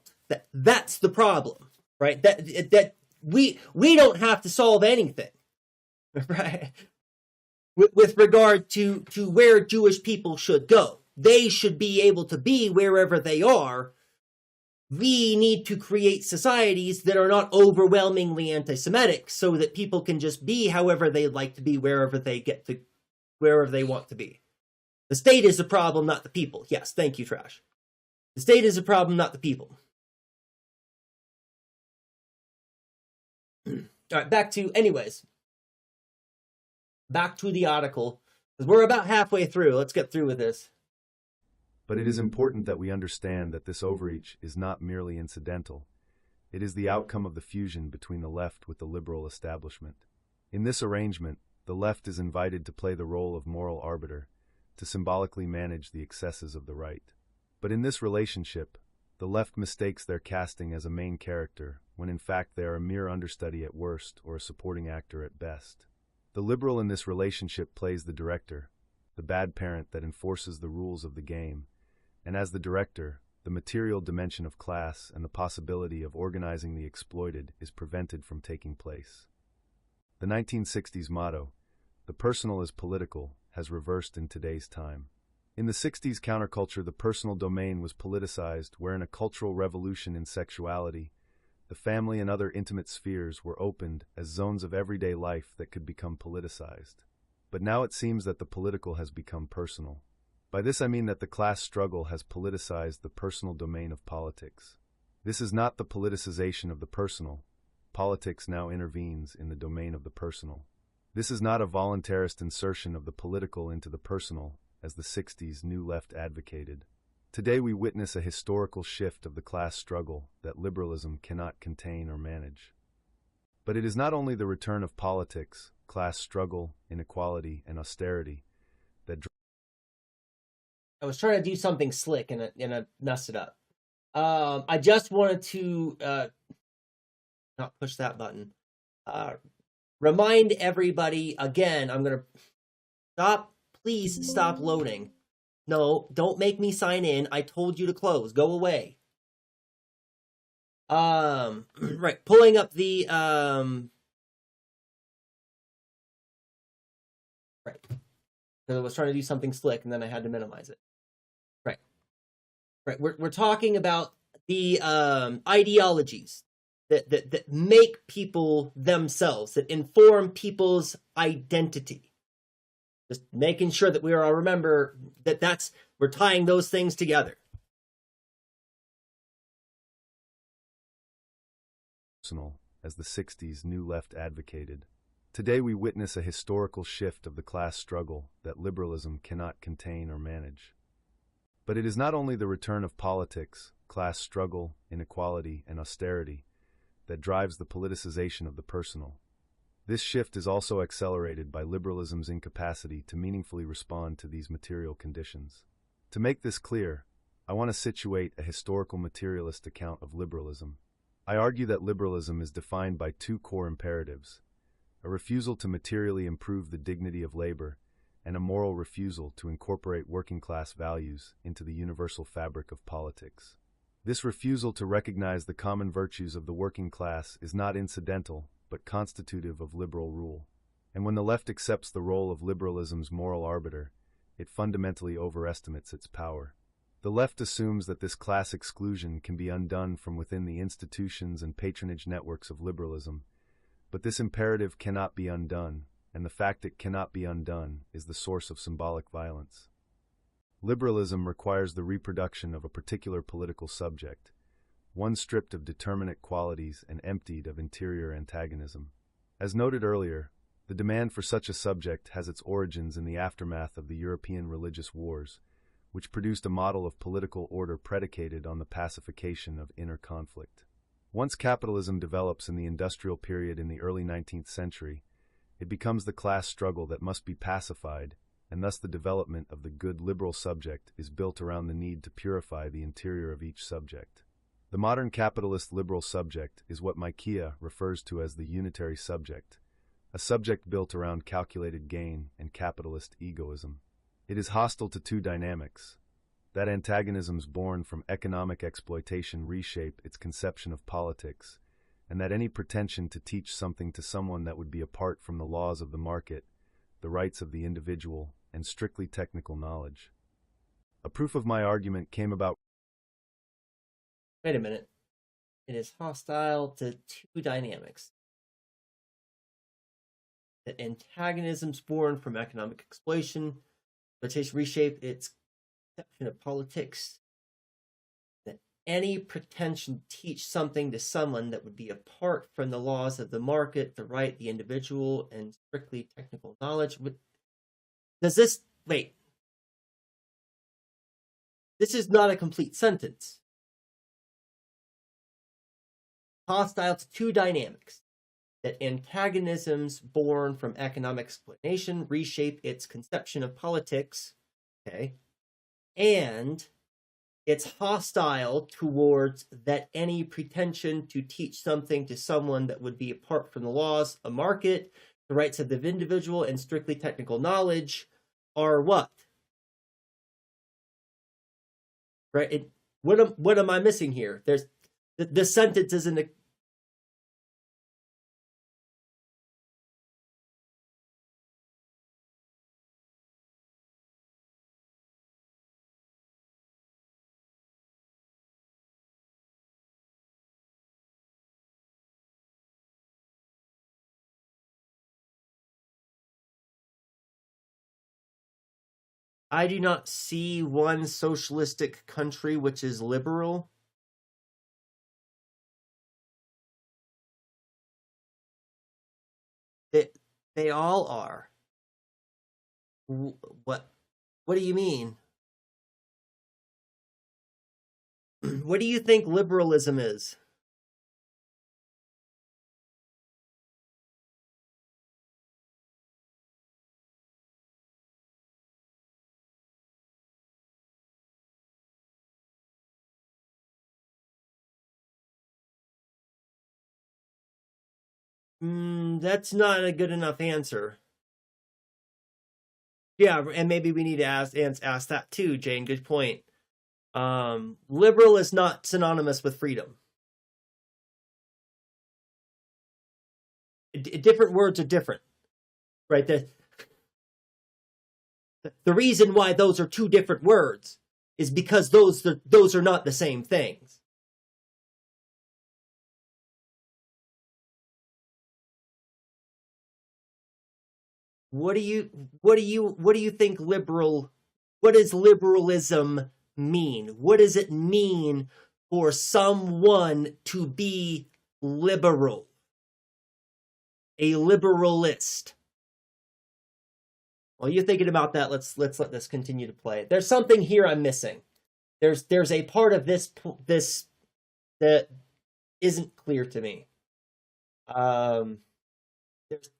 That's the problem, right? That we don't have to solve anything, right? With regard to where Jewish people should go. They should be able to be wherever they are. We need to create societies that are not overwhelmingly anti-Semitic so that people can just be however they'd like to be wherever they want to be. The state is the problem, not the people. Yes, thank you, Trash. The state is the problem, not the people. All right, back to the article. We're about halfway through. Let's get through with this.
But it is important that we understand that this overreach is not merely incidental. It is the outcome of the fusion between the left with the liberal establishment. In this arrangement, the left is invited to play the role of moral arbiter, to symbolically manage the excesses of the right. But in this relationship, the left mistakes their casting as a main character, when in fact they are a mere understudy at worst or a supporting actor at best. The liberal in this relationship plays the director, the bad parent that enforces the rules of the game, and as the director, the material dimension of class and the possibility of organizing the exploited is prevented from taking place. The 1960s motto, "The personal is political," has reversed in today's time. In the 60s counterculture, the personal domain was politicized, wherein a cultural revolution in sexuality, the family and other intimate spheres were opened as zones of everyday life that could become politicized. But now it seems that the political has become personal. By this I mean that the class struggle has politicized the personal domain of politics. This is not the politicization of the personal. Politics now intervenes in the domain of the personal. This is not a voluntarist insertion of the political into the personal, as the 60s New Left advocated. Today we witness a historical shift of the class struggle that liberalism cannot contain or manage. But it is not only the return of politics, class struggle, inequality, and austerity that
I was trying to do something slick and I messed it up. I just wanted to not push that button. Remind everybody again. I'm gonna stop. Please stop loading. No, don't make me sign in. I told you to close. Go away. Right. Pulling up the right. Because I was trying to do something slick and then I had to minimize it. Right. Right. We're talking about the ideologies that make people themselves, that inform people's identity. Just making sure that we all remember that we're tying those things together.
As the 60s New Left advocated. Today we witness a historical shift of the class struggle that liberalism cannot contain or manage. But it is not only the return of politics, class struggle, inequality, and austerity that drives the politicization of the personal. This shift is also accelerated by liberalism's incapacity to meaningfully respond to these material conditions. To make this clear, I want to situate a historical materialist account of liberalism. I argue that liberalism is defined by two core imperatives: a refusal to materially improve the dignity of labor, and a moral refusal to incorporate working-class values into the universal fabric of politics. This refusal to recognize the common virtues of the working class is not incidental, but constitutive of liberal rule. And when the left accepts the role of liberalism's moral arbiter, it fundamentally overestimates its power. The left assumes that this class exclusion can be undone from within the institutions and patronage networks of liberalism, but this imperative cannot be undone, and the fact it cannot be undone is the source of symbolic violence. Liberalism requires the reproduction of a particular political subject, one stripped of determinate qualities and emptied of interior antagonism. As noted earlier, the demand for such a subject has its origins in the aftermath of the European religious wars, which produced a model of political order predicated on the pacification of inner conflict. Once capitalism develops in the industrial period in the early 19th century, it becomes the class struggle that must be pacified, and thus the development of the good liberal subject is built around the need to purify the interior of each subject. The modern capitalist liberal subject is what Maikia refers to as the unitary subject, a subject built around calculated gain and capitalist egoism. It is hostile to two dynamics. That antagonisms born from economic exploitation reshape its conception of politics, and that any pretension to teach something to someone that would be apart from the laws of the market, the rights of the individual, and strictly technical knowledge. A proof of my argument came about.
Wait a minute. It is hostile to two dynamics. That antagonisms born from economic exploitation reshape its conception of politics. That any pretension to teach something to someone that would be apart from the laws of the market, the right, the individual, and strictly technical knowledge. Does this... Wait. This is not a complete sentence. Hostile to two dynamics. That antagonisms born from economic exploitation reshape its conception of politics, okay? And it's hostile towards that any pretension to teach something to someone that would be apart from the laws, a market, the rights of the individual, and strictly technical knowledge are what? Right? What am I missing here? There's the sentence isn't a... I do not see one socialistic country which is liberal. They all are. What What do you mean? What do you think liberalism is? That's not a good enough answer. Yeah, and maybe we need to ask that too, Jane. Good point. Liberal is not synonymous with freedom. Different words are different, right? The reason why those are two different words is because those are not the same things. What do you think what does liberalism mean? What does it mean for someone to be liberal? A liberalist. While you're thinking about that, let's let this continue to play. There's something here I'm missing. There's a part of this that isn't clear to me.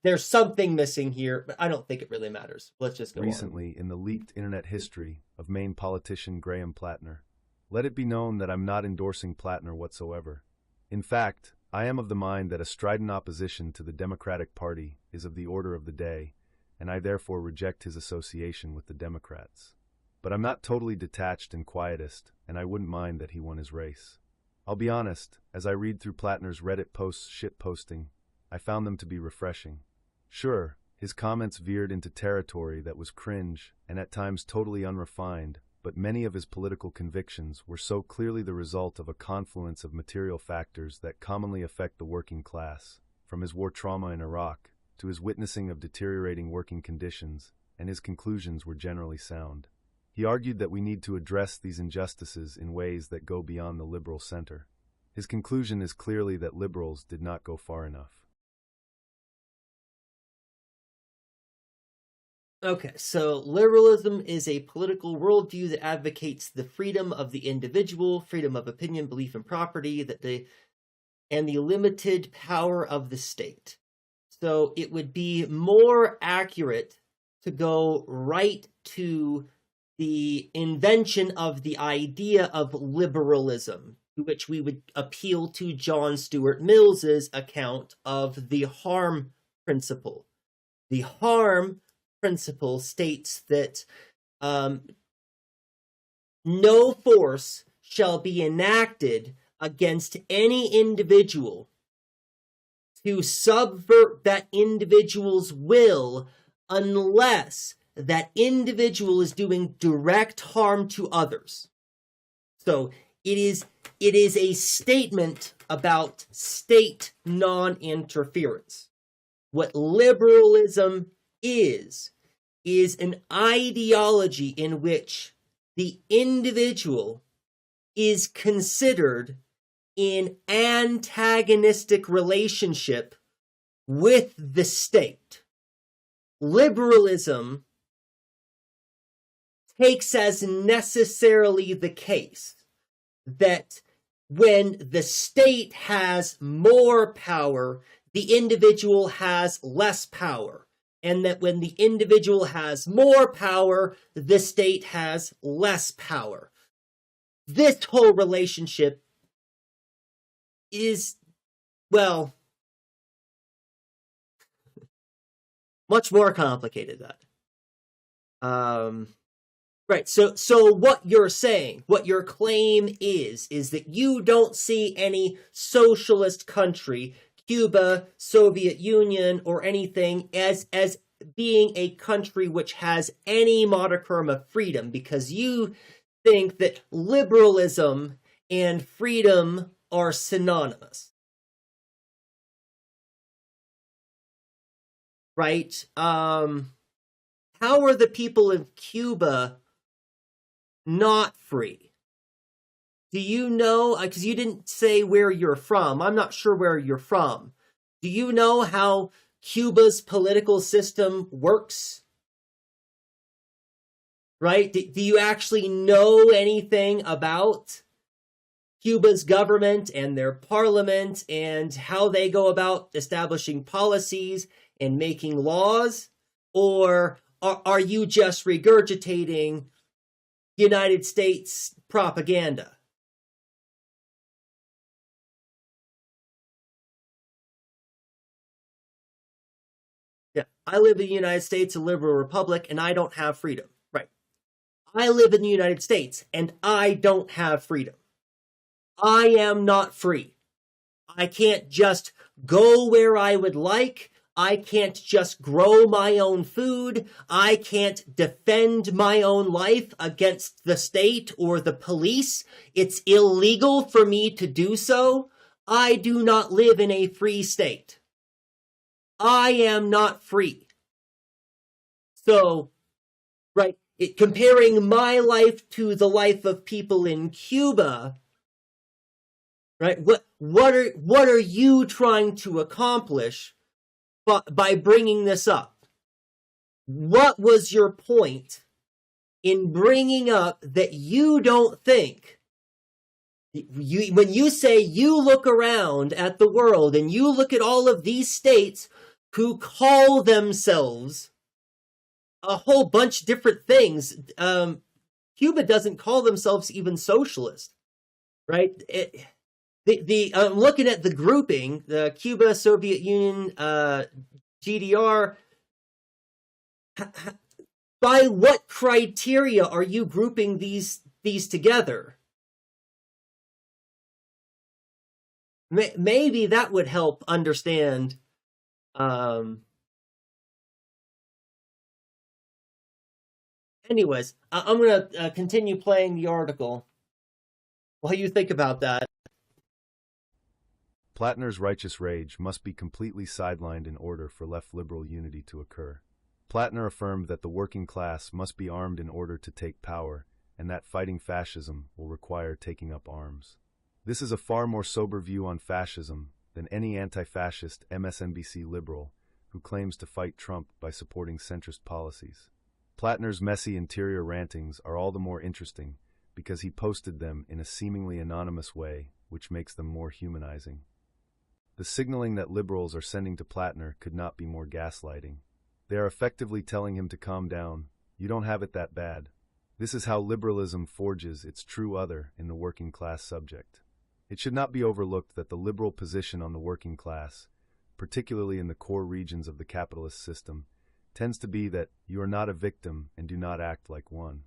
There's something missing here, but I don't think it really matters. Let's just go
Recently, in the leaked internet history of Maine politician Graham Plattner, let it be known that I'm not endorsing Plattner whatsoever. In fact, I am of the mind that a strident opposition to the Democratic Party is of the order of the day, and I therefore reject his association with the Democrats. But I'm not totally detached and quietist, and I wouldn't mind that he won his race. I'll be honest, as I read through Plattner's Reddit posts shitposting, I found them to be refreshing. Sure, his comments veered into territory that was cringe and at times totally unrefined, but many of his political convictions were so clearly the result of a confluence of material factors that commonly affect the working class, from his war trauma in Iraq to his witnessing of deteriorating working conditions, and his conclusions were generally sound. He argued that we need to address these injustices in ways that go beyond the liberal center. His conclusion is clearly that liberals did not go far enough.
Okay, so liberalism is a political worldview that advocates the freedom of the individual, freedom of opinion, belief, and property, and the limited power of the state. So it would be more accurate to go right to the invention of the idea of liberalism, to which we would appeal to John Stuart Mills's account of the harm principle. The harm principle states that no force shall be enacted against any individual to subvert that individual's will unless that individual is doing direct harm to others. So it is a statement about state non-interference. What liberalism is an ideology in which the individual is considered in antagonistic relationship with the state. Liberalism takes as necessarily the case that when the state has more power, the individual has less power. And that when the individual has more power, the state has less power. This whole relationship is, well, much more complicated than that. Right, so what you're saying, what your claim is that you don't see any socialist country, Cuba, Soviet Union, or anything as being a country which has any modicum of freedom, because you think that liberalism and freedom are synonymous. Right? How are the people of Cuba not free? Do you know, because you didn't say where you're from. I'm not sure where you're from. Do you know how Cuba's political system works? right? Do you actually know anything about Cuba's government and their parliament and how they go about establishing policies and making laws? Or are you just regurgitating United States propaganda? Yeah, I live in the United States, a liberal republic, and I don't have freedom. Right. I live in the United States, and I don't have freedom. I am not free. I can't just go where I would like. I can't just grow my own food. I can't defend my own life against the state or the police. It's illegal for me to do so. I do not live in a free state. I am not free. So, right, comparing my life to the life of people in Cuba, right? What are you trying to accomplish by bringing this up? What was your point in bringing up that you don't think, when you say you look around at the world and you look at all of these states who call themselves a whole bunch of different things, Cuba doesn't call themselves even socialist, right? I'm looking at the grouping, the Cuba, Soviet Union, GDR. By what criteria are you grouping these together? Maybe that would help understand. Anyways, I'm going to continue playing the article while you think about that.
Plattner's righteous rage must be completely sidelined in order for left liberal unity to occur. Plattner affirmed that the working class must be armed in order to take power, and that fighting fascism will require taking up arms. This is a far more sober view on fascism than any anti-fascist MSNBC liberal who claims to fight Trump by supporting centrist policies. Plattner's messy interior rantings are all the more interesting because he posted them in a seemingly anonymous way, which makes them more humanizing. The signaling that liberals are sending to Plattner could not be more gaslighting. They are effectively telling him to calm down. You don't have it that bad. This is how liberalism forges its true other in the working class subject. It should not be overlooked that the liberal position on the working class, particularly in the core regions of the capitalist system, tends to be that you are not a victim and do not act like one.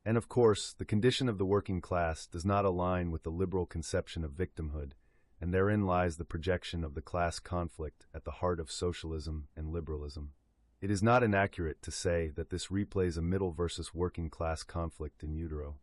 And of course, the condition of the working class does not align with the liberal conception of victimhood, and therein lies the projection of the class conflict at the heart of socialism and liberalism. It is not inaccurate to say that this replays a middle versus working class conflict in utero.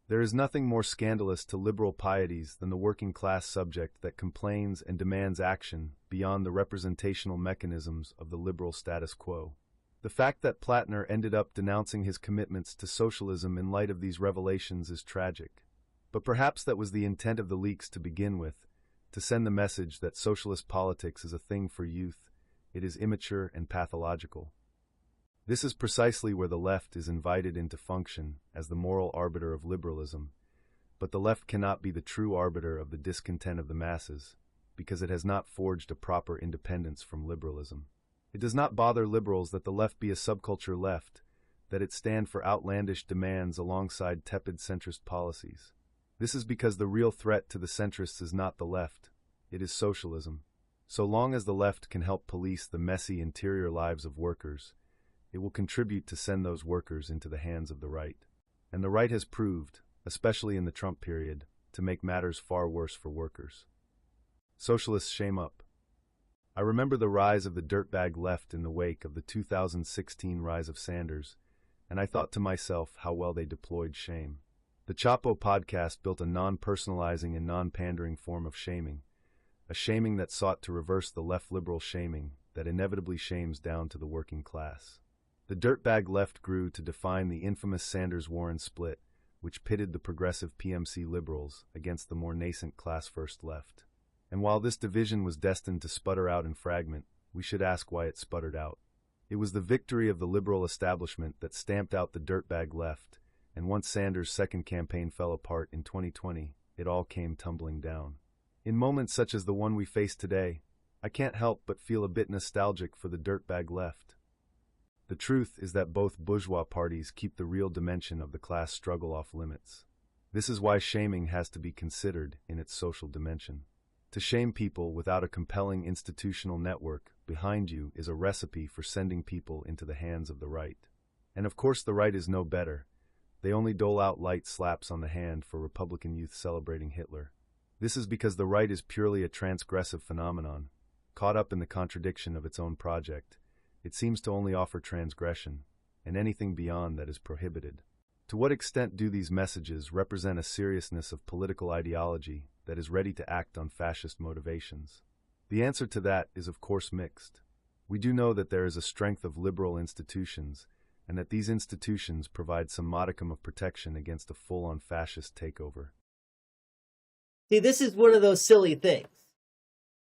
There is nothing more scandalous to liberal pieties than the working class subject that complains and demands action beyond the representational mechanisms of the liberal status quo. The fact that Plattner ended up denouncing his commitments to socialism in light of these revelations is tragic. But perhaps that was the intent of the leaks to begin with, to send the message that socialist politics is a thing for youth. It is immature and pathological. This is precisely where the left is invited into function as the moral arbiter of liberalism, but the left cannot be the true arbiter of the discontent of the masses, because it has not forged a proper independence from liberalism. It does not bother liberals that the left be a subculture left, that it stand for outlandish demands alongside tepid centrist policies. This is because the real threat to the centrists is not the left, it is socialism. So long as the left can help police the messy interior lives of workers, it will contribute to send those workers into the hands of the right. And the right has proved, especially in the Trump period, to make matters far worse for workers. Socialists shame up. I remember the rise of the dirtbag left in the wake of the 2016 rise of Sanders, and I thought to myself how well they deployed shame. The Chapo podcast built a non-personalizing and non-pandering form of shaming, a shaming that sought to reverse the left-liberal shaming that inevitably shames down to the working class. The dirtbag left grew to define the infamous Sanders-Warren split, which pitted the progressive PMC liberals against the more nascent class-first left. And while this division was destined to sputter out and fragment, we should ask why it sputtered out. It was the victory of the liberal establishment that stamped out the dirtbag left, and once Sanders' second campaign fell apart in 2020, it all came tumbling down. In moments such as the one we face today, I can't help but feel a bit nostalgic for the dirtbag left. The truth is that both bourgeois parties keep the real dimension of the class struggle off limits. This is why shaming has to be considered in its social dimension. To shame people without a compelling institutional network behind you is a recipe for sending people into the hands of the right. And of course the right is no better. They only dole out light slaps on the hand for Republican youth celebrating Hitler. This is because the right is purely a transgressive phenomenon, caught up in the contradiction of its own project. It seems to only offer transgression, and anything beyond that is prohibited. To what extent do these messages represent a seriousness of political ideology that is ready to act on fascist motivations? The answer to that is of course mixed. We do know that there is a strength of liberal institutions, and that these institutions provide some modicum of protection against a full-on fascist takeover.
See, this is one of those silly things,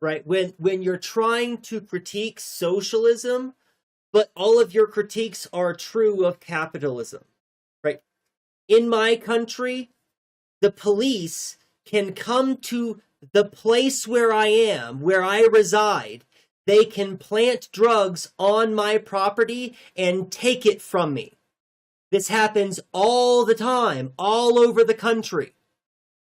right? When you're trying to critique socialism, but all of your critiques are true of capitalism, right? In my country, the police can come to the place where I am, where I reside. They can plant drugs on my property and take it from me. This happens all the time, all over the country.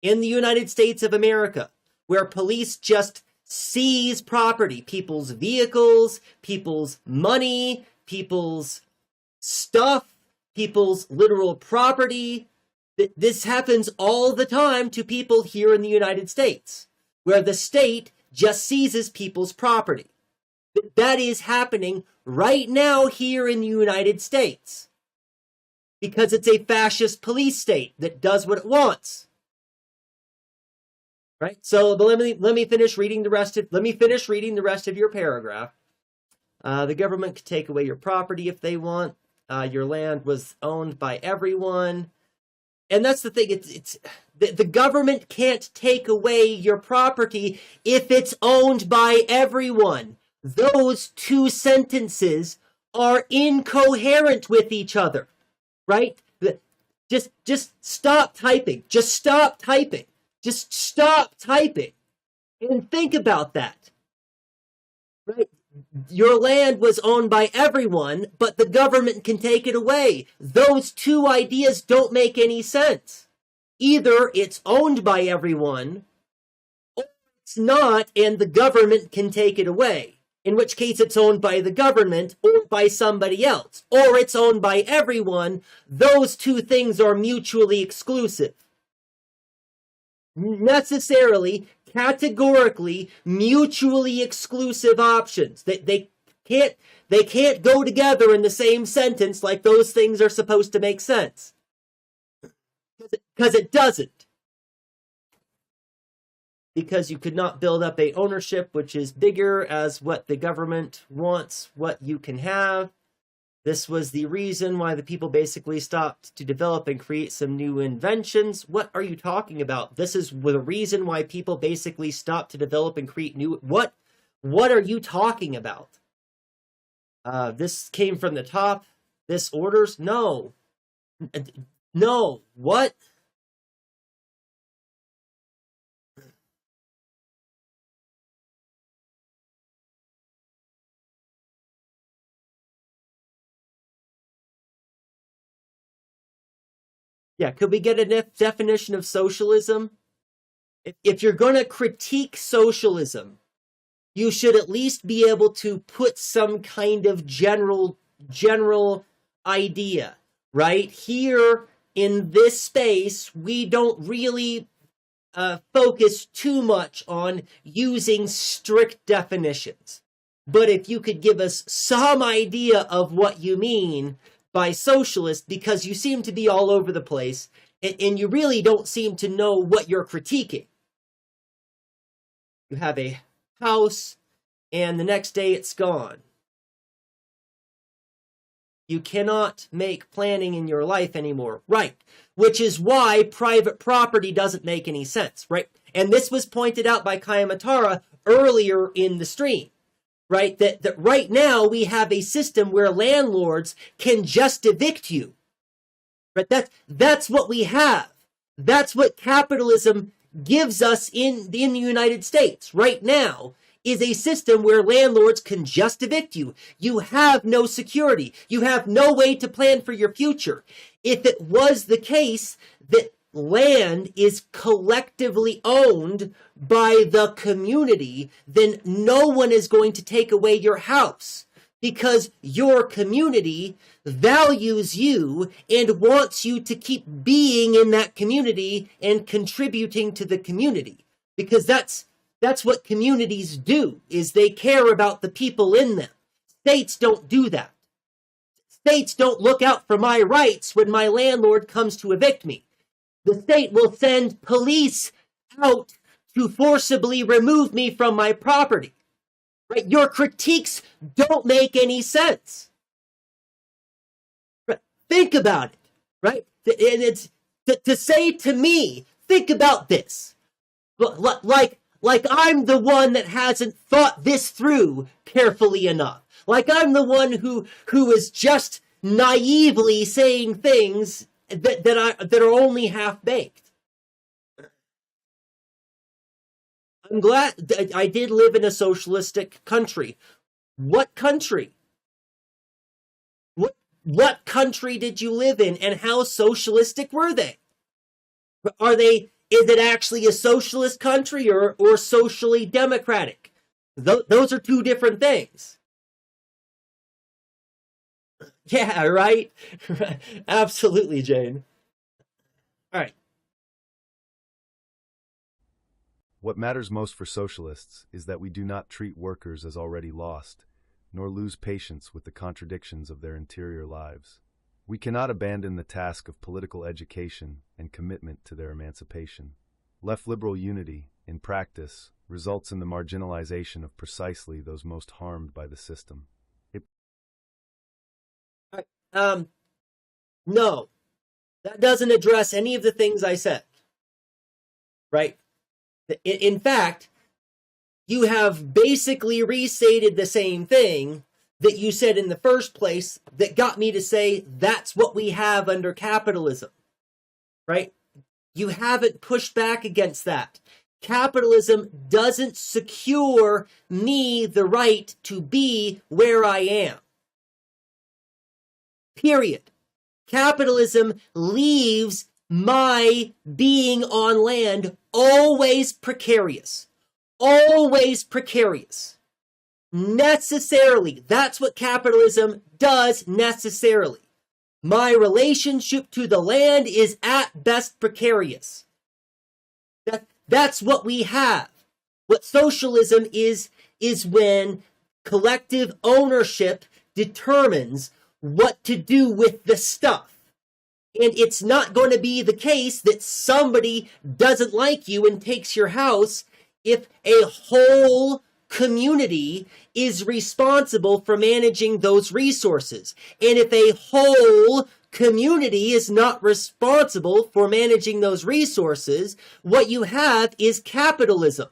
In the United States of America, where police just seize property, people's vehicles, people's money, people's stuff, people's literal property. This happens all the time to people here in the United States, where the state just seizes people's property. That is happening right now here in the United States, because it's a fascist police state that does what it wants. Right? So let me finish reading the rest of your paragraph. The government could take away your property if they want. Your land was owned by everyone. And that's the thing. The government can't take away your property if it's owned by everyone. Those two sentences are incoherent with each other, right? Just stop typing. Just stop typing. Just stop typing and think about that, right? Your land was owned by everyone, but the government can take it away. Those two ideas don't make any sense. Either it's owned by everyone, or it's not, and the government can take it away. In which case it's owned by the government or by somebody else, or it's owned by everyone. Those two things are mutually exclusive. Necessarily, categorically, mutually exclusive options. They can't go together in the same sentence like those things are supposed to make sense. Because it doesn't. Because you could not build up a ownership which is bigger as what the government wants, what you can have. This was the reason why the people basically stopped to develop and create some new inventions. What are you talking about? This is the reason why people basically stopped to develop and create new... What are you talking about? This came from the top. This orders? No. No. What? Yeah, could we get a definition of socialism? If you're going to critique socialism, you should at least be able to put some kind of general idea, right? Here in this space, we don't really focus too much on using strict definitions. But if you could give us some idea of what you mean by socialist, because you seem to be all over the place, and you really don't seem to know what you're critiquing. You have a house, and the next day it's gone. You cannot make planning in your life anymore, right? Which is why private property doesn't make any sense, right? And this was pointed out by Kayamatara earlier in the stream. right? That right now we have a system where landlords can just evict you. Right? That's what we have. That's what capitalism gives us in the United States right now, is a system where landlords can just evict you. You have no security. You have no way to plan for your future. If it was the case that land is collectively owned by the community, then no one is going to take away your house, because your community values you and wants you to keep being in that community and contributing to the community, because that's what communities do, is they care about the people in them. States don't do that. States don't look out for my rights when my landlord comes to evict me. The state will send police out to forcibly remove me from my property. Right? Your critiques don't make any sense. Right? Think about it, right? And it's to say to me, think about this. Like I'm the one that hasn't thought this through carefully enough. Like I'm the one who is just naively saying things that are only half baked. I'm glad I did live in a socialistic country. What country? What country did you live in, and how socialistic were they? Is it actually a socialist country or socially democratic? Those are two different things. Yeah, right? Absolutely, Jane. All right.
What matters most for socialists is that we do not treat workers as already lost, nor lose patience with the contradictions of their interior lives. We cannot abandon the task of political education and commitment to their emancipation. Left-liberal unity, in practice, results in the marginalization of precisely those most harmed by the system.
No, that doesn't address any of the things I said, right? In fact, you have basically restated the same thing that you said in the first place that got me to say that's what we have under capitalism, right? You haven't pushed back against that. Capitalism doesn't secure me the right to be where I am. Period. Capitalism leaves my being on land always precarious. Always precarious. Necessarily. That's what capitalism does necessarily. My relationship to the land is at best precarious. That's what we have. What socialism is when collective ownership determines what to do with the stuff. And it's not going to be the case that somebody doesn't like you and takes your house if a whole community is responsible for managing those resources. And if a whole community is not responsible for managing those resources, what you have is capitalism.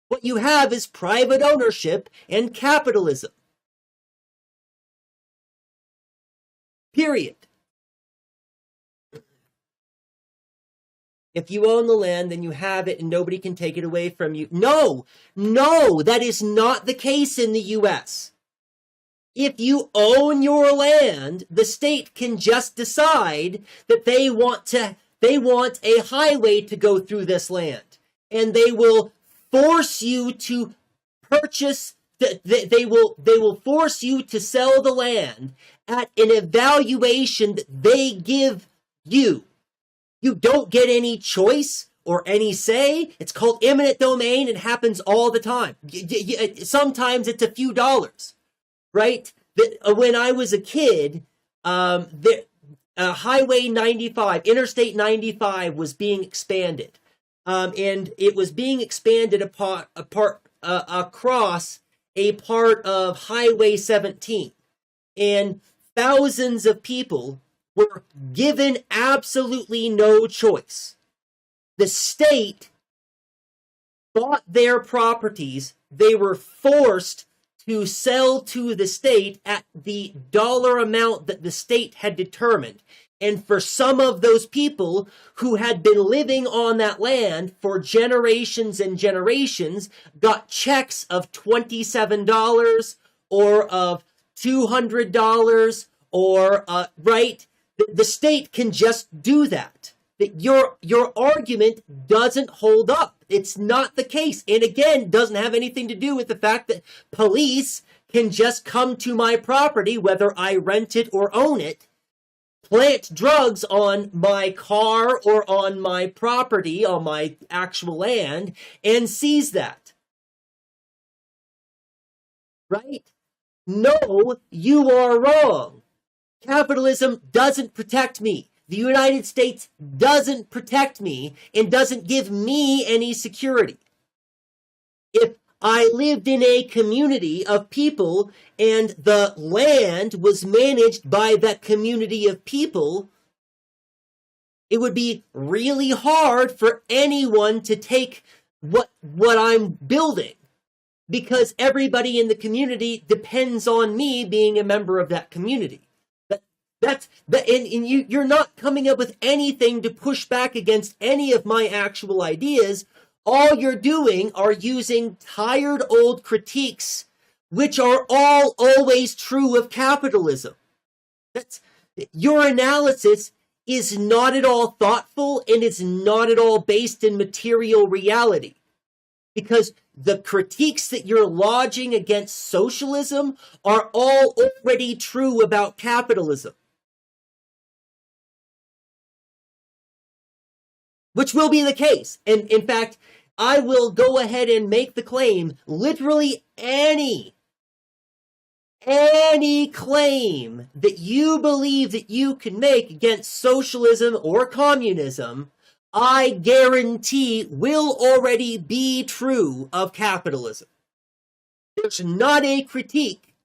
What you have is private ownership and capitalism. Period. If you own the land, then you have it and nobody can take it away from you. No, that is not the case in the U.S. If you own your land, the state can just decide that they want a highway to go through this land. And they will force you to purchase, they will force you to sell the land at an evaluation that they give you. You don't get any choice or any say. It's called eminent domain. It happens all the time. Sometimes it's a few dollars, right? When I was a kid, Highway 95, Interstate 95 was being expanded. And it was being expanded across a part of Highway 17. And thousands of people were given absolutely no choice. The state bought their properties they were forced to sell to the state at the dollar amount that the state had determined. And for some of those people who had been living on that land for generations and generations, got checks of $27 or of $200 or, right? The state can just do that. That your argument doesn't hold up. It's not the case. And again, doesn't have anything to do with the fact that police can just come to my property, whether I rent it or own it, plant drugs on my car or on my property, on my actual land, and seize that. Right? No, you are wrong. Capitalism doesn't protect me. The United States doesn't protect me and doesn't give me any security. If I lived in a community of people and the land was managed by that community of people, it would be really hard for anyone to take what I'm building, because everybody in the community depends on me being a member of that community. And you're not coming up with anything to push back against any of my actual ideas. All you're doing are using tired old critiques, which are all always true of capitalism. Your analysis is not at all thoughtful and is not at all based in material reality. Because the critiques that you're lodging against socialism are all already true about capitalism. Which will be the case. And in fact, I will go ahead and make the claim, literally any claim that you believe that you can make against socialism or communism, I guarantee will already be true of capitalism. There's not a critique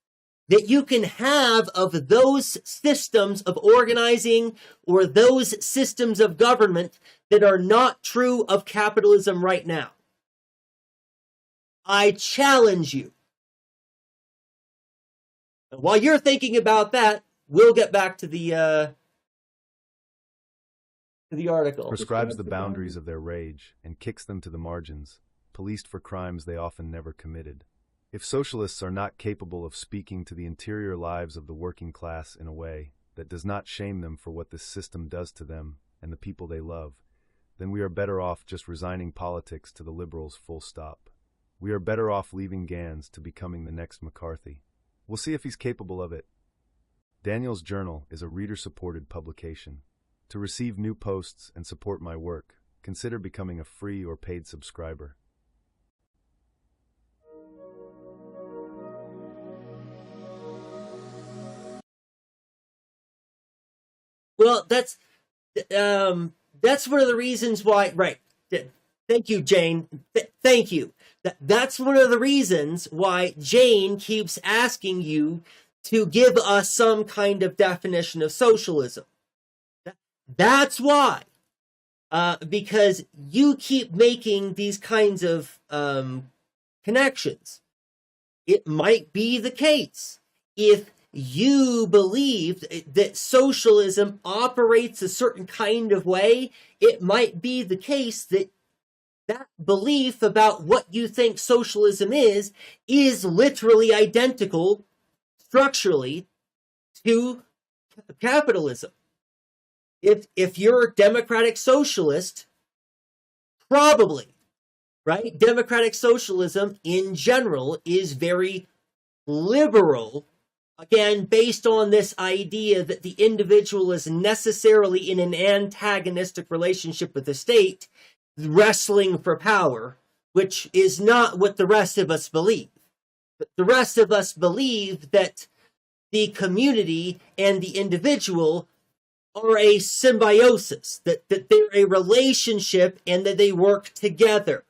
that you can have of those systems of organizing or those systems of government that are not true of capitalism right now. I challenge you. And while you're thinking about that, we'll get back to the article.
Prescribes the boundaries of their rage and kicks them to the margins, policed for crimes they often never committed. If socialists are not capable of speaking to the interior lives of the working class in a way that does not shame them for what this system does to them and the people they love, then we are better off just resigning politics to the liberals, full stop. We are better off leaving Gans to becoming the next McCarthy. We'll see if he's capable of it. Daniel's Journal is a reader-supported publication. To receive new posts and support my work, consider becoming a free or paid subscriber.
Well, that's one of the reasons why, right. Thank you, Jane. Thank you. That's one of the reasons why Jane keeps asking you to give us some kind of definition of socialism. That's why. Because you keep making these kinds of connections. It might be the case if you believe that socialism operates a certain kind of way, it might be the case that that belief about what you think socialism is literally identical structurally to capitalism. If you're a democratic socialist, probably, right? Democratic socialism in general is very liberal. Again, based on this idea that the individual is necessarily in an antagonistic relationship with the state, wrestling for power, which is not what the rest of us believe. But the rest of us believe that the community and the individual are a symbiosis, that they're a relationship and that they work together,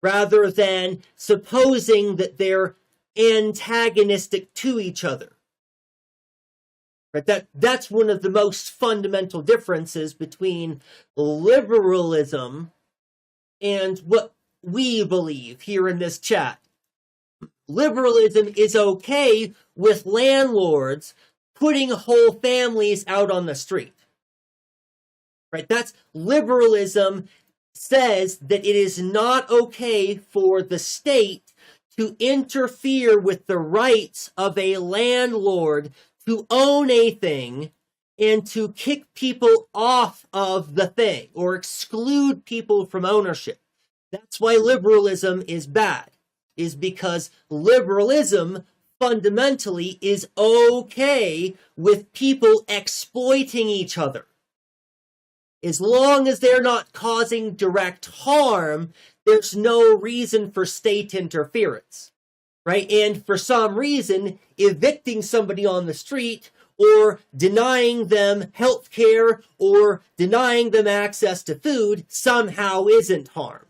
rather than supposing that they're antagonistic to each other. Right? That's one of the most fundamental differences between liberalism and what we believe here in this chat. Liberalism is okay with landlords putting whole families out on the street. Right? That's liberalism says that it is not okay for the state to interfere with the rights of a landlord to own a thing and to kick people off of the thing or exclude people from ownership. That's why liberalism is bad, is because liberalism fundamentally is okay with people exploiting each other. As long as they're not causing direct harm, there's no reason for state interference, right? And for some reason, evicting somebody on the street or denying them health care or denying them access to food somehow isn't harm,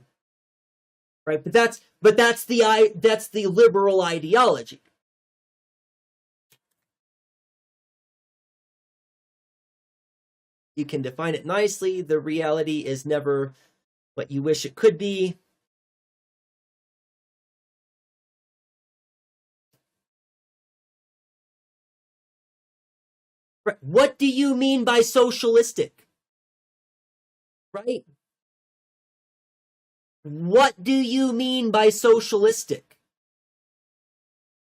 right? But that's the liberal ideology. You can define it nicely. The reality is never what you wish it could be. Right. What do you mean by socialistic? Right? What do you mean by socialistic?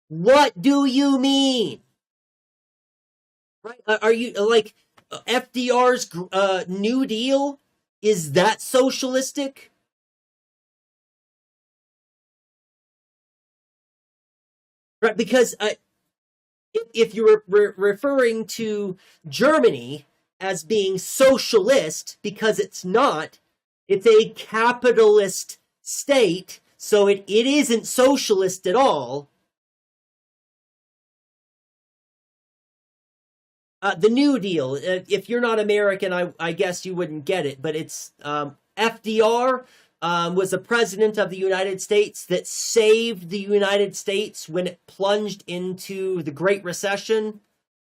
What do you mean? Right? Are you like FDR's New Deal? Is that socialistic? Right? Because if you're referring to Germany as being socialist, because it's not, it's a capitalist state, so it isn't socialist at all. The New Deal, if you're not American, I guess you wouldn't get it, but it's FDR was a president of the United States that saved the United States when it plunged into the Great Recession.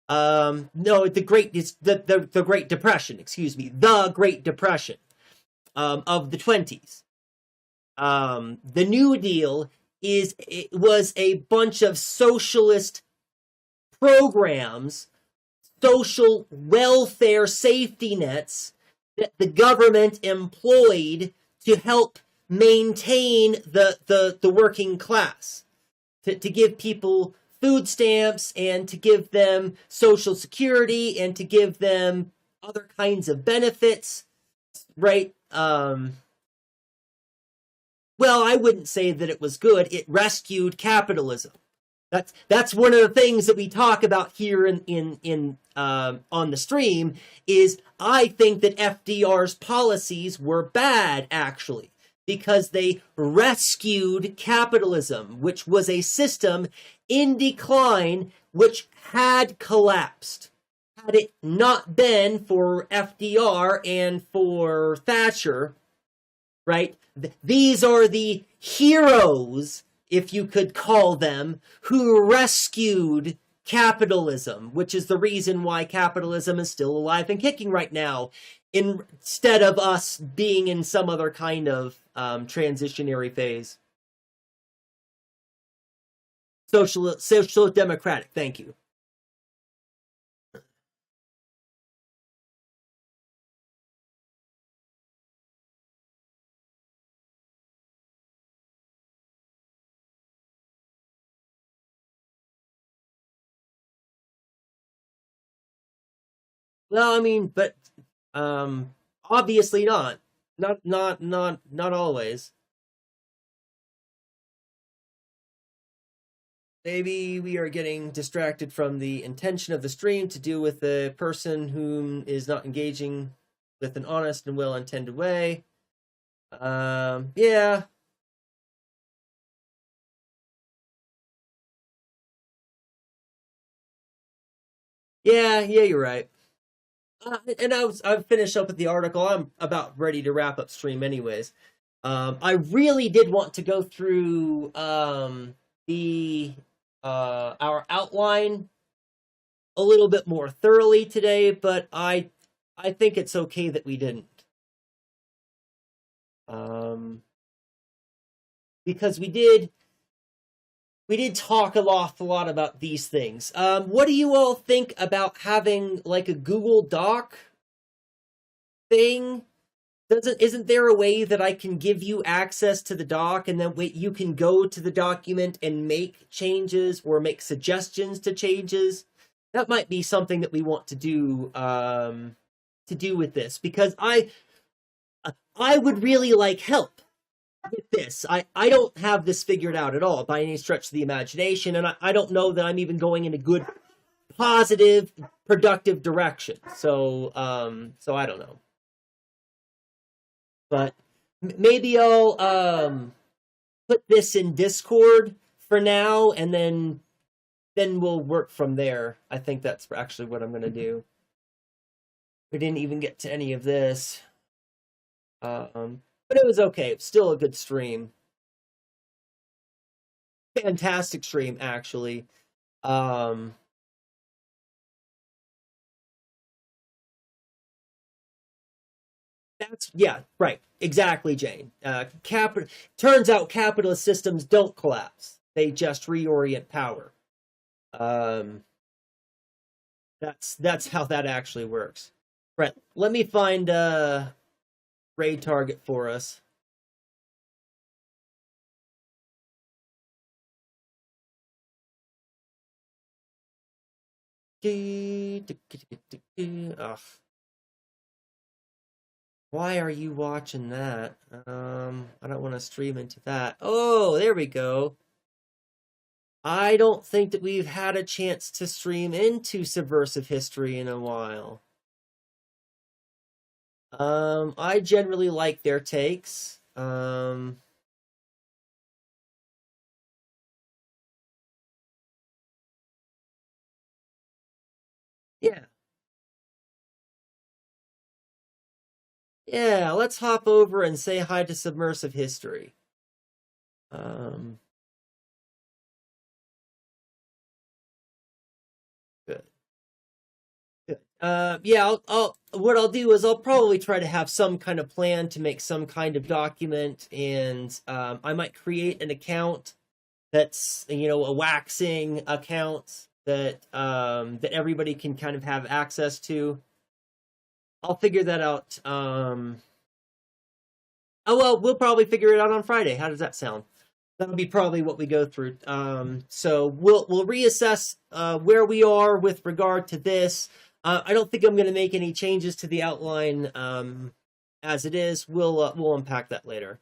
No, the Great Depression, excuse me, the Great Depression of the 20s. The New Deal was a bunch of socialist programs, social welfare safety nets that the government employed to help maintain the working class, to give people food stamps and to give them social security and to give them other kinds of benefits, right? Well, I wouldn't say that it was good. It rescued capitalism. That's one of the things that we talk about here in on the stream. Is I think that FDR's policies were bad, actually, because they rescued capitalism, which was a system in decline, which had collapsed. Had it not been for FDR and for Thatcher, right? These are the heroes, if you could call them, who rescued capitalism, which is the reason why capitalism is still alive and kicking right now, instead of us being in some other kind of transitionary phase. Social democratic, thank you. Well, I mean, but obviously not. Not always. Maybe we are getting distracted from the intention of the stream to do with a person whom is not engaging with an honest and well-intended way. Yeah. Yeah, you're right. And I've finished up with the article. I'm about ready to wrap up stream anyways. I really did want to go through the our outline a little bit more thoroughly today, but I think it's okay that we didn't. Because we did we did talk an awful lot about these things. What do you all think about having like a Google Doc thing? Isn't there a way that I can give you access to the doc, and then you can go to the document and make changes or make suggestions to changes? That might be something that we want to do with this, because I would really like help with this. I don't have this figured out at all by any stretch of the imagination, and I don't know that I'm even going in a good, positive, productive direction. So I don't know. But maybe I'll put this in Discord for now, and then we'll work from there. I think that's actually what I'm going to do. We didn't even get to any of this. But it was okay. It was still a good stream. Fantastic stream, actually. Yeah, right. Exactly, Jane. Turns out capitalist systems don't collapse. They just reorient power. That's how that actually works. Right. Let me find a raid target for us. Ugh. Why are you watching that? I don't want to stream into that. Oh, there we go. I don't think that we've had a chance to stream into Subversive History in a while. I generally like their takes. Yeah. Yeah, let's hop over and say hi to Subversive History. Good. Good. Yeah, what I'll do is I'll probably try to have some kind of plan to make some kind of document, and I might create an account that's, a waxing account that that everybody can kind of have access to. I'll figure that out. Oh well, we'll probably figure it out on Friday. How does that sound? That'll be probably what we go through. So we'll reassess where we are with regard to this. I don't think I'm going to make any changes to the outline as it is. We'll unpack that later.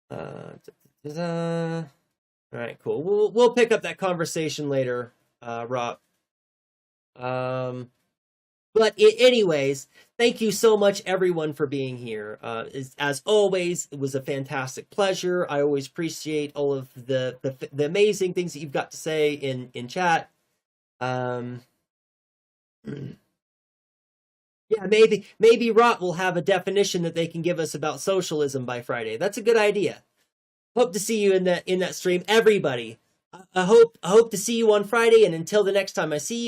All right, cool. We'll pick up that conversation later, Rob. But anyways, thank you so much, everyone, for being here. As always, it was a fantastic pleasure. I always appreciate all of the amazing things that you've got to say in chat. Yeah, maybe Rot will have a definition that they can give us about socialism by Friday. That's a good idea. Hope to see you in that stream, everybody. I hope to see you on Friday, and until the next time I see you.